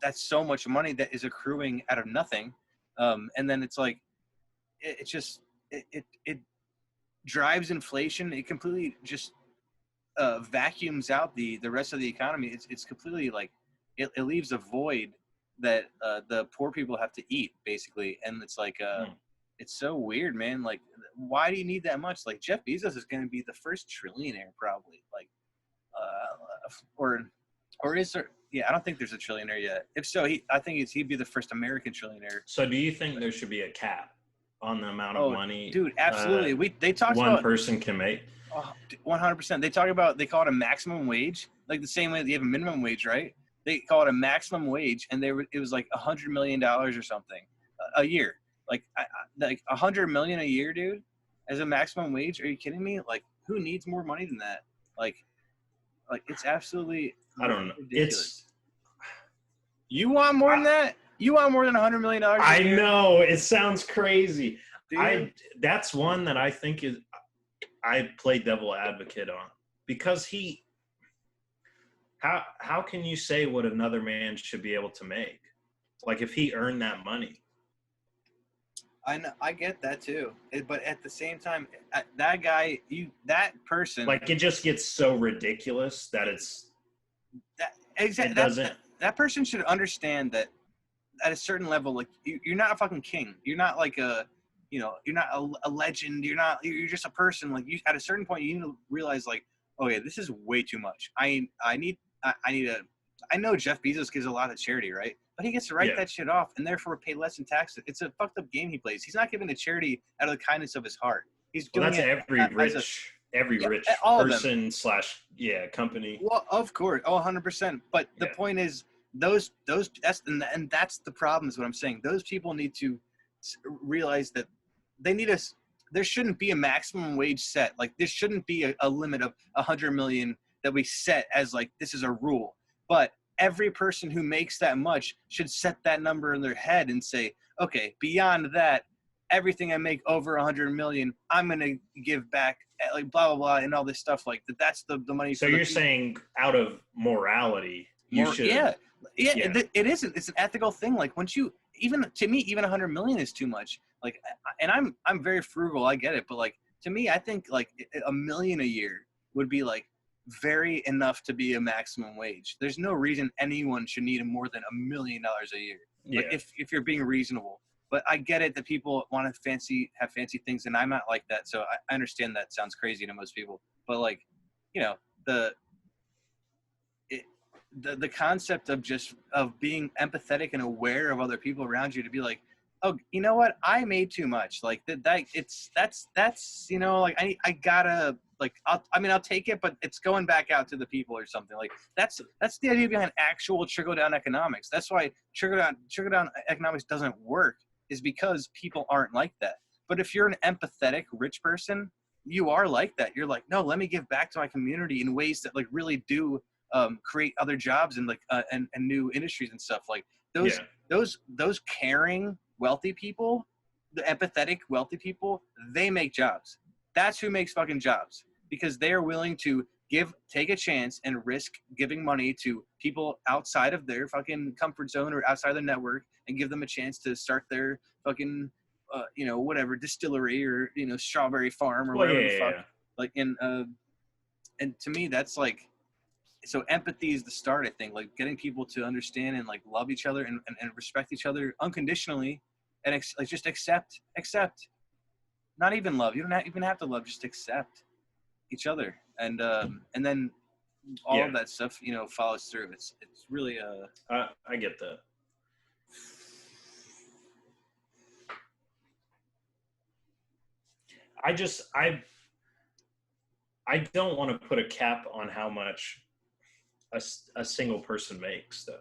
that's so much money that is accruing out of nothing, and then it's like, it drives inflation. It completely just vacuums out the rest of the economy. It's completely like it leaves a void that the poor people have to eat basically, and it's like it's so weird, man. Like, why do you need that much? Like, Jeff Bezos is going to be the first trillionaire probably, like or is there? Yeah, I don't think there's a trillionaire yet. If so, I think he'd be the first American trillionaire. So do you think there should be a cap on the amount of money? Dude, absolutely. They talked about one person can make. 100%. They call it a maximum wage, like the same way that you have a minimum wage, right? They call it a maximum wage, and it was like $100 million or something a year. Like $100 million a year, dude, as a maximum wage. Are you kidding me? Like, who needs more money than that? Like it's absolutely I don't know. Ridiculous. You want more than that? You want more than $100 million a I year? know it sounds crazy. Do you? That's one that I think I play devil advocate on, because how can you say what another man should be able to make? Like, if he earned that money. I know, I get that too, but at the same time, that guy, that person, Like, it just gets so ridiculous that it doesn't. that person should understand that at a certain level, like you're not a fucking king. You're not like you're not a legend. You're just a person. Like you, at a certain point, you need to realize, like, okay, this is way too much. I know Jeff Bezos gives a lot to charity, right? But he gets to write that shit off and therefore pay less in taxes. It's a fucked up game he plays. He's not giving to charity out of the kindness of his heart. He's doing That's every rich person / company. Well, of course, 100%. But the point is, that's the problem. Is what I'm saying. Those people need to realize that there shouldn't be a maximum wage set. Like, there shouldn't be a limit of 100 million that we set as like this is a rule. But every person who makes that much should set that number in their head and say, okay, beyond that, everything I make over 100 million, I'm going to give back, like blah, blah, blah, and all this stuff like that. That's the money. So you're saying out of morality, you should. Yeah. It isn't. It's an ethical thing. Like, once you, to me, even 100 million is too much. Like, and I'm very frugal. I get it. But like, to me, I think like $1 million a year would be like very enough to be a maximum wage. There's no reason anyone should need more than $1 million a year. Like, if you're being reasonable. But I get it that people want to have fancy things, and I'm not like that. So I understand that sounds crazy to most people. But like, the concept of being empathetic and aware of other people around you, to be like, oh, you know what, I made too much. Like that's like I gotta, like, I'll take it, but it's going back out to the people or something. Like, that's the idea behind actual trickle down economics. That's why trickle down economics doesn't work, is because people aren't like that. But if you're an empathetic rich person, you are like that. You're like, no, let me give back to my community in ways that like really do create other jobs and like and new industries and stuff. Like those caring wealthy people, the empathetic wealthy people, they make jobs. That's who makes fucking jobs, because they are willing to take a chance and risk giving money to people outside of their fucking comfort zone or outside of their network, and give them a chance to start their fucking whatever distillery or strawberry farm or whatever the fuck. Like, and to me, that's like, so empathy is the start, I think, like getting people to understand and like love each other and respect each other unconditionally, and like just accept, not even love. You don't even have to love, just accept each other. And then all of that stuff, follows through. It's really I get that. I don't want to put a cap on how much a single person makes, though.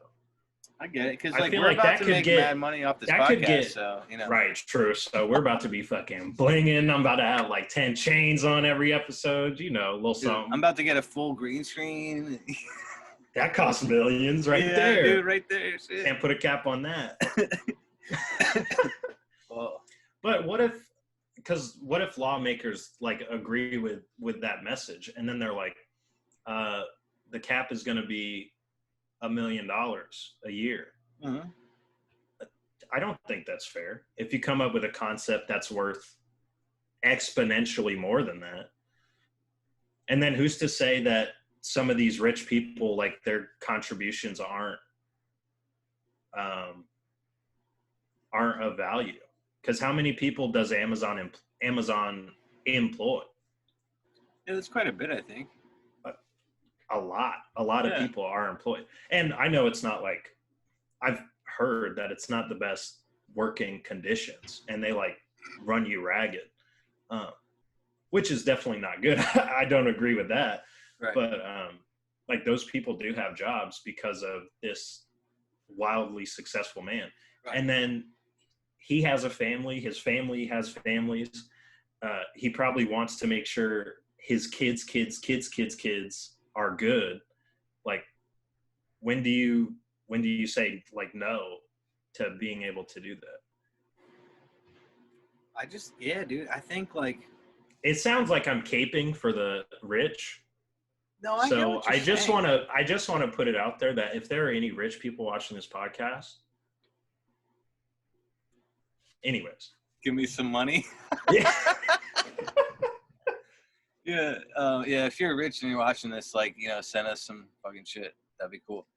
I get it, because like we're about to make mad money off this podcast, so Right, true. So we're about to be fucking blinging. I'm about to have like 10 chains on every episode, a little something. I'm about to get a full green screen. That costs millions, right there. Dude, right there. Shit. Can't put a cap on that. Well, but what if lawmakers like agree with that message, and then they're like, the cap is going to be $1 million a year. Mm-hmm. I don't think that's fair. If you come up with a concept that's worth exponentially more than that, and then who's to say that some of these rich people, like, their contributions aren't of value? Because how many people does Amazon employ? Yeah, that's quite a bit, I think. A lot of people are employed. And I know it's not like, I've heard that it's not the best working conditions, and they like run you ragged, which is definitely not good. I don't agree with that. Right. But like, those people do have jobs because of this wildly successful man. Right. And then he has a family, his family has families. He probably wants to make sure his kids are good. Like, when do you say like no to being able to do that. Dude, I think like It sounds like I'm caping for the rich. no, I get what you're saying. I just want to put it out there that if there are any rich people watching this podcast, anyways, Give me some money. yeah, Yeah, if you're rich and you're watching this, like, send us some fucking shit. That'd be cool.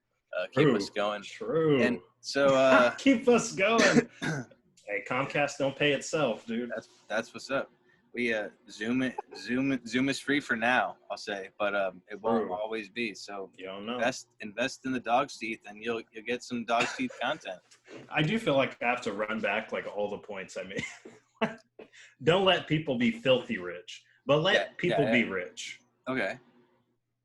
Keep us going. True. And so keep us going. Hey, Comcast don't pay itself, dude. that's what's up. We Zoom is free for now, I'll say, but it won't always be. So you don't know. Invest in the dog's teeth, and you'll get some dog's teeth content. I do feel like I have to run back like all the points I made. Don't let people be filthy rich, but let people be rich. Okay.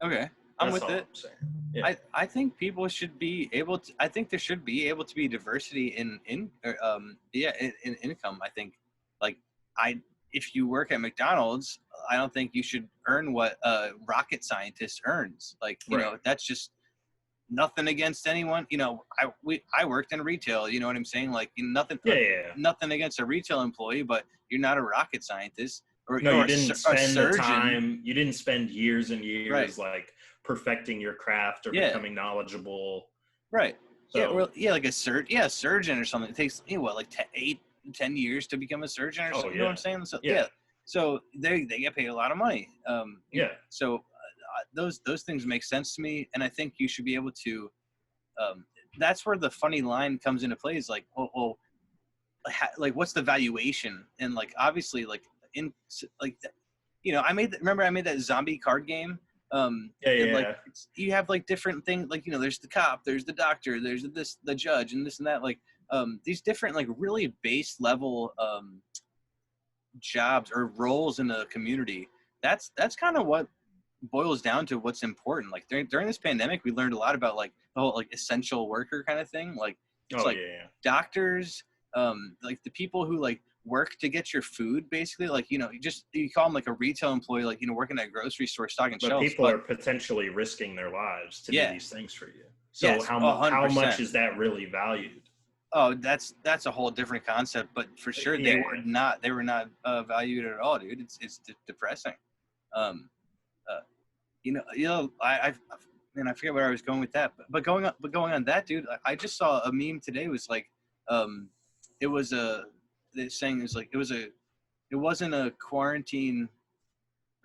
I'm That's with all it. I'm saying. Yeah. I think people should be able to. I think there should be able to be diversity in income. I think, like, if you work at McDonald's, I don't think you should earn what a rocket scientist earns. Like, you know, that's just nothing against anyone. I worked in retail. You know what I'm saying? Like, nothing. Nothing against a retail employee, but you're not a rocket scientist. You didn't spend the time. You didn't spend years and years like perfecting your craft or becoming knowledgeable. Right. So, like a surgeon or something. It takes 10 years to become a surgeon or something. You know what I'm saying? So so they get paid a lot of money. So those things make sense to me, and I think you should be able to. That's where the funny line comes into play. Is like, like what's the valuation? And like obviously, like I made that zombie card game. Like you have like different things, like there's the cop, there's the doctor, there's the judge, and this and that, like these different like really base level jobs or roles in the community. That's kind of what boils down to what's important. Like during this pandemic, we learned a lot about like the whole like essential worker kind of thing. Like it's doctors, like the people who like work to get your food, basically, like you call them like a retail employee, like working at a grocery store stocking shelves. People are potentially risking their lives to do these things for you. So yes, how much is that really valued? Oh, that's a whole different concept, but for sure they were not valued at all, dude. It's depressing. I forget where I was going with that, but going on that, dude, I just saw a meme today. It was like it was saying it was like it wasn't a quarantine,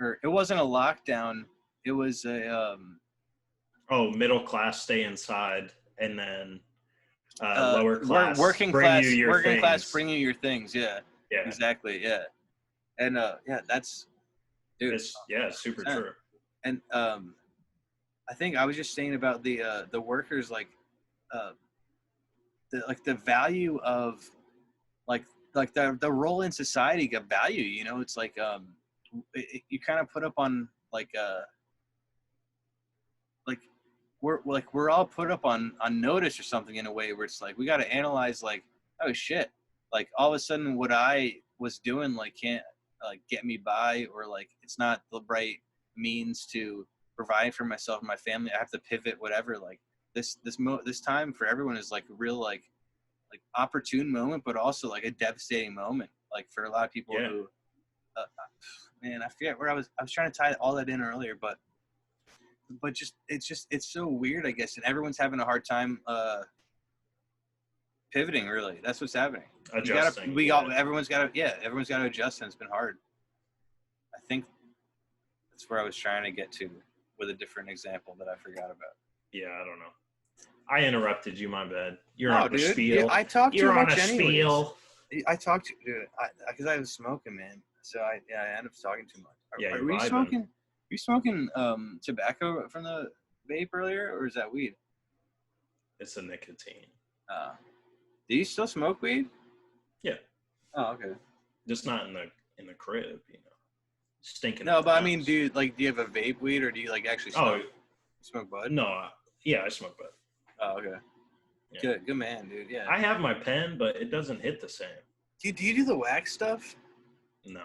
or it wasn't a lockdown, it was a middle class stay inside, and then lower class working class bring you your things. Yeah exactly. And that's, dude, it's super true. And I think I was just saying about the workers, like the value of like the role in society got value. It's like you kind of put up on we're all put up on notice or something, in a way where it's like we got to analyze, like, oh shit, like all of a sudden what I was doing like can't like get me by, or like it's not the right means to provide for myself and my family. I have to pivot, whatever. Like this time for everyone is like a real like opportune moment, but also like a devastating moment, like for a lot of people who man, I forget where I was trying to tie all that in earlier, but it's so weird, I guess, and everyone's having a hard time pivoting. Really, that's what's happening. Adjusting. Everyone's got to adjust, and it's been hard. I think that's where I was trying to get to with a different example that I forgot about. Yeah, I don't know. I interrupted you, my bad. You're on the dude. spiel. Yeah, I talked too much anyways. Spiel. I talked to dude, because I was smoking, man. So I ended up talking too much. Are you smoking? Are you smoking tobacco from the vape earlier, or is that weed? It's a nicotine. Do you still smoke weed? Yeah. Oh, okay. Just not in the crib, stinking. No, but I mean, do you have a vape weed, or do you like actually smoke bud? No, I smoke bud. Oh, okay. Yeah. Good man, dude. Yeah. I have my pen, but it doesn't hit the same. Do you do the wax stuff? No.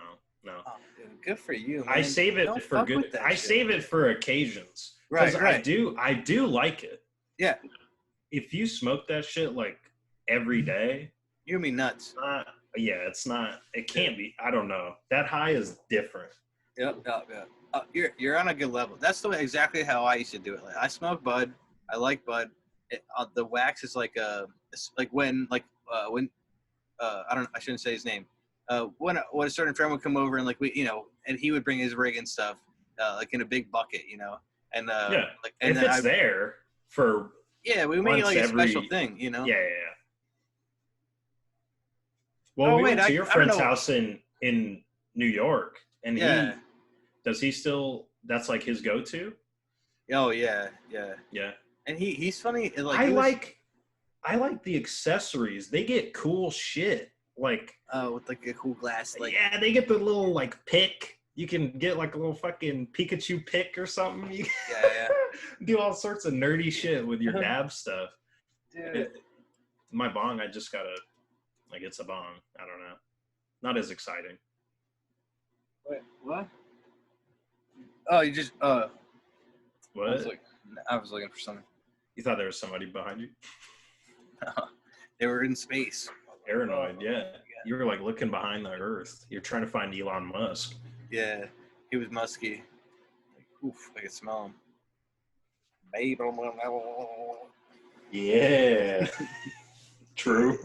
Oh, dude, good for you, man. I save it for good. I save it for occasions. Right. I do like it. Yeah. If you smoke that shit like every day. You and me nuts. It's not. It can't be. I don't know. That high is different. Yep. You're on a good level. That's exactly how I used to do it. Like, I smoke bud. I like bud. The wax is like it's like when I shouldn't say his name. When a certain friend would come over and like and he would bring his rig and stuff, like in a big bucket, and like and if then it's there for we make it like a special thing, Yeah. Well, we went to your friend's house in New York, and does he still? That's like his go-to. Oh yeah. And he's funny. Like I like the accessories. They get cool shit. Like with like a cool glass. Like they get the little like pick. You can get like a little fucking Pikachu pick or something. Yeah. Do all sorts of nerdy shit with your dab stuff. Dude. My bong, I just gotta like it's a bong. I don't know. Not as exciting. Wait, what? Oh, you just What? I was looking for something. You thought there was somebody behind you? They were in space. Paranoid, yeah. You were like looking behind the earth. You're trying to find Elon Musk. Yeah, he was musky. Like, oof, I could smell him. Yeah. True.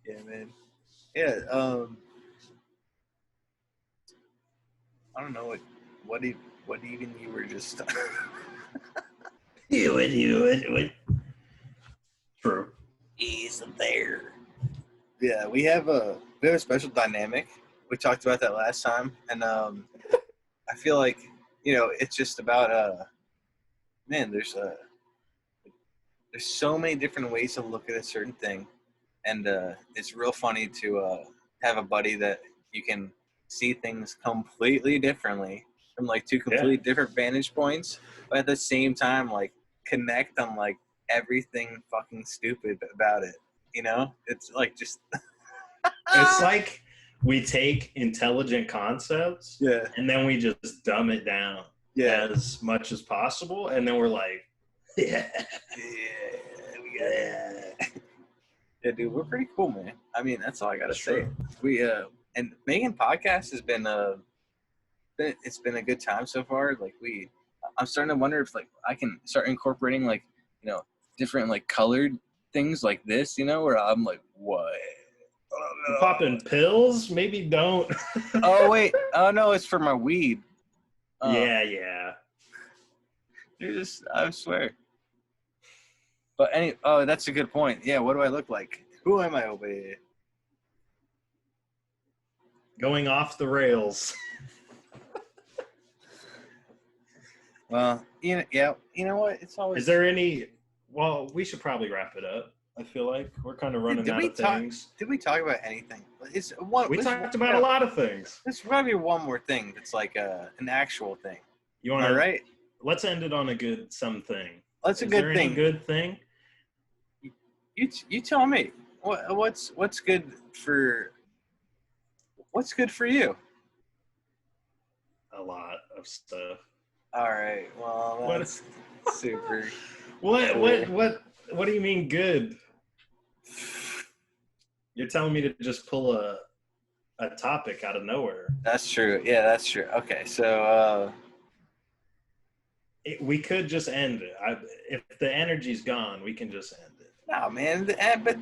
Yeah, man. Yeah. I don't know what even you were just. You. True. He's there. Yeah, we have a special dynamic. We talked about that last time, and I feel like it's just about man. There's so many different ways to look at a certain thing, and it's real funny to have a buddy that you can see things completely differently from like two completely different vantage points, but at the same time like connect on like everything fucking stupid about it. It's like just it's like we take intelligent concepts and then we just dumb it down as much as possible, and then we're like yeah, dude, we're pretty cool, man. I mean, that's all I gotta say. We and making podcasts has been it's been a good time so far. Like I'm starting to wonder if like I can start incorporating like different like colored things like this, where I'm like, what? You popping pills? Maybe don't. Oh wait, oh no, it's for my weed. Yeah. I swear. But that's a good point. Yeah, what do I look like? Who am I over here? Going off the rails. Well, you know what? It's always. Is there any? Well, we should probably wrap it up. I feel like we're kind of running out of things. Did we talk about anything? We talked about a lot of things. There's probably one more thing that's like an actual thing. You want to? Right? Let's end it on a good something. That's a good thing. Any good thing? You tell me. What's good for you? A lot of stuff. All right. Well, that's super. What do you mean good? You're telling me to just pull a topic out of nowhere. That's true. Yeah, that's true. Okay, so we could just end it. If the energy's gone, we can just end it. No, man. But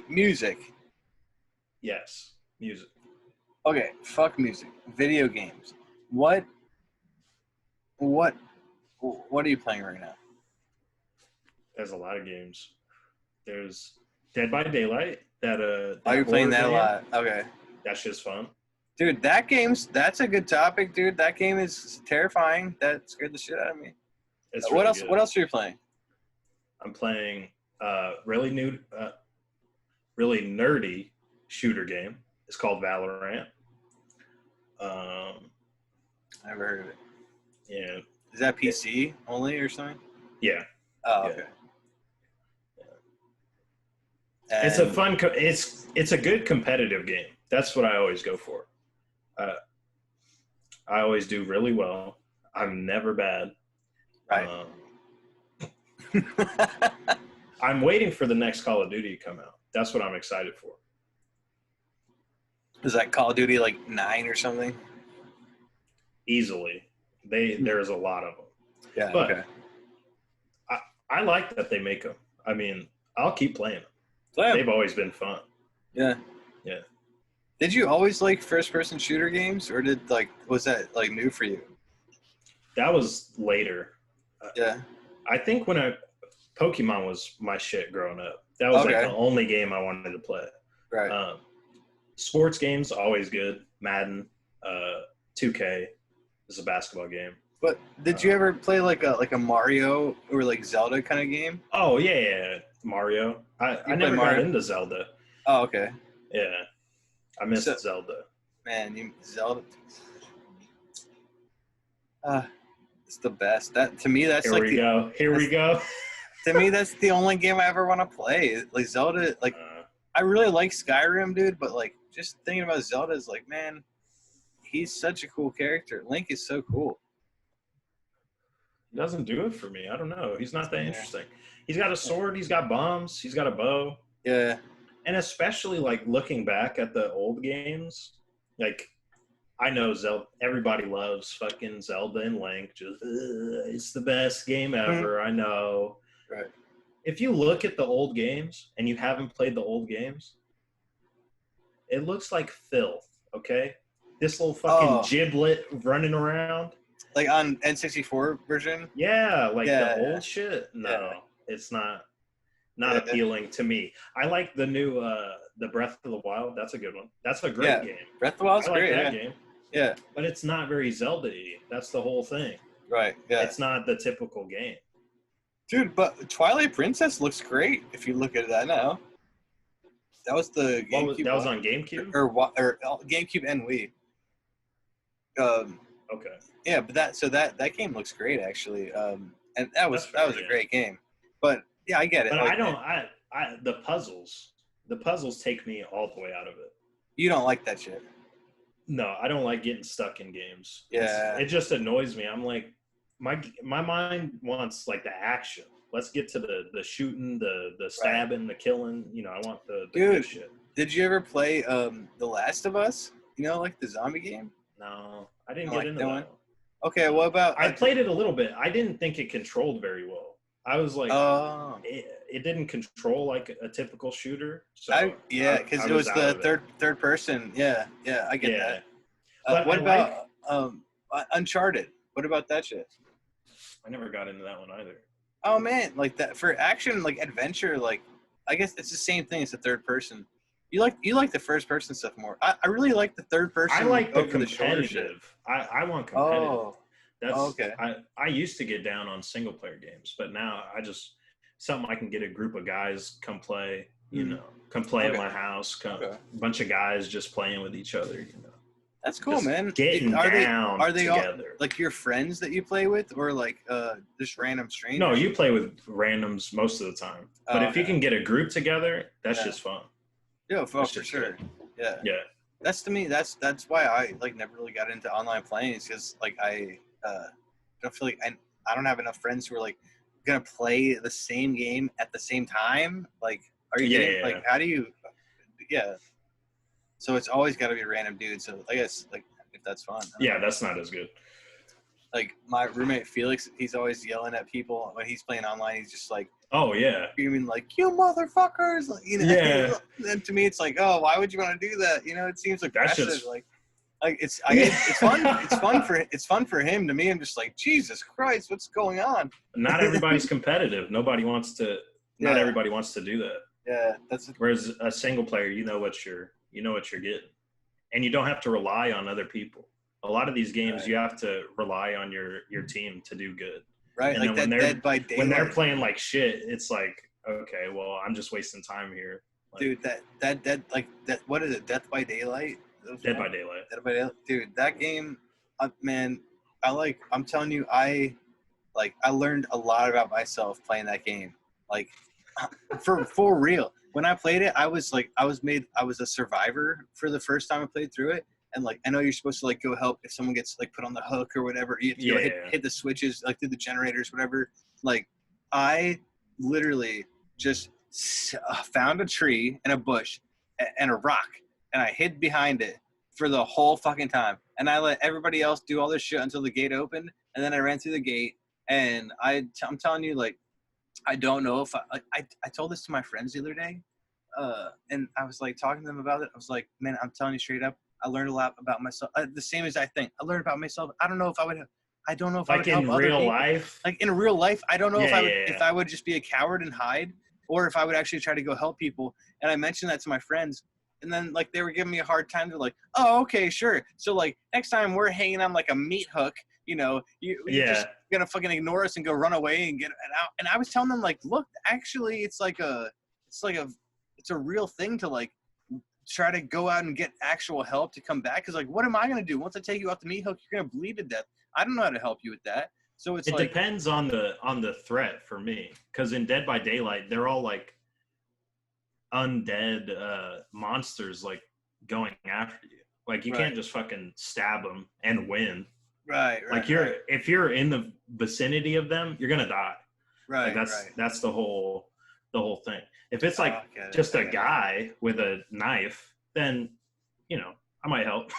music. Yes, music. Okay, fuck music. Video games. What are you playing right now? There's a lot of games. There's Dead by Daylight. That you're playing that a lot. Okay. That shit's fun. Dude, that's a good topic, dude. That game is terrifying. That scared the shit out of me. What else? Good. What else are you playing? I'm playing really nerdy shooter game. It's called Valorant. Never heard of it. Yeah. Is that PC only or something? Yeah. Oh, okay. Yeah. It's a fun. It's a good competitive game. That's what I always go for. I always do really well. I'm never bad. Right. I'm waiting for the next Call of Duty to come out. That's what I'm excited for. Is that Call of Duty like 9 or something? Easily. There's a lot of them. Yeah. But okay. I like that they make them. I mean, I'll keep playing them. Damn. They've always been fun. Yeah. Yeah. Did you always like first-person shooter games, or was that like new for you? That was later. Yeah. I think Pokemon was my shit growing up. That was like the only game I wanted to play. Right. Sports games always good. Madden, 2K is a basketball game. But did you ever play like a Mario or like Zelda kind of game? Oh yeah. Mario. I never got into Zelda. Oh, okay. Yeah. I missed Zelda. Man, Zelda. It's the best. That to me, that's Here we go. To me, that's the only game I ever want to play. Like Zelda, like I really like Skyrim, dude. But like, just thinking about Zelda is like, man, he's such a cool character. Link is so cool. He doesn't do it for me. I don't know. He's not that interesting. He's got a sword. He's got bombs. He's got a bow. Yeah. And especially like looking back at the old games, like I know Zelda. Everybody loves fucking Zelda and Link. Just it's the best game ever. I know. Right. If you look at the old games and you haven't played the old games, it looks like filth. Okay, this little fucking giblet running around. Like on N64 version? Yeah, like the old shit. No, it's not appealing to me. I like the new the Breath of the Wild. That's a good one. That's a great game. Breath of the Wild's great. That game. Yeah. But it's not very Zelda-y. That's the whole thing. Right. Yeah. It's not the typical game. Dude, but Twilight Princess looks great if you look at that now. That was the GameCube. That was on GameCube? Or GameCube and Wii. Okay. Yeah, but that game looks great actually. And that was a great game. But yeah, I get it. But like, the puzzles take me all the way out of it. You don't like that shit. No, I don't like getting stuck in games. Yeah. It just annoys me. I'm like, my mind wants like the action. Let's get to the shooting, the stabbing, the killing. You know, I want the good shit. Did you ever play The Last of Us? You know, like the zombie game? No, I didn't get into that one. Okay, what about... I played it a little bit. I didn't think it controlled very well. I was like, it didn't control like a typical shooter. So because it was the third person. Yeah, I get that. But what about Uncharted? What about that shit? I never got into that one either. Oh man, like that for action, like adventure, like I guess it's the same thing as the third person. You like the first person stuff more. I really like the third person. I like the competitive. I want competitive. Oh. That's okay. I used to get down on single player games, but now I just something I can get a group of guys come play. You know, come play at my house. A bunch of guys just playing with each other. You know, that's cool, just man. Getting down are they together. all like your friends that you play with, or like just random strangers? No, you play with randoms most of the time. But if you can get a group together, that's just fun. Yeah, for sure. Yeah. That's to me. That's why I like never really got into online playing. Is because like I don't feel like I don't have enough friends who are like gonna play the same game at the same time. Like, are you kidding? Like, how do you? Yeah. So it's always got to be a random dude. So I guess like if that's fun. Yeah, that's not as good. Like my roommate Felix, he's always yelling at people when he's playing online. He's just like, "Oh yeah," you mean like you motherfuckers? Like, you know? Yeah. And to me, it's like, oh, why would you want to do that? You know, it seems aggressive. That's just... like it's fun. It's fun for him. To me, I'm just like, Jesus Christ, what's going on? Not everybody's competitive. Nobody wants to. Not everybody wants to do that. Yeah, whereas a single player, you know what you're getting, and you don't have to rely on other people. A lot of these games, you have to rely on your team to do good. Right, and like that Dead by Daylight. When they're playing like shit, it's like, okay, well, I'm just wasting time here. Like, dude, what is it? Death by Daylight? Dead by Daylight. Dead by Daylight. Dude, that game, man, I'm telling you, I learned a lot about myself playing that game. Like, for real. When I played it, I was a survivor for the first time I played through it. And like, I know you're supposed to like go help if someone gets like put on the hook or whatever. You hit the switches, like through the generators, whatever. Like, I literally just found a tree and a bush and a rock, and I hid behind it for the whole fucking time. And I let everybody else do all this shit until the gate opened, and then I ran through the gate. And I'm telling you, like, I don't know if I told this to my friends the other day, and I was like talking to them about it. I was like, man, I'm telling you straight up, I learned a lot about myself. The same as I think. I learned about myself. I don't know if I would have. I don't know if I would help other people. Like in real life? Like in real life, I don't know if I would just be a coward and hide, or if I would actually try to go help people. And I mentioned that to my friends, and then like they were giving me a hard time. They're like, "Oh, okay, sure." So like next time we're hanging on like a meat hook, you know, you're just gonna fucking ignore us and go run away and get it out. And I was telling them like, look, actually, it's a real thing to like try to go out and get actual help to come back. Because like, what am I gonna do once I take you off the meat hook? You're gonna bleed to death. I don't know how to help you with that. So it depends on the threat for me. Because in Dead by Daylight, they're all like undead monsters like going after you. Like you can't just fucking stab them and win. Right. Like if you're in the vicinity of them, you're gonna die. Right. Like that's the whole thing. If it's like just a guy with a knife, then you know I might help.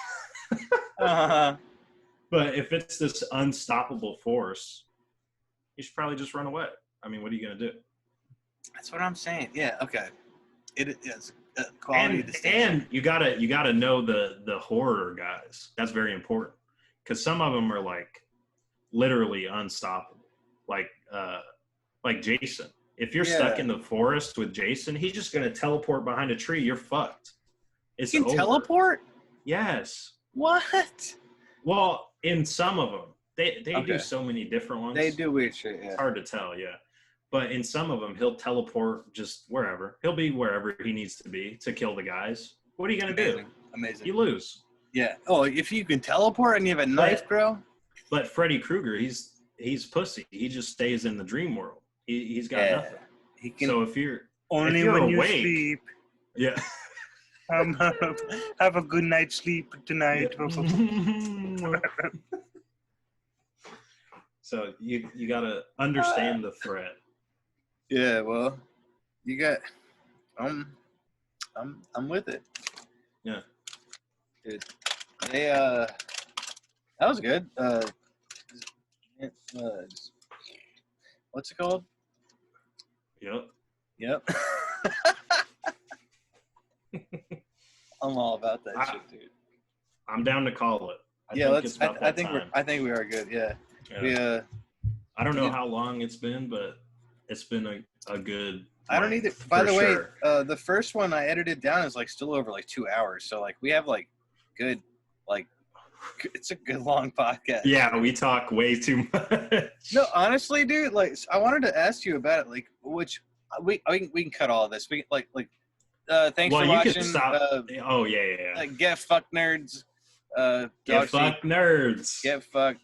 But if it's this unstoppable force, you should probably just run away. I mean, what are you gonna do? That's what I'm saying. Yeah. Okay. It is quality and you gotta know the horror guys. That's very important because some of them are like literally unstoppable. Like Jason. If you're stuck in the forest with Jason, he's just gonna teleport behind a tree. You're fucked. It's you can teleport? Yes. What? Well, in some of them, they do so many different ones. They do weird shit. Yeah. It's hard to tell. Yeah. But in some of them, he'll teleport just wherever. He'll be wherever he needs to be to kill the guys. What are you going to do? Amazing. You lose. Yeah. Oh, if you can teleport and you have a knife, bro. But Freddy Krueger, he's pussy. He just stays in the dream world. He's got nothing. He can, so if you're when awake, you sleep. Yeah. Have a good night's sleep tonight. Yeah. So you got to understand the threat. Yeah, well, you got I'm with it. Yeah. Dude. They that was good. What's it called? Yep. I'm all about that shit, dude. I'm down to call it. I think we are good. Yeah. I don't know how long it's been, but it's been a good. I don't either. By the way, the first one I edited down is like still over like 2 hours. So like we have like good, like it's a good long podcast. Yeah, we talk way too much. No, honestly, dude. Like I wanted to ask you about it. Like which we can cut all of this. We thanks for watching. Can stop. Oh yeah. Get fucked nerds. Get fucked nerds. Get fucked.